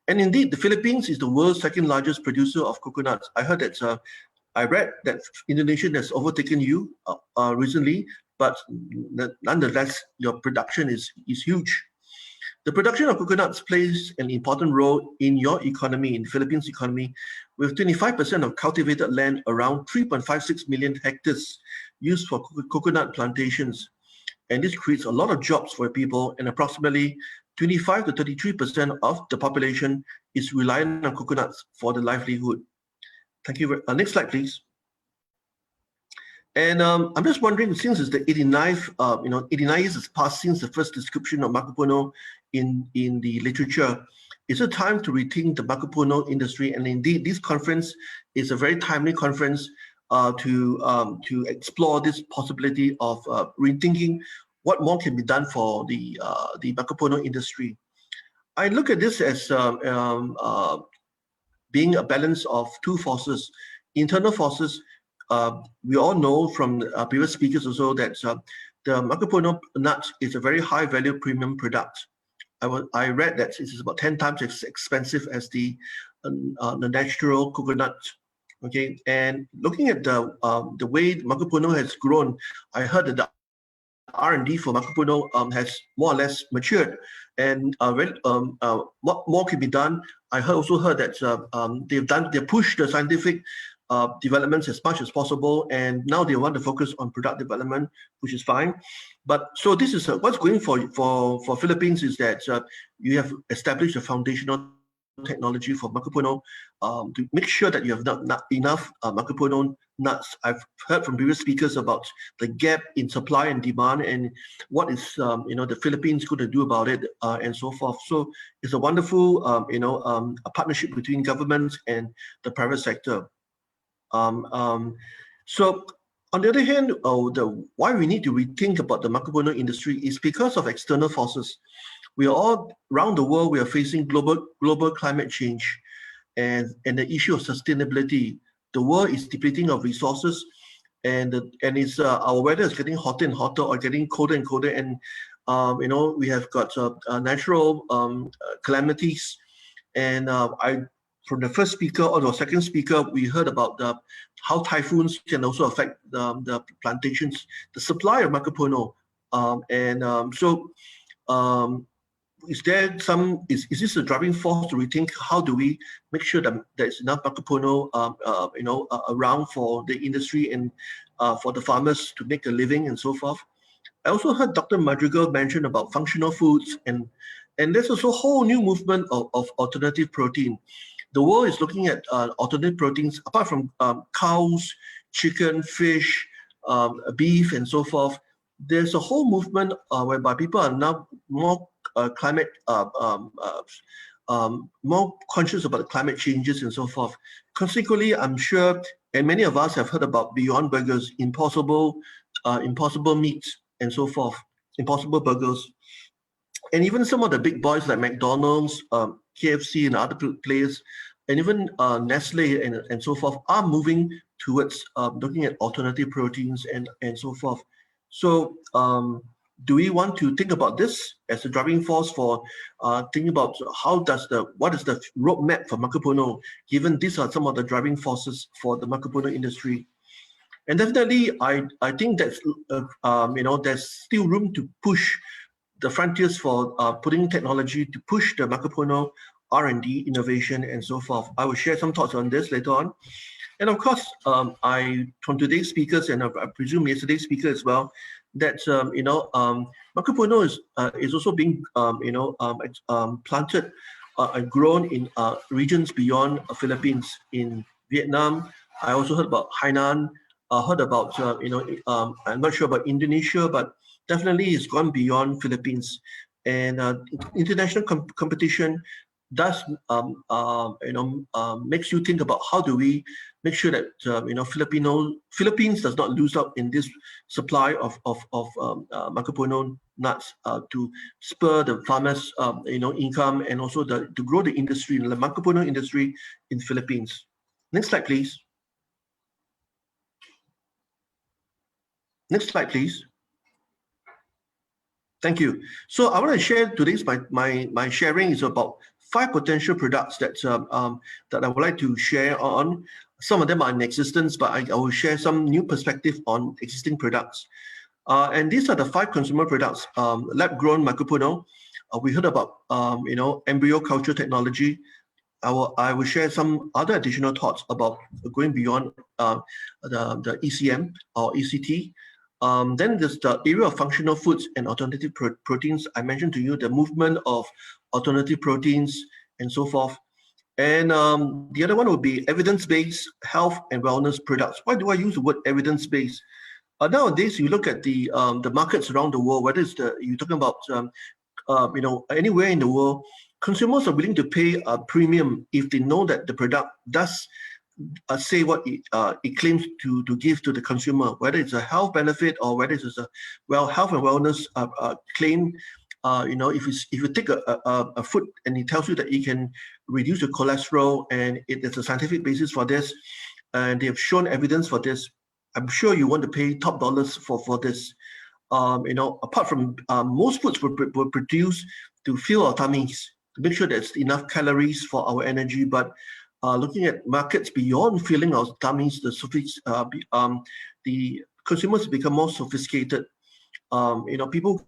And indeed, the Philippines is the world's second largest producer of coconuts. I heard that I read that Indonesia has overtaken you recently, but nonetheless, your production is huge. The production of coconuts plays an important role in your economy, in the Philippines economy, with 25% of cultivated land around 3.56 million hectares used for coconut plantations. And this creates a lot of jobs for people, and approximately 25 to 33% of the population is reliant on coconuts for the livelihood. Thank you. Next slide, please. And I'm just wondering, since it's the 89th, 89 years has passed since the first description of Makapuno in the literature, is it time to rethink the Makapuno industry? And indeed, this conference is a very timely conference to explore this possibility of rethinking what more can be done for the Makapuno industry. I look at this as being a balance of two forces. Internal forces, we all know from previous speakers also that the Makapuno nut is a very high value premium product. I read that it is about 10 times as expensive as the natural coconut. Okay, and looking at the way Makapuno has grown, I heard that the R&D for Makapuno has more or less matured, and what more can be done. I also heard that they've pushed the scientific developments as much as possible, and now they want to focus on product development, which is fine. But so this is what's going for Philippines is that you have established a foundational technology for Makapuno to make sure that you have not enough Makapuno nuts. I've heard from previous speakers about the gap in supply and demand, and what is the Philippines going to do about it, and so forth. So it's a wonderful a partnership between governments and the private sector. So on the other hand, why we need to rethink about the Makapuno industry is because of external forces. We are all around the world. We are facing global climate change, and the issue of sustainability. The world is depleting of resources, and it's our weather is getting hotter and hotter, or getting colder and colder, and we have got natural calamities, and from the first speaker or the second speaker, we heard about how typhoons can also affect the plantations, the supply of Makapuno, is this a driving force to rethink how do we make sure that there's enough Makapuno around for the industry and for the farmers to make a living and so forth. I also heard Dr. Madrigal mention about functional foods, and there's also a whole new movement of alternative protein. The world is looking at alternative proteins apart from cows, chicken, fish, beef, and so forth. There's a whole movement whereby people are now more climate more conscious about the climate changes and so forth. Consequently, I'm sure, and many of us have heard about Beyond Burgers, Impossible Meats, and so forth, Impossible Burgers. And even some of the big boys like McDonald's, KFC, and other players, and even Nestle and so forth are moving towards looking at alternative proteins and so forth. So do we want to think about this as a driving force for thinking about what is the roadmap for Makapuno, given these are some of the driving forces for the Makapuno industry? And definitely, I think that's there's still room to push the frontiers for putting technology to push the Makapuno R&D, innovation, and so forth. I will share some thoughts on this later on. And of course, from today's speakers, and I presume yesterday's speaker as well, that Makapuno is also being planted and grown in regions beyond Philippines, in Vietnam. I also heard about Hainan. Heard about I'm not sure about Indonesia, but definitely it's gone beyond Philippines. And international competition does makes you think about how do we make sure that Philippines does not lose out in this supply of Makapuno nuts to spur the farmers income and also to grow the industry, the Makapuno industry in Philippines. Next slide, please. Next slide, please. Thank you. So I want to share today's my sharing is about 5 potential products that that I would like to share on. Some of them are in existence, but I will share some new perspective on existing products. And these are the 5 consumer products. Lab-grown Makapuno. We heard about embryo culture technology. I will share some other additional thoughts about going beyond the ECM or ECT. Then there's the area of functional foods and alternative proteins. I mentioned to you the movement of alternative proteins and so forth. And the other one would be evidence-based health and wellness products. Why do I use the word evidence-based? Nowadays, you look at the markets around the world, whether you're talking about anywhere in the world, consumers are willing to pay a premium if they know that the product does say what it claims to give to the consumer, whether it's a health benefit or whether it's a health and wellness claim. If you take a food and it tells you that it can reduce your cholesterol and there's a scientific basis for this, and they have shown evidence for this, I'm sure you want to pay top dollars for this. Apart from most foods were produced to fill our tummies, to make sure there's enough calories for our energy, but looking at markets beyond filling our tummies, the consumers become more sophisticated. People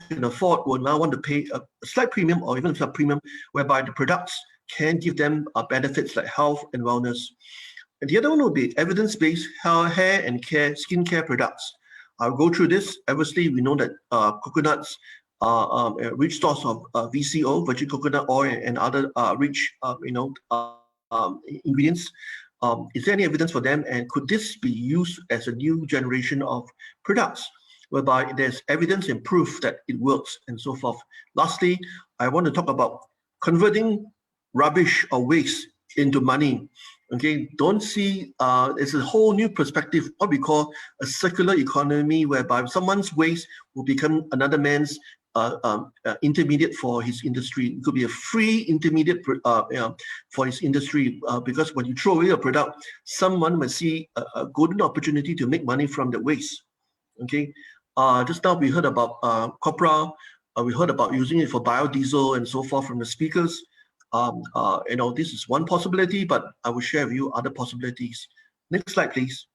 can afford will now want to pay a slight premium or even a premium, whereby the products can give them benefits like health and wellness. And the other one will be evidence-based hair and skincare products. I'll go through this. Obviously, we know that coconuts are a rich source of VCO, virgin coconut oil, and other rich, ingredients. Is there any evidence for them? And could this be used as a new generation of products, whereby there's evidence and proof that it works and so forth? Lastly, I want to talk about converting rubbish or waste into money. Okay, don't see it's a whole new perspective, what we call a circular economy, whereby someone's waste will become another man's intermediate for his industry. It could be a free intermediate for his industry, because when you throw away a product, someone must see a golden opportunity to make money from the waste. Okay, just now we heard about copra. We heard about using it for biodiesel and so forth from the speakers. This is one possibility, but I will share with you other possibilities. Next slide, please.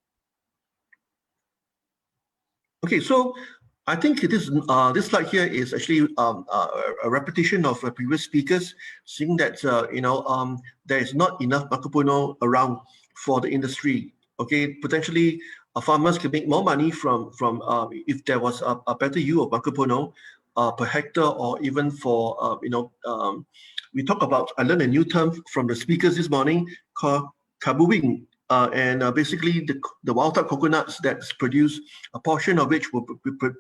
Okay, so I think this slide here is actually a repetition of previous speakers, seeing that there is not enough Makapuno around for the industry. Okay, potentially farmers can make more money from if there was a better yield of Makapuno per hectare, or even for we talk about, I learned a new term from the speakers this morning called kabuing. Basically the wild type coconuts that's produced, a portion of which will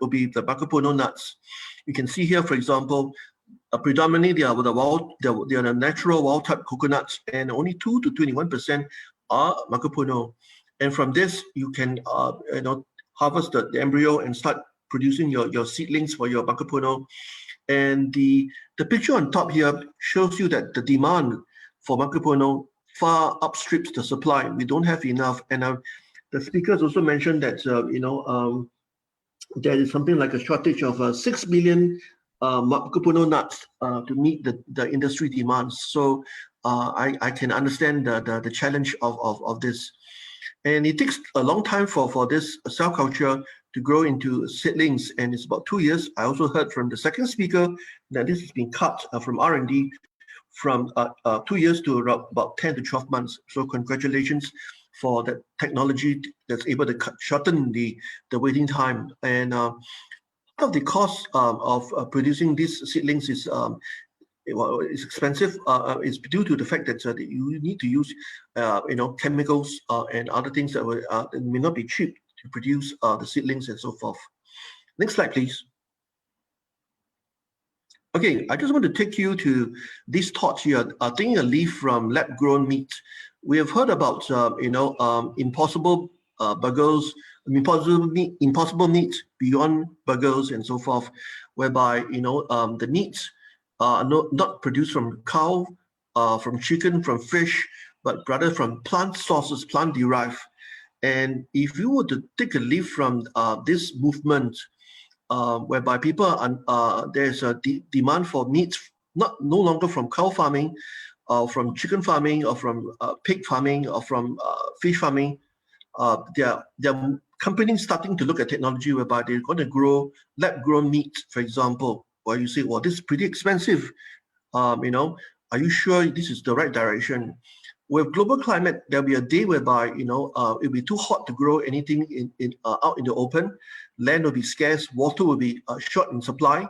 be the Makapuno nuts. You can see here, for example, predominantly they are the natural wild type coconuts, and only 2 to 21% are Makapuno. And from this, you can harvest the embryo and start producing your seedlings for your Makapuno. And the picture on top here shows you that the demand for Makapuno far outstrips the supply. We don't have enough. And the speakers also mentioned that there is something like a shortage of 6 million Makapuno nuts to meet the industry demands. So I can understand the challenge of this. And it takes a long time for this cell culture to grow into seedlings, and it's about 2 years. I also heard from the second speaker that this has been cut from R&D from 2 years to about 10 to 12 months. So congratulations for that technology that's able to shorten the waiting time. And part of the cost of producing these seedlings is it's expensive. It's due to the fact that you need to use chemicals and other things that may not be cheap to produce the seedlings and so forth. Next slide, please. Okay, I just want to take you to these thoughts here. Taking a leaf from lab-grown meat, we have heard about impossible burgers, impossible meat beyond burgers and so forth, whereby the meats are not produced from cow, from chicken, from fish, but rather from plant sources, plant derived. And if you were to take a leaf from this movement, whereby people there's a demand for meat, no longer from cow farming, from chicken farming, or from pig farming, or from fish farming. There are companies starting to look at technology whereby they're going to grow lab-grown meat, for example. Or you say, well, this is pretty expensive. Are you sure this is the right direction? With global climate, there'll be a day whereby it'll be too hot to grow anything out in the open. Land will be scarce, water will be short in supply.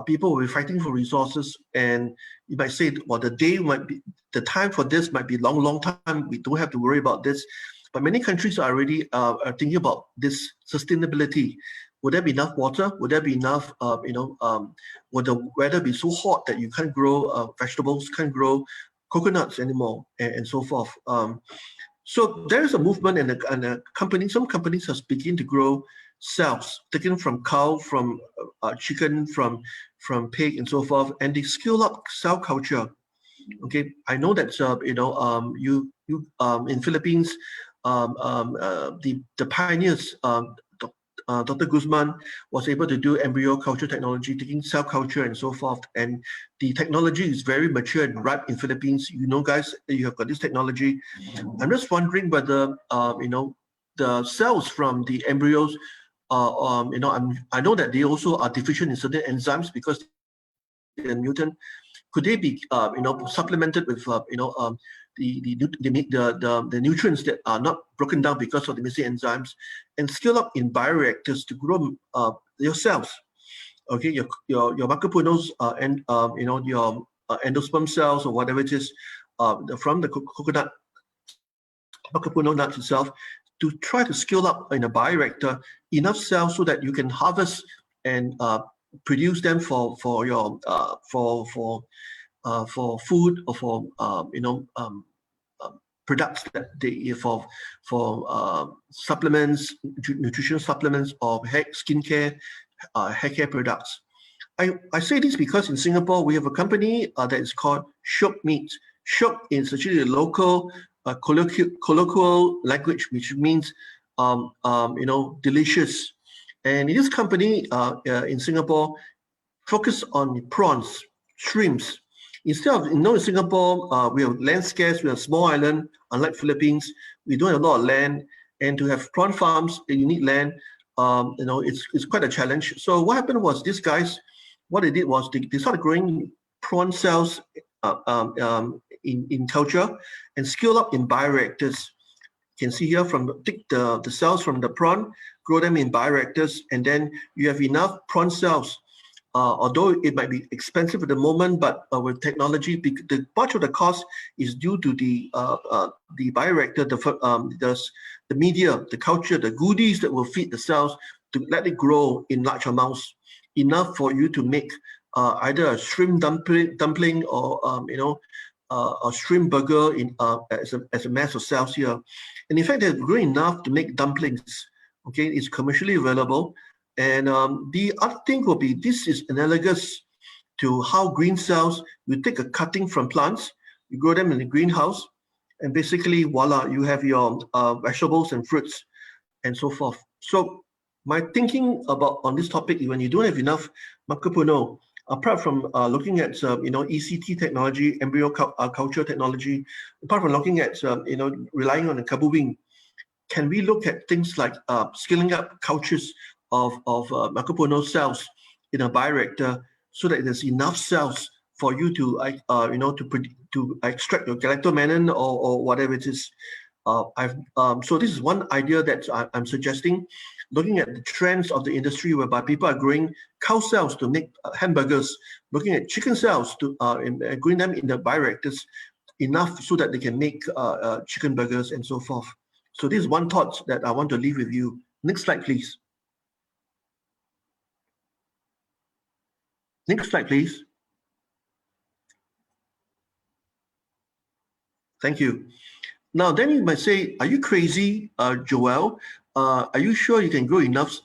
People will be fighting for resources, and you might say, well, the time for this might be long time. We don't have to worry about this. But many countries are already thinking about this sustainability. Would there be enough water? Would there be enough, would the weather be so hot that you can't grow vegetables, can't grow coconuts anymore, and so forth? So there is a movement, and some companies have begun to grow cells taken from cow, from chicken, from pig, and so forth, and they scale up cell culture. Okay, I know that in Philippines, the pioneers, Dr. Guzman was able to do embryo culture technology, taking cell culture and so forth. And the technology is very mature and ripe in Philippines. Guys, you have got this technology. I'm just wondering whether, the cells from the embryos, I know that they also are deficient in certain enzymes because they're mutant. Could they be, supplemented with, the nutrients that are not broken down because of the missing enzymes, and scale up in bioreactors to grow your cells? Okay, your Makapunos and your endosperm cells or whatever it is from the coconut Makapuno nuts itself, to try to scale up in a bioreactor enough cells so that you can harvest and produce them for your for food, or for products that they for supplements, nutritional supplements, or skincare, hair care products. I say this because in Singapore we have a company that is called Shiok Meat. Shiok is actually a local colloquial language, which means delicious. And this company in Singapore focus on prawns, shrimps. Instead of, in Singapore, we have land scarce, we have small island, unlike Philippines, we don't have a lot of land. And to have prawn farms, you need land. It's quite a challenge. So what happened was, these guys, what they did was they started growing prawn cells in culture and scale up in bioreactors. You can see here, take the cells from the prawn, grow them in bioreactors, and then you have enough prawn cells. Although it might be expensive at the moment, but with technology, much of the cost is due to the bioreactor, the media, the culture, the goodies that will feed the cells to let it grow in large amounts, enough for you to make either a shrimp dumpling or a shrimp burger as a mass of cells here. And in fact, they're growing enough to make dumplings. Okay, it's commercially available. And the other thing will be, this is analogous to how green cells, you take a cutting from plants, you grow them in the greenhouse, and basically, voila, you have your vegetables and fruits and so forth. So my thinking on this topic is, when you don't have enough Makapuno, apart from looking at ECT technology, embryo culture technology, apart from looking at relying on the kabuwing, can we look at things like scaling up cultures of Makapuno cells in a bioreactor, so that there's enough cells for you to extract your galactomannan or whatever it is? So this is one idea that I'm suggesting, looking at the trends of the industry, whereby people are growing cow cells to make hamburgers, looking at chicken cells to growing them in the bioreactors enough so that they can make chicken burgers and so forth. So this is one thought that I want to leave with you. Next slide, please. Next slide, please. Thank you. Now, then you might say, are you crazy, Joel? Are you sure you can grow enough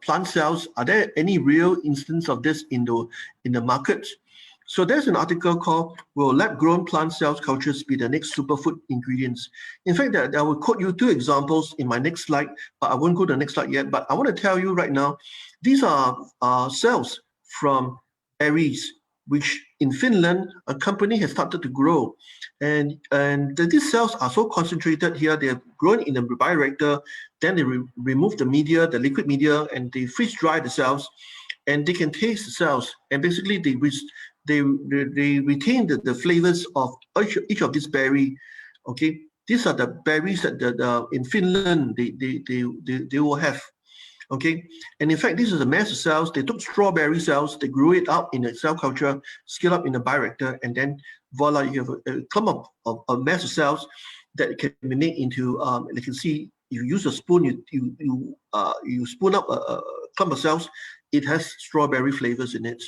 plant cells? Are there any real instance of this in the market? So there's an article called "Will Lab-Grown Plant Cells Cultures Be the Next Superfood Ingredients?" In fact, I will quote you two examples in my next slide, but I won't go to the next slide yet. But I want to tell you right now, these are cells from berries, which in Finland, a company has started to grow. And these cells are so concentrated here, they're grown in a bioreactor, then they remove the media, the liquid media, and they freeze dry the cells, and they can taste the cells. And basically, they retain the flavors of each of these berry. Okay, these are the berries that in Finland they will have. Okay, and in fact, this is a mass of cells. They took strawberry cells, they grew it up in a cell culture, scale up in a bioreactor, and then voila, you have a clump of a mass of cells that can be made into. You can see, you use a spoon, you spoon up a clump of cells. It has strawberry flavors in it.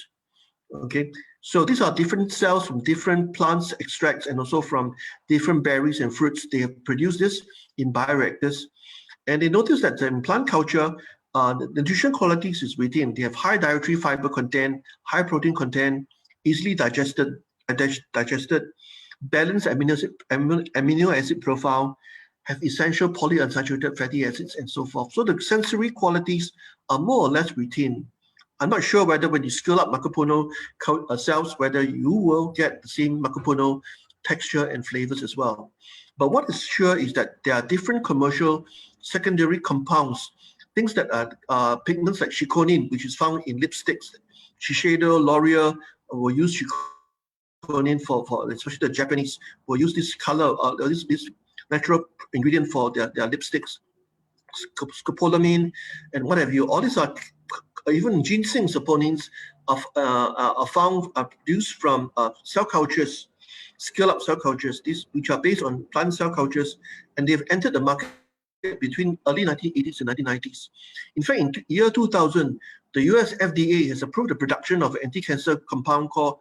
Okay, so these are different cells from different plants extracts and also from different berries and fruits. They have produced this in bioreactors, and they notice that in plant culture, the nutrition qualities is retained. They have high dietary fiber content, high protein content, easily digested, balanced amino acid profile, have essential polyunsaturated fatty acids, and so forth. So the sensory qualities are more or less retained. I'm not sure whether when you scale up Makapuno cells, whether you will get the same Makapuno texture and flavors as well. But what is sure is that there are different commercial secondary compounds, things that are pigments like chiconin, which is found in lipsticks. Shiseido, L'Oreal will use chiconin for especially the Japanese will use this color, this natural ingredient for their lipsticks. Scopolamine and what have you. All these are even ginseng saponins are found produced from cell cultures, scale-up cell cultures, these which are based on plant cell cultures, and they've entered the market between early 1980s and 1990s. In fact, in year 2000, the US FDA has approved the production of an anti-cancer compound called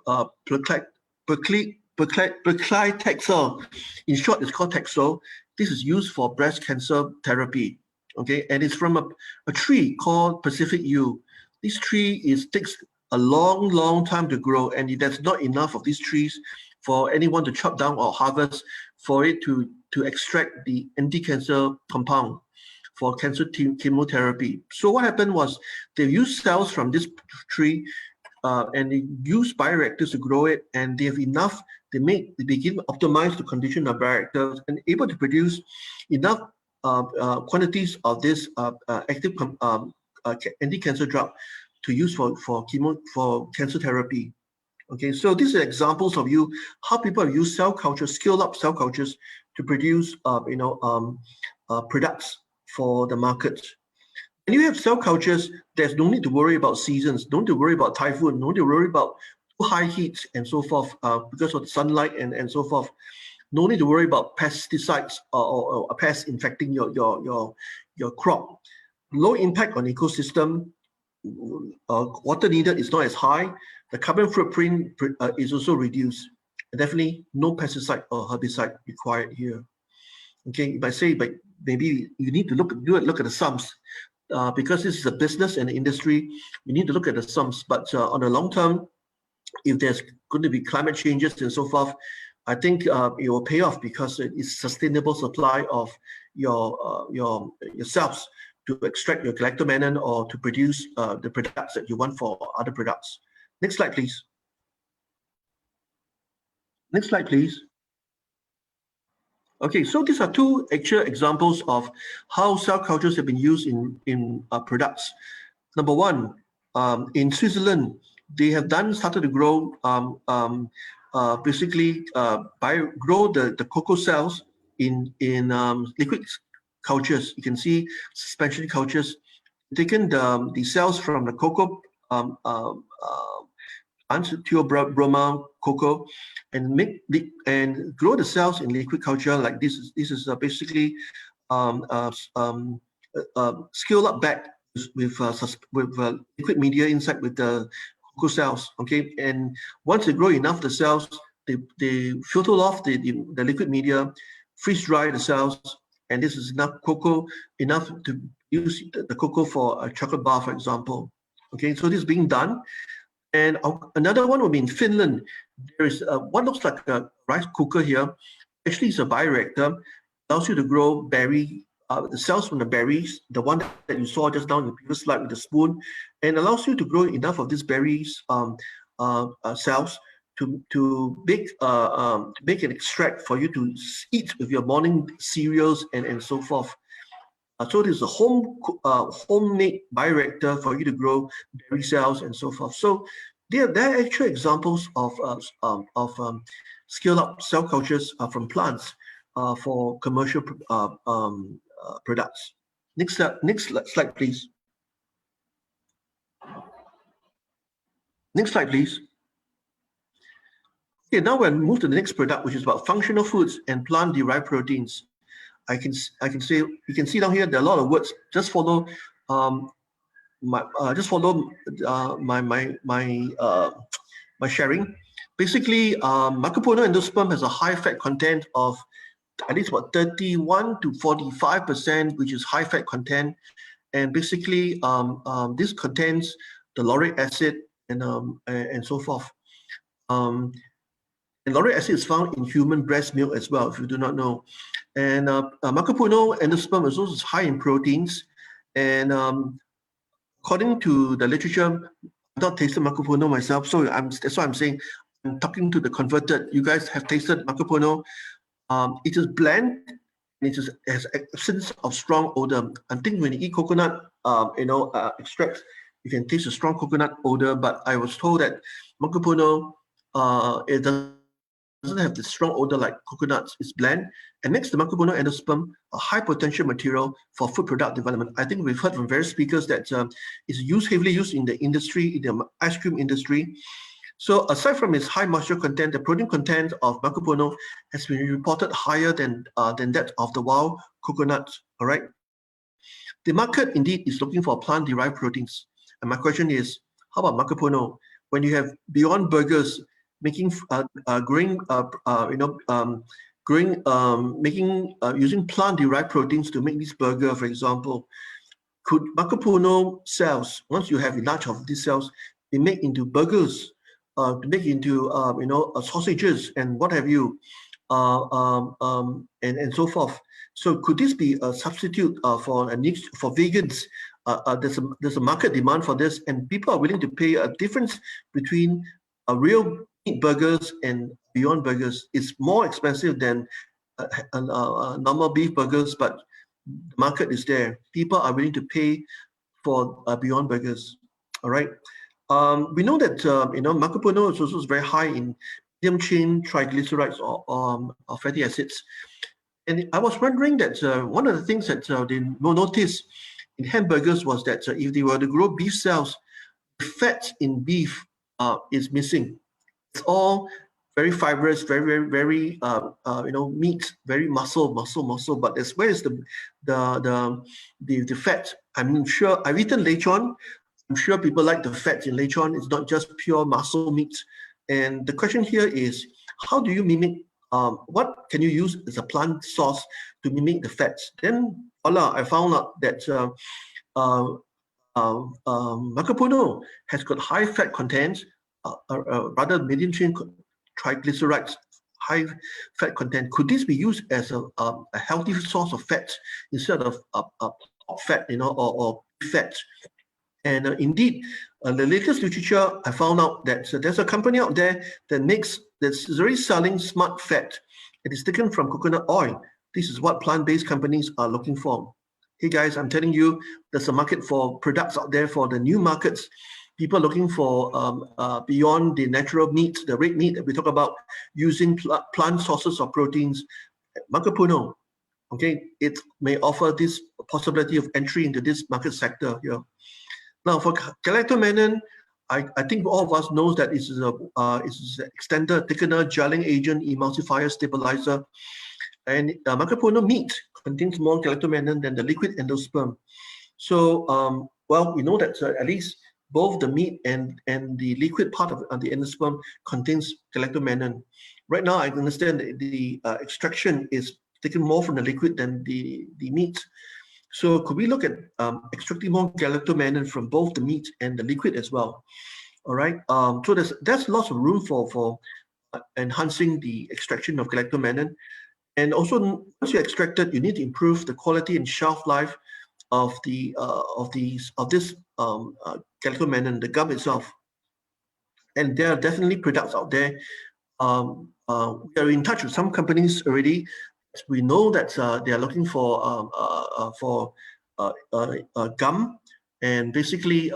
Perclitexel. In short, it's called Texel. This is used for breast cancer therapy. Okay, and it's from a tree called Pacific Yew. This tree takes a long time to grow, and there's not enough of these trees for anyone to chop down or harvest for it to extract the anti-cancer compound for cancer chemotherapy. So what happened was they used cells from this tree and they use bioreactors to grow it, and they have enough. They begin optimize the condition of bioreactors and able to produce enough quantities of this active anti-cancer drug to use for cancer therapy. Okay, so these are examples of how people have used cell culture, scale up cell cultures to produce products for the market. When you have cell cultures, there's no need to worry about seasons, no need to worry about typhoon, no need to worry about too high heat and so forth because of the sunlight and so forth. No need to worry about pesticides or pests infecting your crop. Low impact on ecosystem. Water needed is not as high. The carbon footprint is also reduced. And definitely no pesticide or herbicide required here. Okay, you might say, but maybe you need to look at the sums. Because this is a business and industry, you need to look at the sums. But on the long term, if there's going to be climate changes and so forth, I think it will pay off because it is sustainable supply of your cells to extract your galactomannan or to produce the products that you want for other products. Next slide, please. Next slide, please. Okay, so these are two actual examples of how cell cultures have been used in products. Number one, in Switzerland, they have started to grow grow the cocoa cells in liquid cultures. You can see suspension cultures, taken the cells from the cocoa Anthiobroma cocoa and grow the cells in liquid culture like this. This is basically scale up bag with liquid media inside with the cocoa cells. Okay, and once they grow enough, the cells they filter off the liquid media, freeze dry the cells, and this is enough cocoa, enough to use the cocoa for a chocolate bar, for example. Okay, so this is being done. And another one will be in Finland. There is what looks like a rice cooker here. Actually, it's a bioreactor. Allows you to grow the cells from the berries, the one that you saw just now in the previous slide with the spoon, and allows you to grow enough of these berries cells to make an extract for you to eat with your morning cereals and so forth. So it is a homemade bioreactor for you to grow berry cells and so forth. So there are actual examples of scale-up cell cultures from plants for commercial products. Next slide, please. Next slide, please. Okay, now we'll move to the next product, which is about functional foods and plant-derived proteins. I can say, you can see down here there are a lot of words. Just follow my sharing. Basically, Makapuno endosperm has a high fat content of at least about 31 to 45%, which is high fat content. And basically, this contains the lauric acid and so forth. And lauric acid is found in human breast milk as well, if you do not know. And Makapuno endosperm is also high in proteins. And according to the literature, I've not tasted Makapuno myself, so that's why I'm saying I'm talking to the converted. You guys have tasted Makapuno. It is bland. It has absence of strong odor. I think when you eat coconut, extracts, you can taste a strong coconut odor. But I was told that Makapuno, it doesn't have the strong odor like coconuts. It's bland. And next to Makapuno endosperm, a high potential material for food product development. I think we've heard from various speakers that it's heavily used in the industry, in the ice cream industry. So aside from its high moisture content, the protein content of Makapuno has been reported higher than that of the wild coconut. All right. The market indeed is looking for plant-derived proteins. And my question is, how about Makapuno? When you have beyond burgers making using plant-derived proteins to make this burger, for example, could Makapuno cells, once you have enough of these cells, be made into burgers, to make into sausages and what have you, and so forth. So could this be a substitute for vegans? There's a market demand for this, and people are willing to pay a difference between real meat burgers and beyond burgers. It's more expensive than normal beef burgers, but the market is there. People are willing to pay for beyond burgers. All right. We know that Makapuno is also very high in medium chain triglycerides or fatty acids. And I was wondering that one of the things that they noticed in hamburgers was that if they were to grow beef cells, the fat in beef is missing. It's all very fibrous, very meat, very muscle. But where is the fat? I'm sure I've eaten lechon. I'm sure people like the fat in lechon. It's not just pure muscle meat. And the question here is, how do you mimic? What can you use as a plant source to mimic the fats? Then, voila, I found out that Makapuno has got high fat content, rather medium chain triglycerides, high fat content. Could this be used as a healthy source of fat instead of fat, or fat? And indeed, the latest literature, I found out that there's a company out there that's already selling smart fat. It is taken from coconut oil. This is what plant-based companies are looking for. Hey guys, I'm telling you, there's a market for products out there for the new markets. People are looking for beyond the natural meat, the red meat that we talk about, using plant sources of proteins. Makapuno, okay, it may offer this possibility of entry into this market sector here. Now, for galactomannan, I think all of us knows that it's an extender, thickener, gelling agent, emulsifier, stabilizer. And Makapuno meat contains more galactomannan than the liquid endosperm. So, well, we know that at least both the meat and the liquid part of the endosperm contains galactomannan. Right now, I understand that the extraction is taken more from the liquid than the meat. So could we look at extracting more galactomannan from both the meat and the liquid as well? All right. So there's lots of room for enhancing the extraction of galactomannan. And also, once you extract it, you need to improve the quality and shelf life of this galactomannan, the gum itself. And there are definitely products out there. We are in touch with some companies already. We know that they are looking for gum, and basically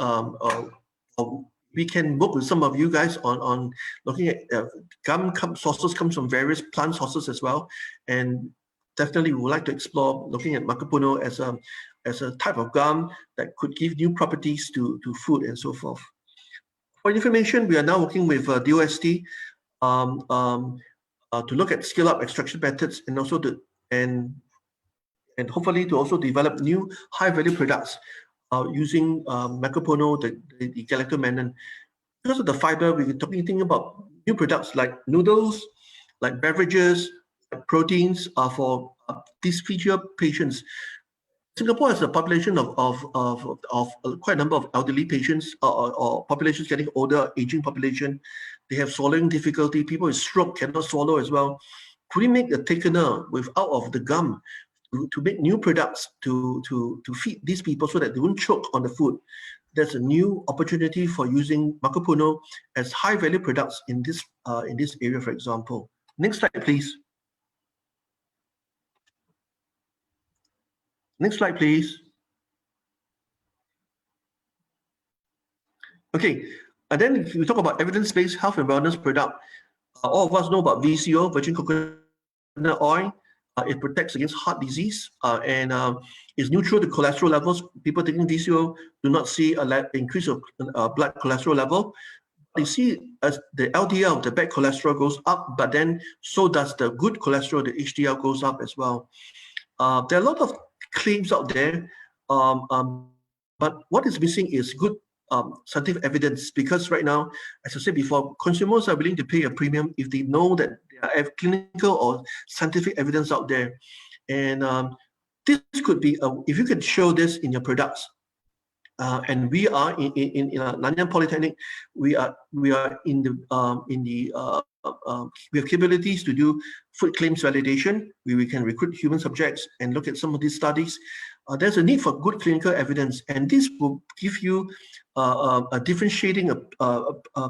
we can work with some of you guys on looking at gum sources comes from various plant sources as well, and definitely we would like to explore looking at Makapuno as a type of gum that could give new properties to food and so forth. For information, we are now working with DOST to look at scale-up extraction methods and also and hopefully to also develop new high-value products using Makapuno, the galactomannan. Because of the fiber, we're talking about new products like noodles, like beverages, like proteins for dysphagia patients. Singapore has a population of quite a number of elderly patients or populations getting older, aging population. They have swallowing difficulty. People with stroke cannot swallow as well. Could we make the thickener out of the gum to make new products to feed these people so that they won't choke on the food? There's a new opportunity for using Makapuno as high-value products in this area, for example. Next slide, please. Next slide, please. Okay, and then if we talk about evidence-based health and wellness product, all of us know about VCO, virgin coconut oil. It protects against heart disease and is neutral to cholesterol levels. People taking VCO do not see an increase of blood cholesterol level. You see as the LDL, the bad cholesterol goes up, but then so does the good cholesterol, the HDL goes up as well. There are a lot of claims out there, but what is missing is good scientific evidence, because right now, as I said before, consumers are willing to pay a premium if they know that there are clinical or scientific evidence out there. And this could be, if you can show this in your products, and we are in Nanyang Polytechnic, we have capabilities to do food claims validation, where we can recruit human subjects and look at some of these studies. There's a need for good clinical evidence, and this will give you a differentiating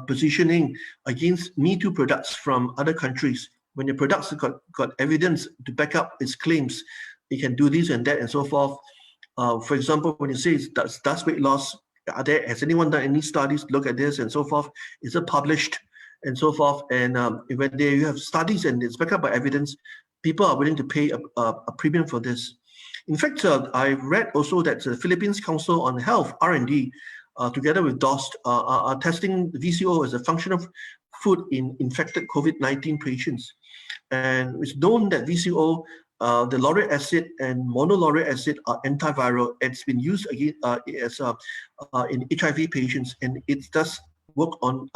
positioning against Me Too products from other countries. When your products got evidence to back up its claims, you can do this and that and so forth. For example, when you say does weight loss, has anyone done any studies to look at this and so forth? Is it published and so forth? And when you have studies and it's backed up by evidence, people are willing to pay a premium for this. In fact, I read also that the Philippines Council on Health, R&D, together with DOST, are testing VCO as a function of food in infected COVID-19 patients. And it's known that VCO, the lauric acid and monolauric acid are antiviral. It's been used again in HIV patients, and it does work on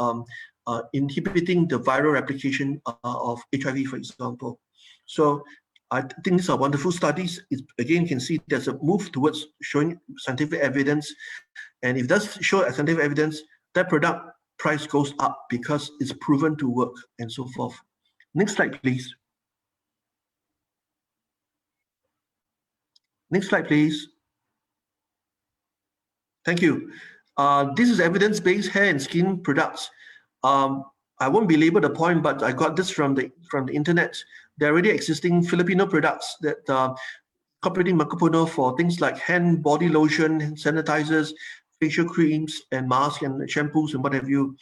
inhibiting the viral replication of HIV, for example. So I think these are wonderful studies. Again, you can see there's a move towards showing scientific evidence, and if it does show scientific evidence, that product price goes up because it's proven to work and so forth. Next slide, please. Next slide, please. Thank you. This is evidence-based hair and skin products. I won't belabor the point, but I got this from the internet. There are already existing Filipino products that incorporating Makapuno for things like hand, body lotion, sanitizers, facial creams, and masks and shampoos and what have you.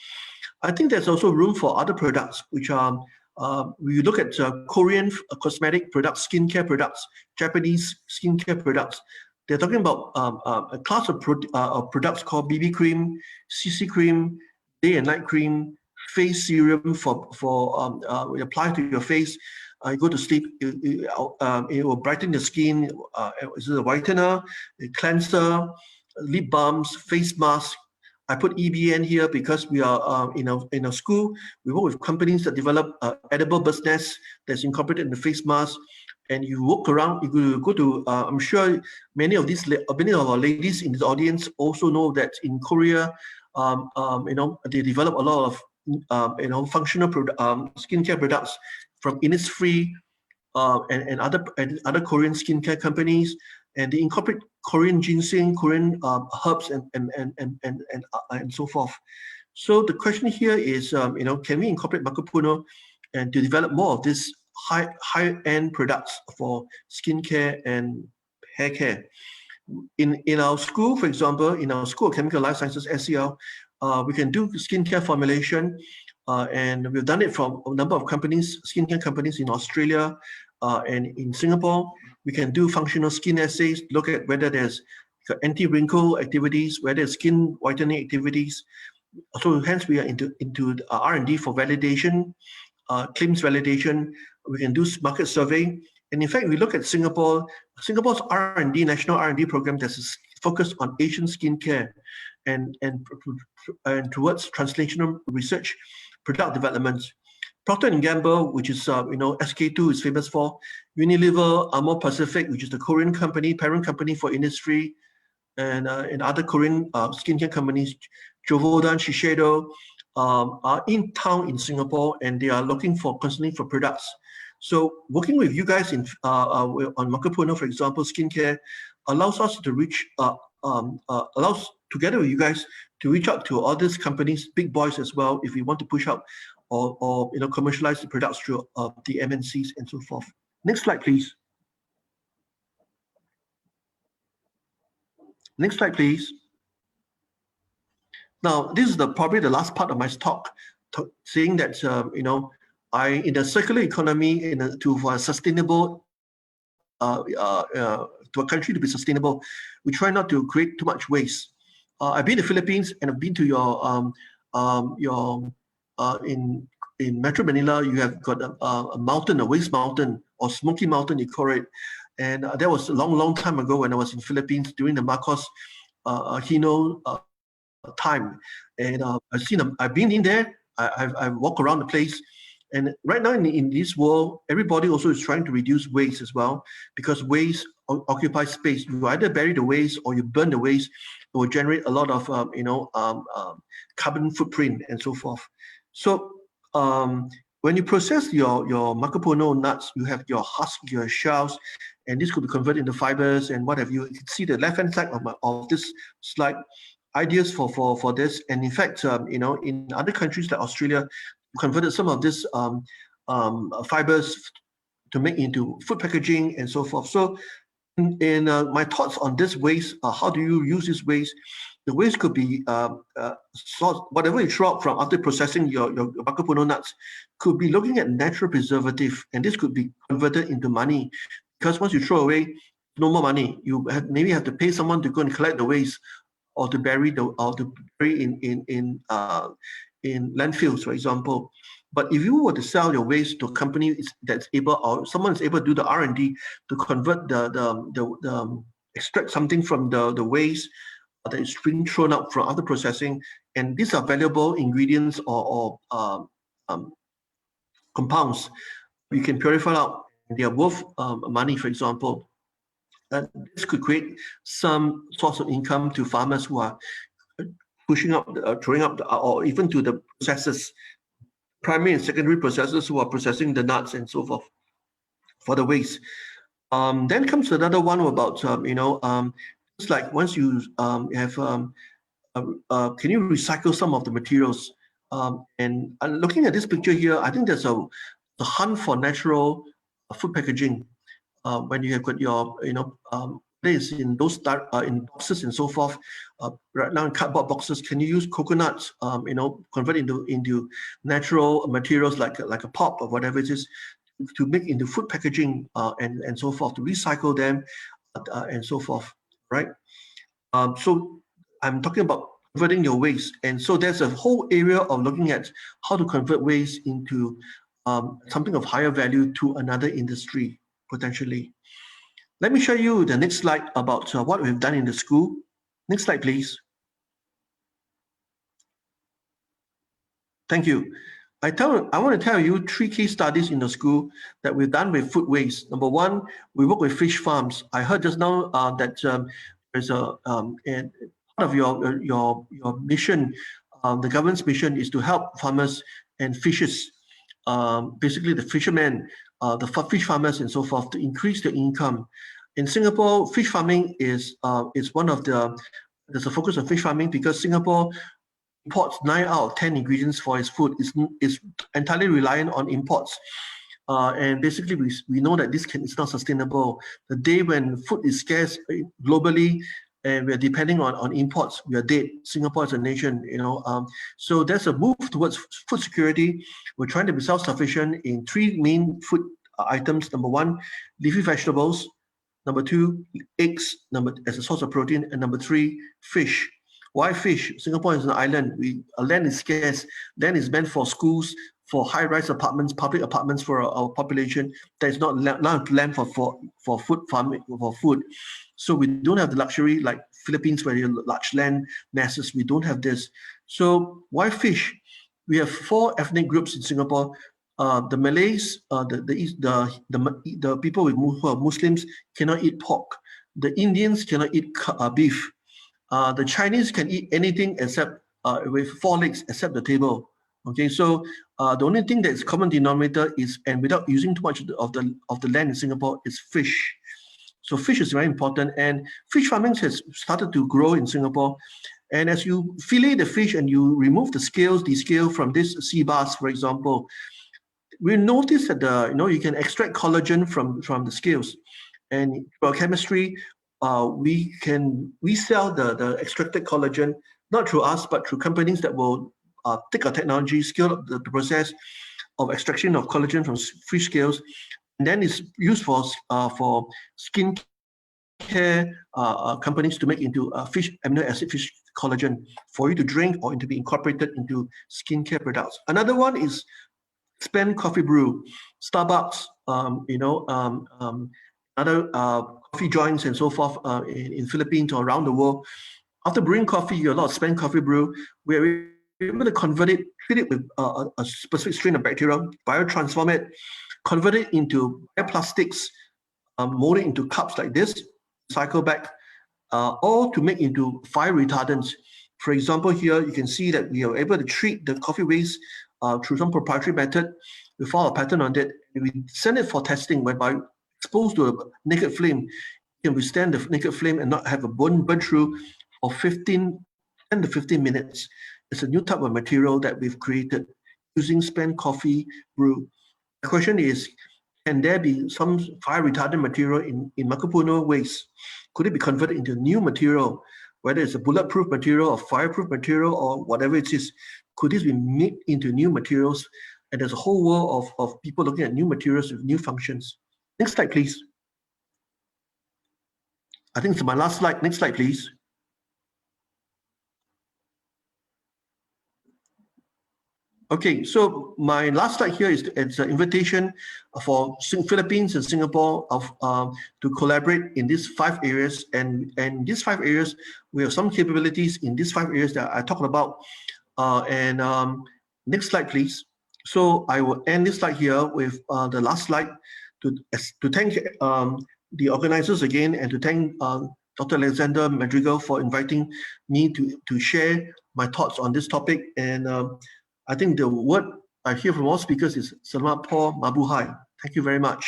I think there's also room for other products, which are we look at Korean cosmetic products, skincare products, Japanese skincare products. They're talking about a class of products called BB cream, CC cream, day and night cream, face serum for when you apply to your face. You go to sleep, it will brighten the skin. Is it a whitener, a cleanser, lip balms, face mask, I put EBN here because we are in a school. We work with companies that develop edible bird nest that's incorporated in the face mask. And you walk around, you go to. I'm sure many of our ladies in this audience also know that in Korea, they develop a lot of functional skincare products from Innisfree and other Korean skincare companies, and they incorporate Korean ginseng, Korean herbs, and so forth. So the question here is, can we incorporate Makapuno and to develop more of this high-end products for skincare and hair care? In our school, for example, in our School of Chemical Life Sciences, SCL, we can do skincare formulation, and we've done it from a number of companies, skincare companies in Australia and in Singapore. We can do functional skin assays, look at whether there's anti-wrinkle activities, whether there's skin whitening activities. So hence we are into R&D for validation, claims validation. We can do market survey. And in fact, we look at Singapore. Singapore's R&D, national R&D program that is focused on Asian skincare and towards translational research, product development. Procter & Gamble, which is, SK2 is famous for. Unilever, Amor Pacific, which is the Korean company, parent company for industry, and other Korean skincare companies, Jovodan, Shiseido, are in town in Singapore, and they are looking constantly for products. So working with you guys on Makapuno, for example, skincare, allows us to reach, allows together with you guys to reach out to all these companies, big boys as well, if we want to push out or commercialize the products through the MNCs and so forth. Next slide, please. Next slide, please. Now, this is probably the last part of my talk, saying that in the circular economy, to a sustainable, to a country to be sustainable, we try not to create too much waste. I've been to the Philippines, and I've been to in Metro Manila. You have got a mountain, a waste mountain, or Smoky Mountain, you call it. And that was a long time ago when I was in Philippines during the Marcos Hino time. And I've been in there. I walk around the place. And right now in this world, everybody also is trying to reduce waste as well, because waste occupies space. You either bury the waste or you burn the waste. It will generate a lot of carbon footprint and so forth. So when you process your Makapuno nuts, you have your husk, your shells, and this could be converted into fibers and what have you. You can see the left-hand side of this slide, ideas for this. And in fact, in other countries like Australia, converted some of this fibers to make into food packaging and so forth. So in my thoughts on this waste, how do you use this waste? The waste could be whatever you throw out from after processing your Makapuno nuts could be looking at natural preservative, and this could be converted into money, because once you throw away, no more money. You maybe have to pay someone to go and collect the waste, or to bury in landfills, for example. But if you were to sell your waste to a company that's able, or someone is able to do the R&D to convert extract something from the waste that is being thrown out from other processing, and these are valuable ingredients or compounds you can purify out. They are worth money, for example. This could create some source of income to farmers who are pushing up, throwing up, or even to the processors, primary and secondary processors who are processing the nuts and so forth for the waste. Then comes another one about it's like once you have can you recycle some of the materials? And looking at this picture here, I think there's a hunt for natural food packaging. When you have got your this in those in boxes and so forth. Right now in cardboard boxes, can you use coconuts? Convert into natural materials like a pulp or whatever it is, to make into food packaging and so forth, to recycle them and so forth, right? So I'm talking about converting your waste, and so there's a whole area of looking at how to convert waste into something of higher value to another industry potentially. Let me show you the next slide about what we've done in the school. Next slide, please. Thank you. I want to tell you 3 case studies in the school that we've done with food waste. Number one, we work with fish farms. I heard just now that there's and part of your mission, the government's mission is to help farmers and fishers, basically the fishermen, the fish farmers and so forth, to increase their income. In Singapore, fish farming is one of there's a focus on fish farming because Singapore imports 9 out of 10 ingredients for its food is entirely reliant on imports. And basically, we know that it's not sustainable. The day when food is scarce globally and we're depending on imports, we are dead. Singapore as a nation, so there's a move towards food security. We're trying to be self-sufficient in 3 main food items. Number one, leafy vegetables. Number 2, eggs, as a source of protein. And number 3, fish. Why fish? Singapore is an island. Land is scarce. Land is meant for schools, for high-rise apartments, public apartments for our population. There is not land for food farming, for food. So we don't have the luxury like Philippines where you have large land masses. We don't have this. So why fish? We have 4 ethnic groups in Singapore. The Malays, the people who are Muslims cannot eat pork. The Indians cannot eat beef. The Chinese can eat anything except with 4 legs except the table. Okay, so the only thing that is common denominator is, and without using too much of the land in Singapore, is fish. So fish is very important, and fish farming has started to grow in Singapore. And as you fillet the fish and you remove the scale from this sea bass, for example, we noticed that you can extract collagen from the scales, and for chemistry, we sell the extracted collagen not through us but through companies that will take our technology, scale up the process of extraction of collagen from fish scales, and then it's used for skin care companies to make into fish amino acid fish collagen for you to drink or to be incorporated into skincare products. Another one is spent coffee brew. Starbucks, other coffee joints and so forth in Philippines or around the world. After brewing coffee, you have a lot of spent coffee brew. We're able to convert it, treat it with a specific strain of bacteria, biotransform it, convert it into bioplastics, mold it into cups like this, cycle back, or to make into fire retardants. For example, here you can see that we are able to treat the coffee waste through some proprietary method. We file a patent on it. And we send it for testing, whereby exposed to a naked flame, it can withstand the naked flame and not have a burn through for 10 to 15 minutes. It's a new type of material that we've created using spent coffee brew. The question is, can there be some fire retardant material in Makapuno waste? Could it be converted into new material, whether it's a bulletproof material or fireproof material or whatever it is? Could this be made into new materials? And there's a whole world of people looking at new materials with new functions. Next slide, please. I think it's my last slide. Next slide, please. Okay, so my last slide here is it's an invitation for Philippines and Singapore to collaborate in these 5 areas, and these 5 areas we have some capabilities in these 5 areas that I talked about. Next slide, please. So I will end this slide here with the last slide to thank the organizers again, and to thank Dr. Alexander Madrigal for inviting me to share my thoughts on this topic. And I think the word I hear from all speakers is Selamat Po Mabuhay. Thank you very much.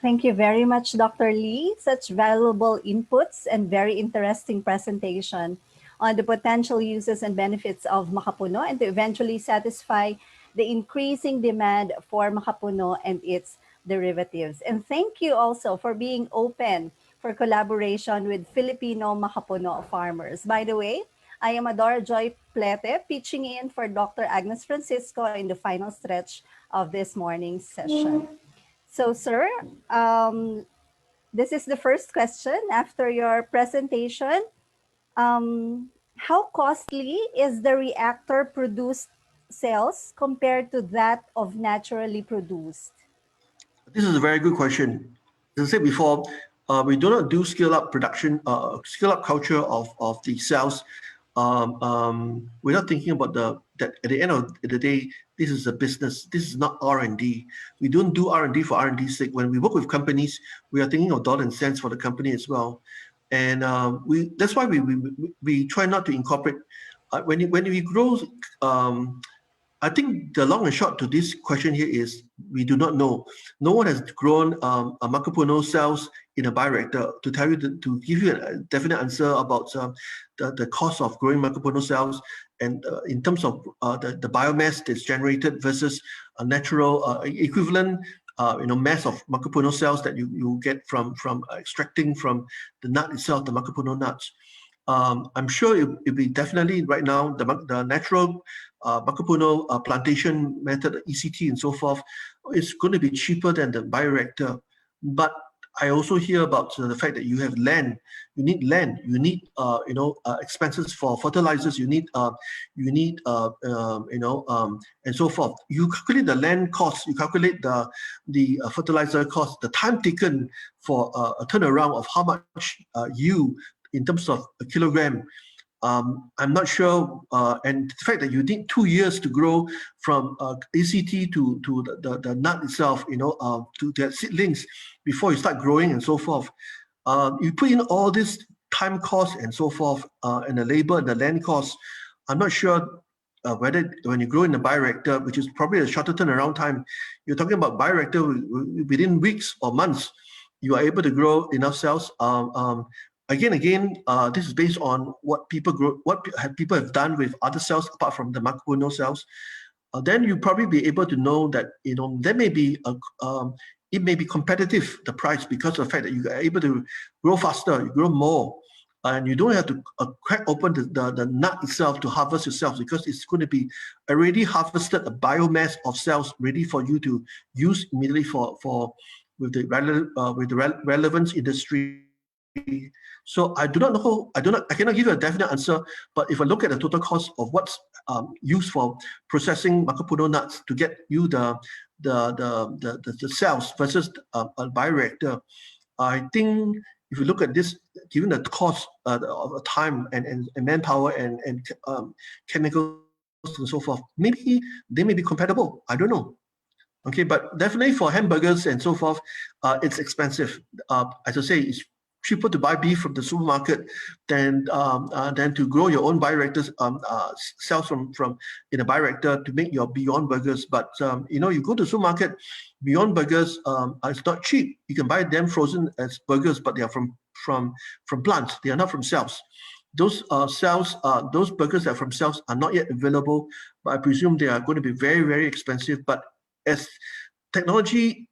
Thank you very much, Dr. Lee. Such valuable inputs and very interesting presentation on the potential uses and benefits of Makapuno, and to eventually satisfy the increasing demand for Makapuno and its derivatives. And thank you also for being open for collaboration with Filipino Makapuno farmers. By the way, I am Adora Joy Plete, pitching in for Dr. Agnes Francisco in the final stretch of this morning's session. So, sir, this is the first question after your presentation. How costly is the reactor-produced cells compared to that of naturally produced? This is a very good question. As I said before, we do not do scale-up production, scale-up culture of the cells. without thinking about that at the end of the day, this is a business. This is not R&D. We don't do R&D for R&D's sake. When we work with companies, we are thinking of dollar and cents for the company as well. And that's why we try not to incorporate when we grow. I think the long and short to this question here is we do not know. No one has grown a Makapuno cells in a bioreactor to tell you to give you a definite answer about the cost of growing Makapuno cells and in terms of the biomass that's generated versus a natural equivalent mass of Makapuno cells that you get from extracting from the nut itself, the Makapuno nuts. I'm sure it'll be definitely right now the natural Makapuno plantation method, ECT and so forth, is going to be cheaper than the bioreactor. But I also hear about the fact that you have land. You need land. You need expenses for fertilizers. You need and so forth. You calculate the land cost. You calculate the fertilizer cost. The time taken for a turnaround of how much you in terms of a kilogram. I'm not sure, and the fact that you need 2 years to grow from ACT to the nut itself, to the seedlings before you start growing and so forth. You put in all this time cost and so forth, and the labor and the land cost. I'm not sure whether when you grow in a bioreactor, which is probably a shorter turnaround time, you're talking about bioreactor within weeks or months, you are able to grow enough cells. Again, this is based on what people have done with other cells apart from the Makapuno cells. Then you probably be able to know that there may be it may be competitive, the price, because of the fact that you are able to grow faster, you grow more, and you don't have to crack open the nut itself to harvest yourself, because it's going to be already harvested a biomass of cells ready for you to use immediately with the relevance industry. So I do not know. I cannot give you a definite answer. But if I look at the total cost of what's used for processing Makapuno nuts to get you the cells versus a bioreactor, I think if you look at this, given the cost of time and manpower and chemicals and so forth, maybe they may be compatible. I don't know. Okay, but definitely for hamburgers and so forth, it's expensive. As I say, it's cheaper to buy beef from the supermarket than to grow your own bioreactors cells from in a bioreactor to make your Beyond Burgers. But you go to the supermarket, Beyond Burgers it's not cheap. You can buy them frozen as burgers, but they are from plants. They are not from cells. Those cells, those burgers that are from cells are not yet available, but I presume they are going to be very, very expensive. But as technology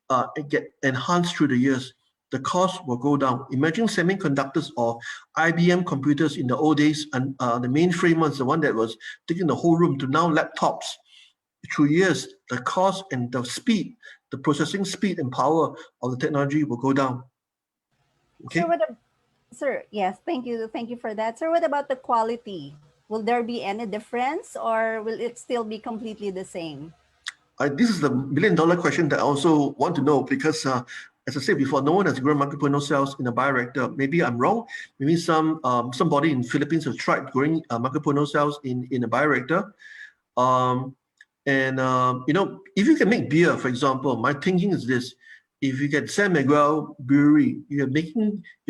get enhanced through the years, the cost will go down. Imagine semiconductors or IBM computers in the old days, and the mainframe was the one that was taking the whole room, to now laptops. Through years, the cost and the speed, the processing speed and power of the technology will go down. Okay. Sir, yes, thank you for that. Sir, what about the quality? Will there be any difference, or will it still be completely the same? This is the million-dollar question that I also want to know, because as I said before, no one has grown Makapuno cells in a bioreactor. Maybe I'm wrong. Maybe somebody in Philippines has tried growing Makapuno cells in a bioreactor. If you can make beer, for example, my thinking is this: if you get San Miguel Brewery, you're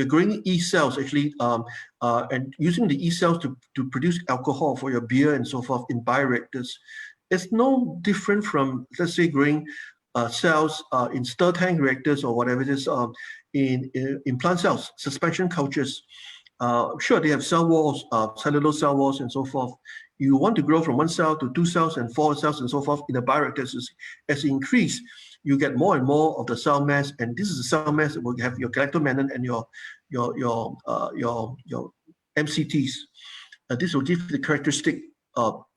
growing E cells actually, and using the E cells to produce alcohol for your beer and so forth in bioreactors. It's no different from, let's say, growing cells in stir tank reactors or whatever it is in plant cells, suspension cultures. Sure, they have cell walls, cellulose cell walls and so forth. You want to grow from 1 cell to 2 cells and 4 cells and so forth in the bioreactors. As you increase, you get more and more of the cell mass, and this is the cell mass that will have your galactomannan and your MCTs. This will give the characteristic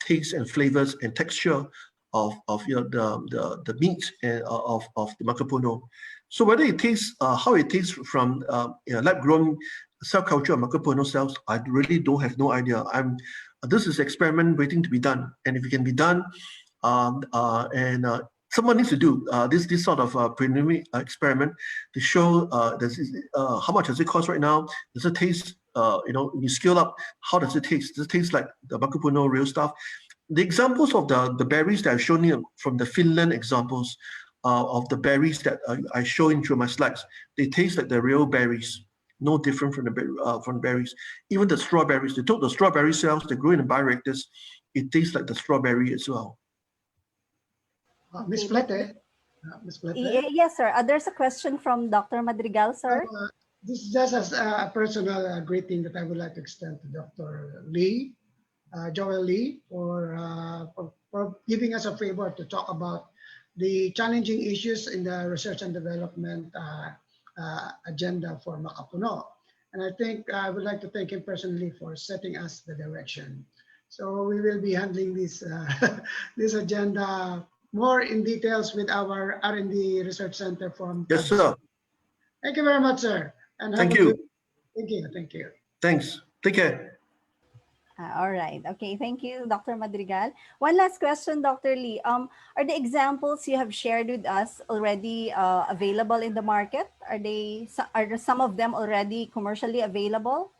taste and flavors and texture of the meat of the Makapuno. So whether it tastes, how it tastes from lab-grown cell culture of Makapuno cells, I really don't have no idea. This is experiment waiting to be done, and if it can be done, someone needs to do this sort of preliminary experiment to show how much does it cost right now? Does it taste you scale up, how does it taste? Does it taste like the Makapuno real stuff? The examples of the berries that I've shown you from the Finland examples of the berries that I show in through my slides, they taste like the real berries, no different from the berries. Even the strawberries, they took the strawberry cells, they grew in the bioreactors, it tastes like the strawberry as well. Ms. Flete, Ms. Flete? Yes, sir. There's a question from Dr. Madrigal, sir. This is just as a personal greeting that I would like to extend to Dr. Lee, Joel Lee, for giving us a favor to talk about the challenging issues in the research and development agenda for Makapuno. And I think I would like to thank him personally for setting us the direction. So we will be handling this this agenda more in details with our R&D Research Center from Yes, sir. Thank you very much, sir. And thank you. Thank you. Thank you. Thanks. Take care. All right. Okay. Thank you, Dr. Madrigal. One last question, Dr. Lee. Are the examples you have shared with us already available in the market? Are some of them already commercially available?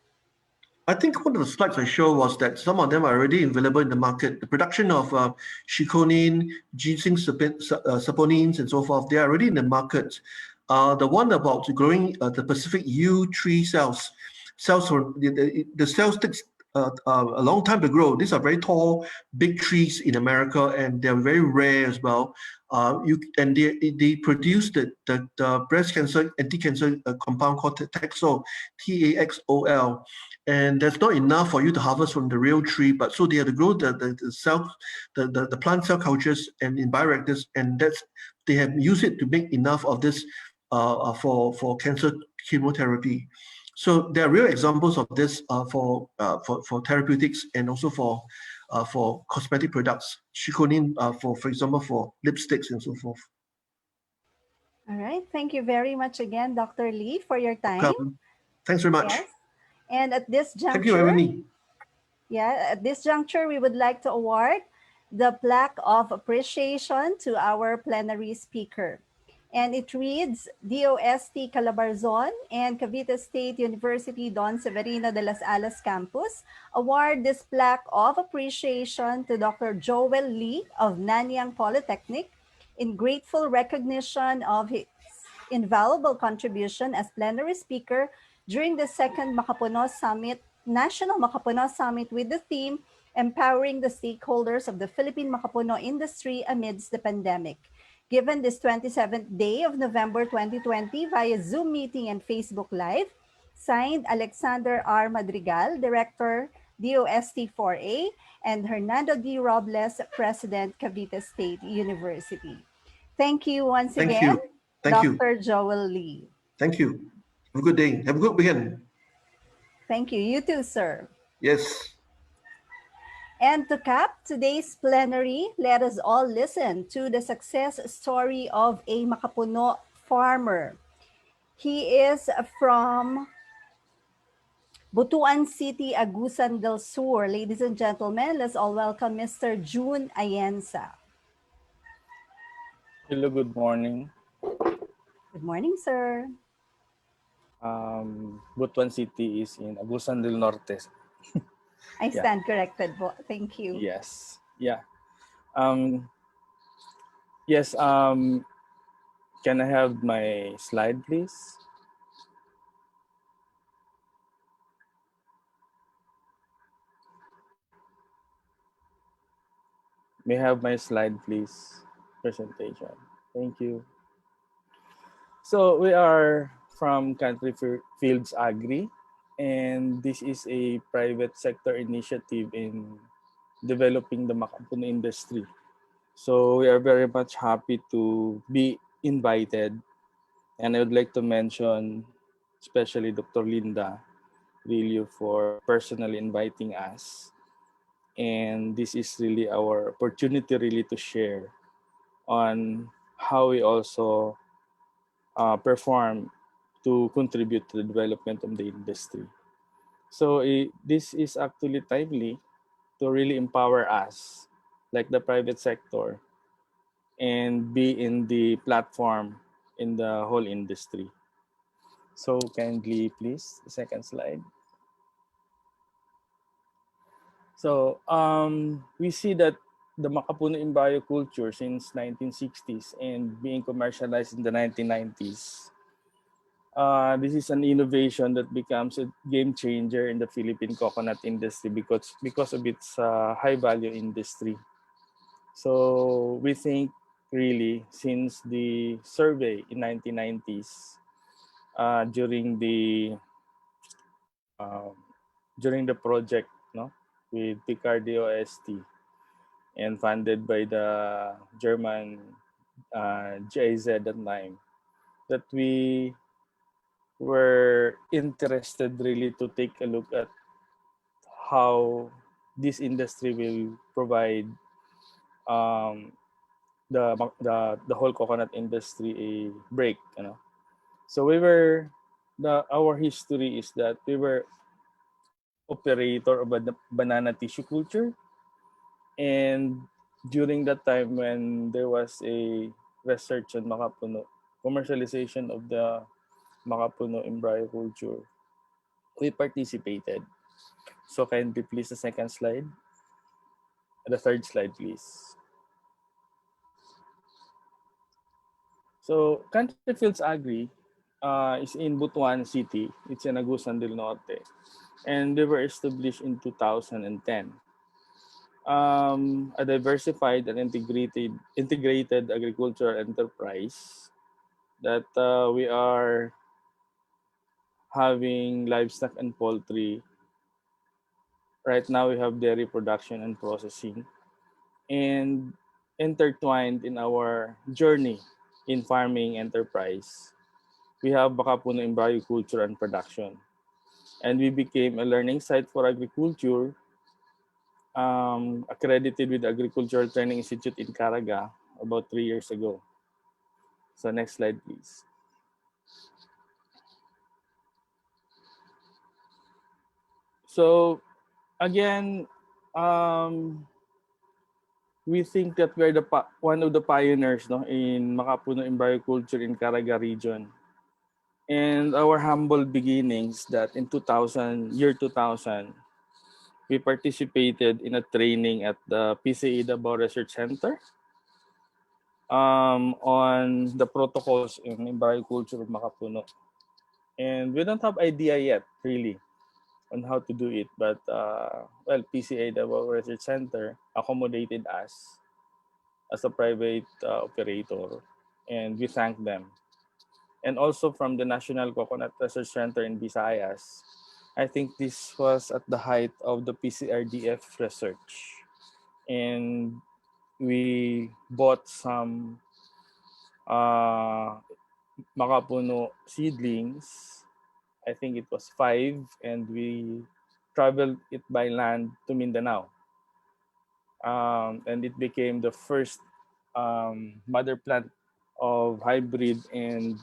I think one of the slides I showed was that some of them are already available in the market. The production of chiconin, ginseng saponins, and so forth, they are already in the market. The one about growing the Pacific yew tree cells from the cells takes a long time to grow. These are very tall, big trees in America, and they're very rare as well. They produce the breast cancer anti-cancer compound called Taxol, Taxol, and that's not enough for you to harvest from the real tree. But so they have to grow the plant cell cultures and in bioreactors, and they have used it to make enough of this for cancer chemotherapy. So there are real examples of this for therapeutics and also for cosmetic products. Chiconin, for example, for lipsticks and so forth. All right. Thank you very much again, Dr. Lee, for your time. Thanks very much. Yes. And at this juncture, thank you, Emily. Yeah, at this juncture, we would like to award the plaque of appreciation to our plenary speaker. And it reads, DOST Calabarzon and Cavite State University Don Severino de las Alas Campus award this plaque of appreciation to Dr. Joel Lee of Nanyang Polytechnic in grateful recognition of his invaluable contribution as plenary speaker during the second Makapuno Summit, National Makapuno Summit, with the theme Empowering the Stakeholders of the Philippine Makapuno Industry Amidst the Pandemic. Given this 27th day of November 2020 via Zoom meeting and Facebook Live, signed Alexander R. Madrigal, Director, DOST-4A, and Hernando D. Robles, President, Cavite State University. Thank you once again, Dr. Joel Lee. Thank you. Have a good day. Have a good weekend. Thank you. You too, sir. Yes. And to cap today's plenary, let us all listen to the success story of a Makapuno farmer. He is from Butuan City, Agusan del Sur. Ladies and gentlemen, let's all welcome Mr. June Ayensa. Hello, good morning. Good morning, sir. Butuan City is in Agusan del Norte. I stand corrected. Thank you. Yes. Yeah. Yes. Can I have my slide, please? May I have my slide, please? Presentation. Thank you. So we are from Country Fields Agri, and this is a private sector initiative in developing the Makapuno industry. So we are very much happy to be invited, and I would like to mention especially Dr. Linda Rillo for personally inviting us. And this is really our opportunity really to share on how we also perform to contribute to the development of the industry. So this is actually timely to really empower us, like the private sector, and be in the platform in the whole industry. So kindly, please, the second slide. So we see that the Makapuno Imbayo culture since 1960s and being commercialized in the 1990s. This is an innovation that becomes a game changer in the Philippine coconut industry because of its high value industry. So we think really since the survey in 1990s uh, during the project, no, with Picardio OST and funded by the German GIZ at that time, that we were interested really to take a look at how this industry will provide um, the whole coconut industry a break, you know. So we were our history is that we were operator of a banana tissue culture, and during that time when there was a research on Makapuno, commercialization of the Makapuno embryo culture, we participated. So kindly please the second slide, the third slide please. So Country Fields Agri is in Butuan City. It's in Agusan del Norte, and they were established in 2010. A diversified and integrated agricultural enterprise that we are having livestock and poultry. Right now we have dairy production and processing, and intertwined in our journey in farming enterprise, we have Makapuno embryo culture and production. And we became a learning site for agriculture, accredited with the Agricultural Training Institute in Caraga about 3 years ago. So next slide, please. So again, we think that we're one of the pioneers, no, in Makapuno embryo culture in Caraga region. And our humble beginnings that in 2000, we participated in a training at the PCE Davao Research Center on the protocols in embryo culture of Makapuno. And we don't have idea yet, really, on how to do it. But, well, PCA Davao Research Center accommodated us as a private operator, and we thank them. And also from the National Coconut Research Center in Visayas, I think this was at the height of the PCRDF research. And we bought some Makapuno seedlings. I think it was 5, and we traveled it by land to Mindanao. And it became the first mother plant of hybrid and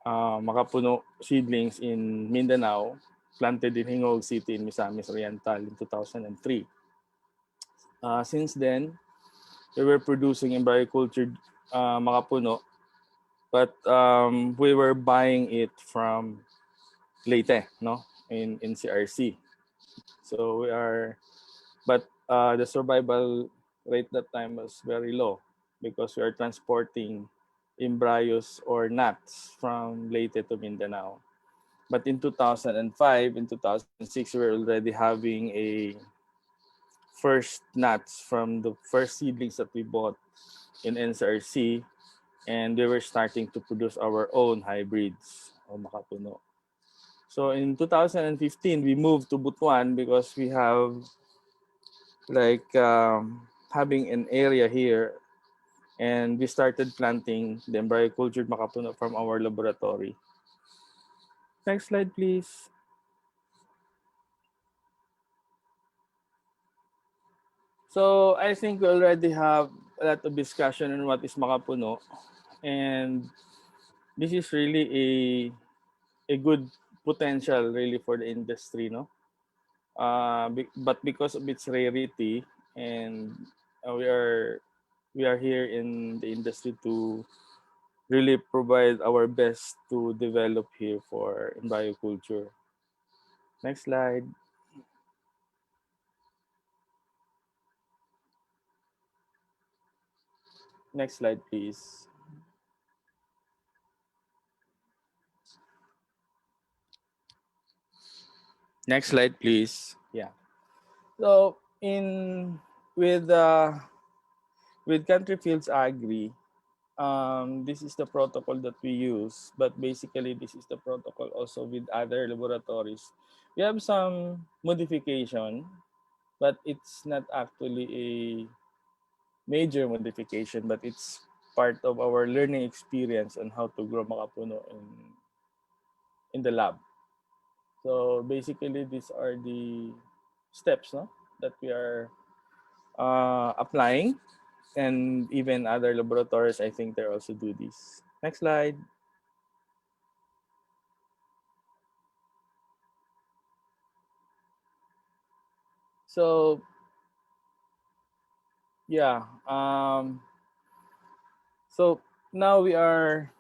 Makapuno seedlings in Mindanao, planted in Hingog City in Misamis Oriental in 2003. Since then, we were producing embryo cultured Makapuno, but we were buying it from Leyte, no, in CRC. So we are, but the survival rate that time was very low because we are transporting embryos or nuts from Leyte to Mindanao. But in 2005, in 2006, we were already having a first nuts from the first seedlings that we bought in NCRC, and we were starting to produce our own hybrids of Makapuno. So in 2015, we moved to Butuan because we have like having an area here, and we started planting the embryo cultured Makapuno from our laboratory. Next slide, please. So I think we already have a lot of discussion on what is Makapuno, and this is really a good potential really for the industry, no? But because of its rarity, and we are here in the industry to really provide our best to develop here for embryculture. Next slide. Next slide, please. Next slide, please. Yeah. So in with uh, with Country Fields Agri, this is the protocol that we use, but basically this is the protocol also with other laboratories. We have some modification, but it's not actually a major modification, but it's part of our learning experience on how to grow makapuno in the lab. So basically, these are the steps, no, that we are applying, and even other laboratories, I think they also do this. Next slide. So yeah, so now we are,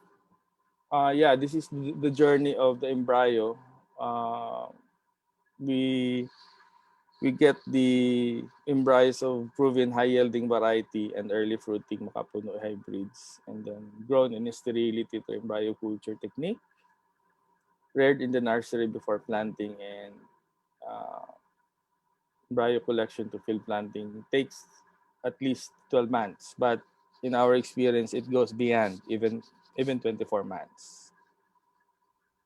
yeah, this is the journey of the embryo. Uh, we we get the embryos of proven high-yielding variety and early fruiting Makapuno hybrids, and then grown in sterility to embryo culture technique, reared in the nursery before planting, and uh, embryo collection to field planting takes at least 12 months. But in our experience, it goes beyond even 24 months.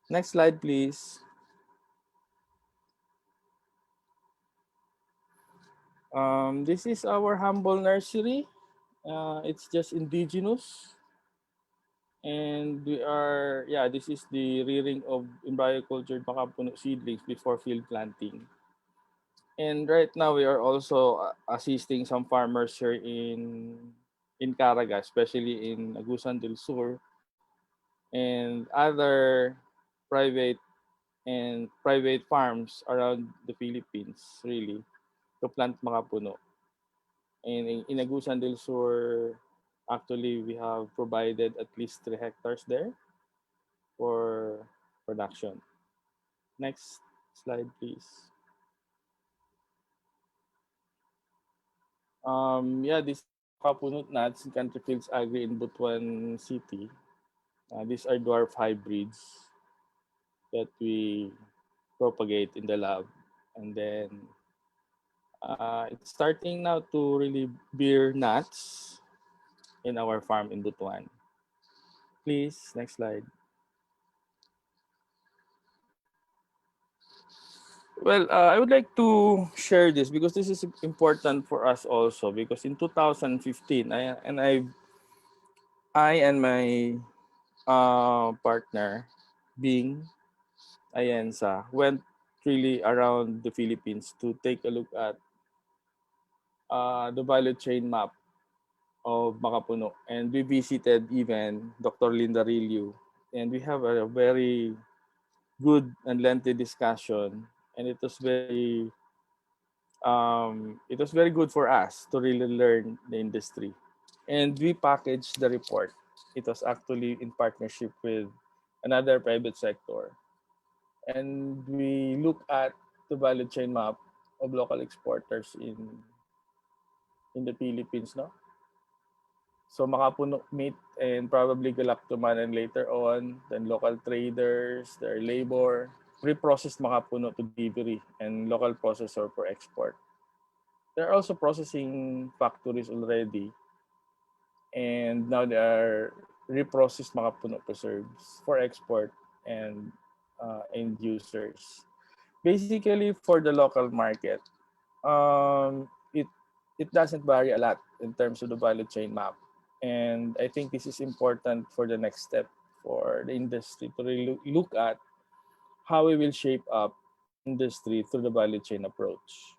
Next slide, please. This is our humble nursery. It's just indigenous. And we are, yeah, this is the rearing of embryo cultured Makapuno seedlings before field planting. And right now we are also assisting some farmers here in Caraga, especially in Agusan del Sur and other private private farms around the Philippines, really, to plant Makapuno. And in Agusan del Sur, actually we have provided at least 3 hectares there for production. Next slide, please. Yeah, this is the Makapunot nuts in Country Fields Agri in Butuan City. These are dwarf hybrids that we propagate in the lab. And then it's starting now to really bear nuts in our farm in Butuan. Please, next slide. Well, I would like to share this because this is important for us also because in 2015, I and my partner, Bing Ayensa, went really around the Philippines to take a look at the value chain map of Makapuno. And we visited even Dr. Linda Rillo. And we have a very good and lengthy discussion. And it was very good for us to really learn the industry. And we packaged the report. It was actually in partnership with another private sector. And we look at the value chain map of local exporters in the Philippines, no? So Makapuno meat and probably galactoman and later on, then local traders, their labor, pre-processed Makapuno to delivery and local processor for export. There are also processing factories already, and now they are reprocessed Makapuno preserves for export and end users. Basically, for the local market, it doesn't vary a lot in terms of the value chain map, and I think this is important for the next step for the industry to really look at how we will shape up the industry through the value chain approach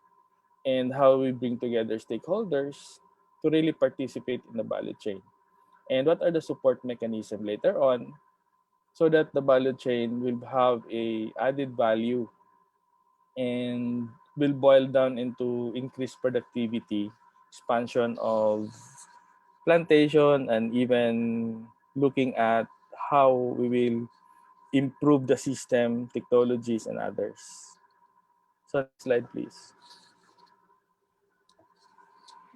and how we bring together stakeholders to really participate in the value chain and what are the support mechanism later on so that the value chain will have a added value and will boil down into increased productivity, expansion of plantation, and even looking at how we will improve the system, technologies, and others. So next slide, please.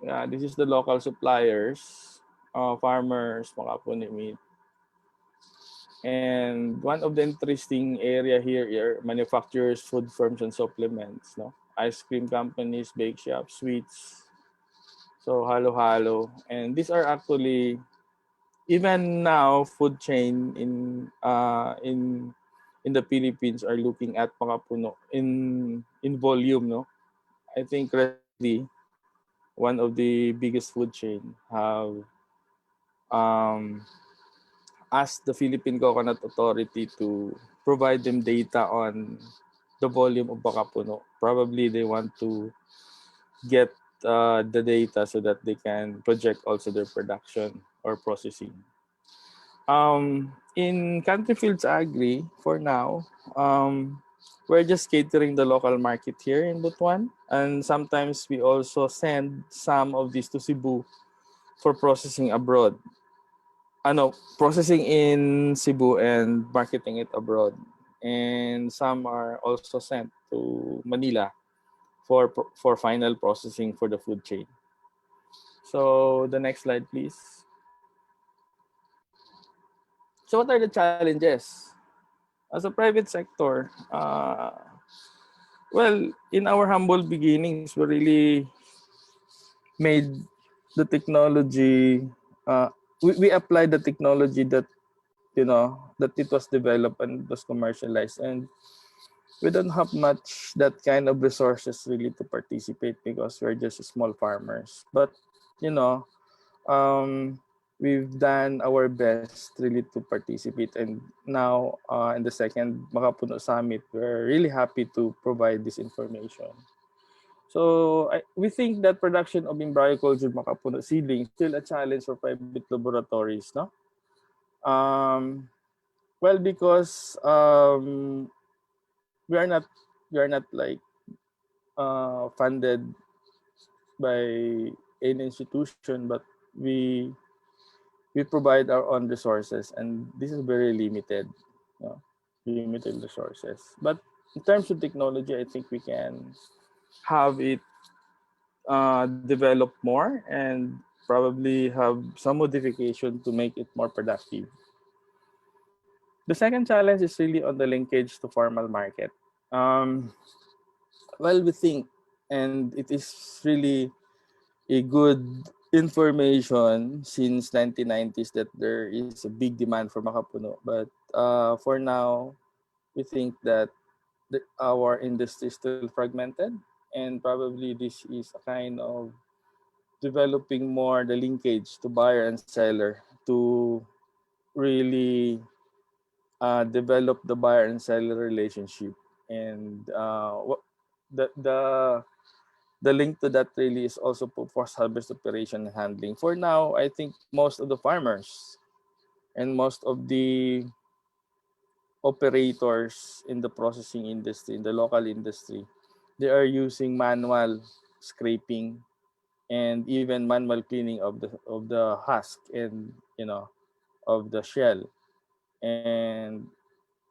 Yeah, this is the local suppliers. farmers Makapuno meet. And one of the interesting area here are manufacturers, food firms, and supplements. No, ice cream companies, bake shops, sweets. So halo-halo, and these are actually even now food chain in the Philippines are looking at Makapuno in volume. No, I think recently one of the biggest food chain have um, asked the Philippine Coconut Authority to provide them data on the volume of Makapuno. Probably they want to get the data so that they can project also their production or processing. In Country Fields Agri, for now, we're just catering the local market here in Butuan. And sometimes we also send some of these to Cebu for processing abroad. Processing in Cebu and marketing it abroad. And some are also sent to Manila for final processing for the food chain. So the next slide, please. So what are the challenges? As a private sector, well, in our humble beginnings, we really made the technology, we applied the technology that, that it was developed and was commercialized. And we don't have much that kind of resources really to participate because we're just small farmers. But, you know, we've done our best really to participate. And now in the second Makapuno Summit, we're really happy to provide this information. So we think that production of embryocalcium Makapuno seedling is still a challenge for private laboratories, no? Well, because we are not like funded by any institution, but we we provide our own resources, and this is very limited, limited resources. But in terms of technology, I think we can have it develop more and probably have some modification to make it more productive. The second challenge is really on the linkage to formal market. Well, we think, and it is really a good information since 1990s that there is a big demand for Makapuno. But for now, we think that our industry is still fragmented, and probably this is a kind of developing more the linkage to buyer and seller to really develop the buyer and seller relationship. And the link to that really is also post-harvest operation and handling. For now, I think most of the farmers and most of the operators in the processing industry, in the local industry, they are using manual scraping and even manual cleaning of the husk and of the shell. And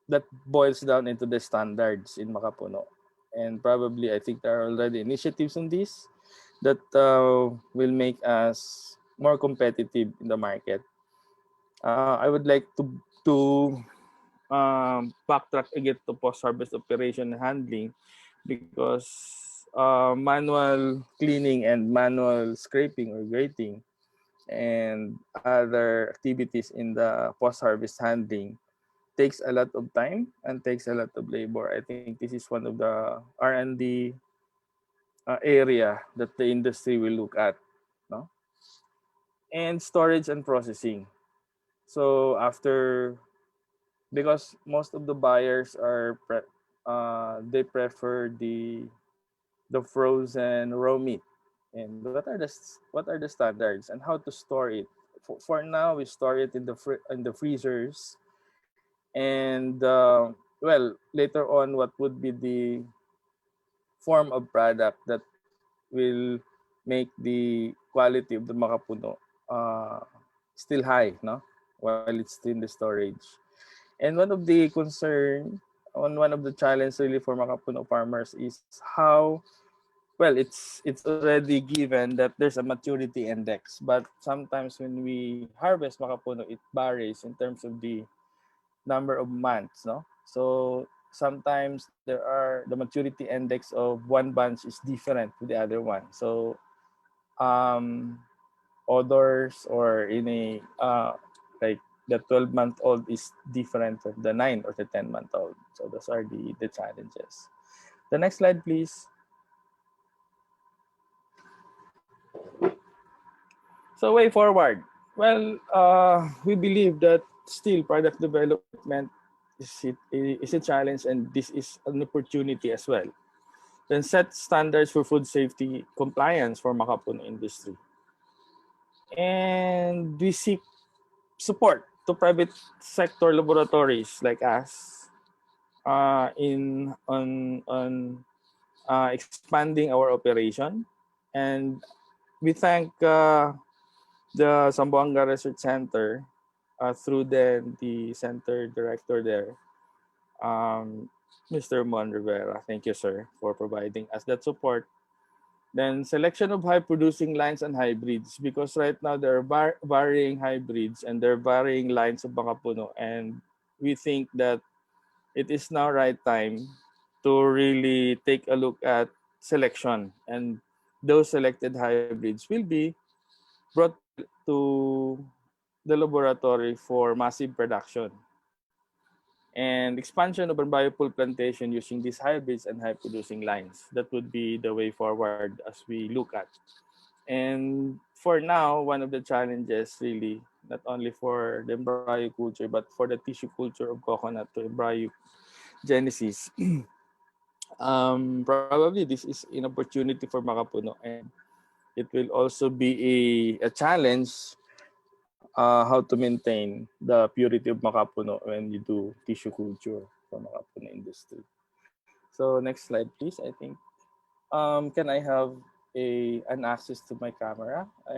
that boils down into the standards in Makapuno. And probably I think there are already initiatives on this that will make us more competitive in the market. I would like to backtrack again to post-harvest operation and handling because manual cleaning and manual scraping or grating and other activities in the post-harvest handling takes a lot of time and takes a lot of labor. I think this is one of the R&D area that the industry will look at, no? And storage and processing. So because most of the buyers they prefer the frozen raw meat. And what are the standards and how to store it? For now, we store it in the freezers. And well, later on, what would be the form of product that will make the quality of the Makapuno still high, no? While it's still in the storage. And one of the concern, one of the challenge really for Makapuno farmers is how, well, it's already given that there's a maturity index, but sometimes when we harvest Makapuno, it varies in terms of the number of months, no? So sometimes the maturity index of one bunch is different to the other one. So um, odors or in a like the 12-month-old is different from the 9 or the 10-month-old. So those are the challenges. The next slide, please. So way forward. Well, we believe that still product development is a challenge, and this is an opportunity as well. Then set standards for food safety compliance for Makapuno industry. And we seek support to private sector laboratories like us in on expanding our operation. And we thank the Zamboanga Research Center through the center director there, Mr. Mon Rivera. Thank you, sir, for providing us that support. Then selection of high producing lines and hybrids, because right now there are varying hybrids and there are varying lines of Makapuno, and we think that it is now right time to really take a look at selection, and those selected hybrids will be brought to the laboratory for massive production and expansion of biofuel plantation using these hybrids and high producing lines. That would be the way forward as we look at. And for now, one of the challenges really, not only for the embryo culture, but for the tissue culture of coconut to embryo genesis, probably this is an opportunity for Makapuno, and it will also be a challenge how to maintain the purity of Makapuno when you do tissue culture for Makapuno industry. So next slide, please. I think can I have an access to my camera? I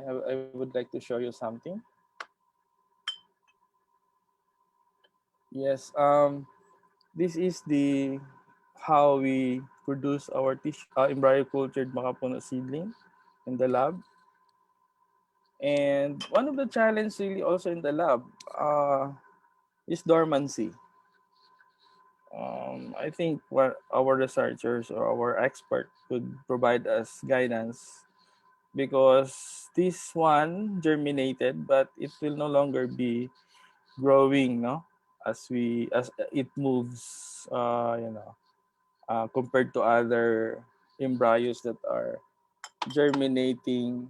would like to show you something. Yes. This is the how we produce our tissue embryo cultured Makapuno seedling in the lab. And one of the challenges really also in the lab is dormancy. I think what our researchers or our expert could provide us guidance, because this one germinated, but it will no longer be growing, no, as it moves, compared to other embryos that are germinating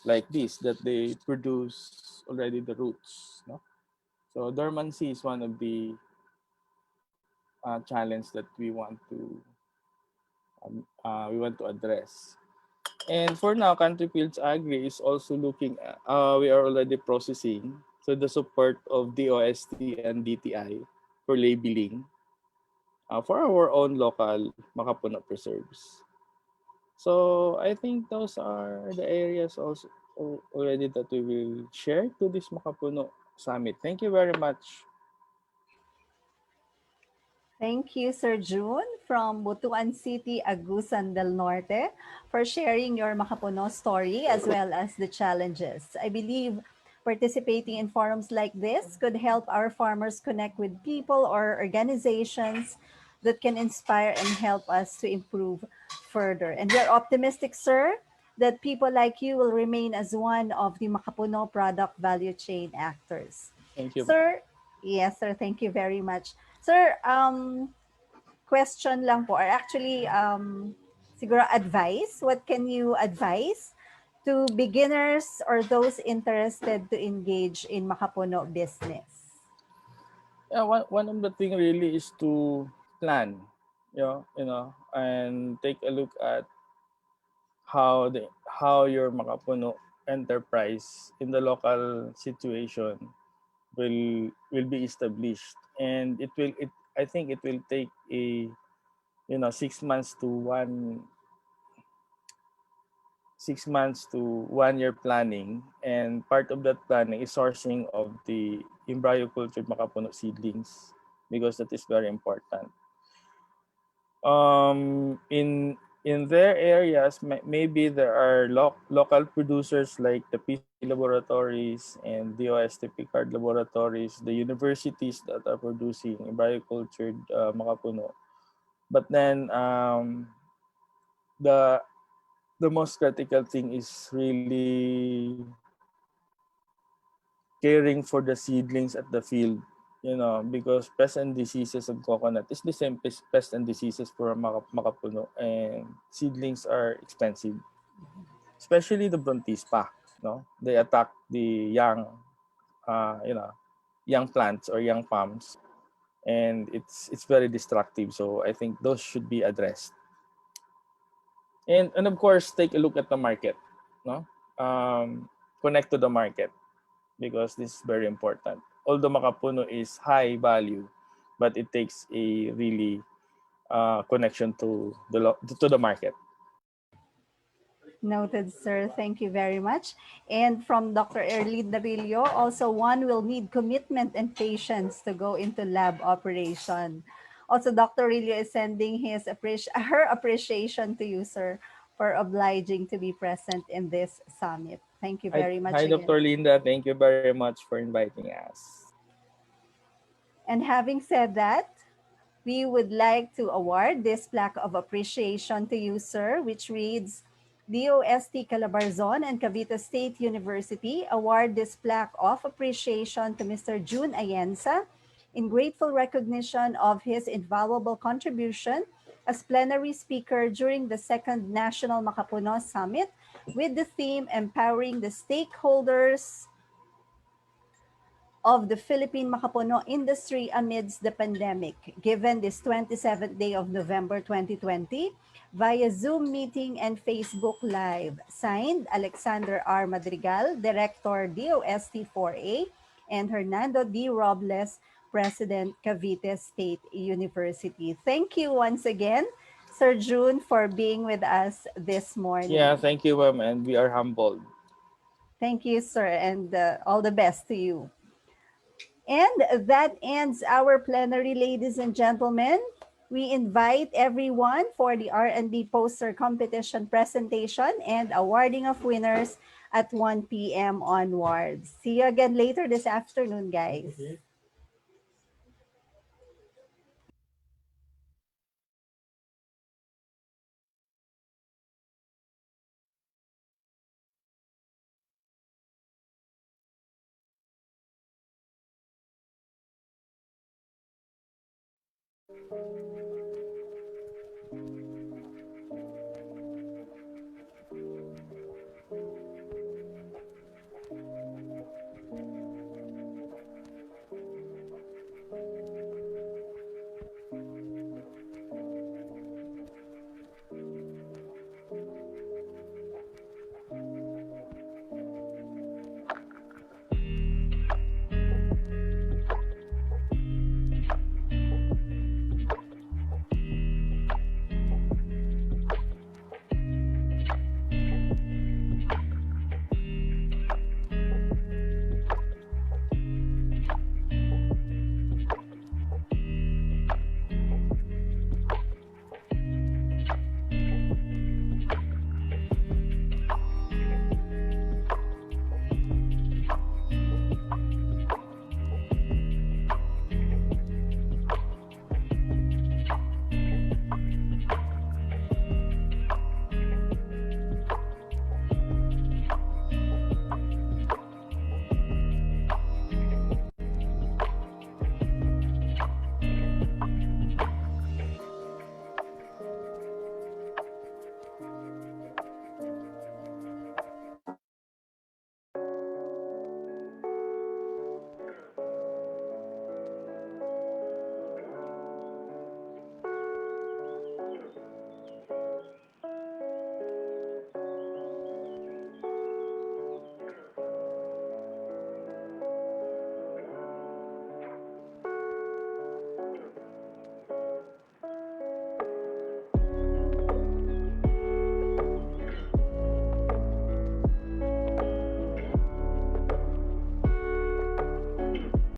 like this, that they produce already the roots, no. So dormancy is one of the challenge that we want to address. And for now, Country Fields Agri is also looking at, we are already processing, so the support of DOST and DTI for labeling for our own local Makapuno preserves. So I think those are the areas also already that we will share to this Makapuno Summit. Thank you very much. Thank you, Sir June from Butuan City, Agusan del Norte, for sharing your Makapuno story as well as the challenges. I believe participating in forums like this could help our farmers connect with people or organizations that can inspire and help us to improve further. And we are optimistic, sir, that people like you will remain as one of the Makapuno product value chain actors. Thank you. Sir, yes, sir. Thank you very much. Sir, question lang po, or actually, siguro advice. What can you advise to beginners or those interested to engage in Makapuno business? Yeah, one of the thing really is to plan, and take a look at how your Makapuno enterprise in the local situation will be established, and it I think it will take a 6 months to 1 year planning, and part of that planning is sourcing of the embryo cultured Makapuno seedlings, because that is very important. In in their areas, maybe there are local producers like the PC laboratories and the OSTP card laboratories, the universities that are producing biocultured makapuno. But then the the most critical thing is really caring for the seedlings at the field, because pests and diseases of coconut is the same pests and diseases for makapuno, and seedlings are expensive, especially the brontispa. They attack the uh, you know, young plants or young palms, and it's very destructive. So I think those should be addressed, and of course take a look at the market, no, connect to the market because this is very important. Although makapuno is high value, but it takes a really connection to the market. Noted, sir. Thank you very much. And from Dr. Erlyn Darillo, also one will need commitment and patience to go into lab operation. Also, Dr. Rillo is sending her appreciation to you, sir, for obliging to be present in this summit. Thank you very much Hi, again. Dr. Linda. Thank you very much for inviting us. And having said that, we would like to award this plaque of appreciation to you, sir, which reads, DOST Calabarzon and Cavite State University award this plaque of appreciation to Mr. June Ayensa in grateful recognition of his invaluable contribution as plenary speaker during the second National Makapuno Summit with the theme Empowering the Stakeholders of the Philippine Makapuno industry amidst the pandemic, given this 27th day of November 2020 via Zoom meeting and Facebook Live. Signed, Alexander R. Madrigal, Director DOST-4A, and Hernando D. Robles, President Cavite State University. Thank you once again, Sir June, for being with us this morning. Yeah, thank you, ma'am, and we are humbled. Thank you, sir, and all the best to you. And that ends our plenary, ladies and gentlemen. We invite everyone for the R&D poster competition presentation and awarding of winners at 1 p.m. onwards. See you again later this afternoon, guys. Okay.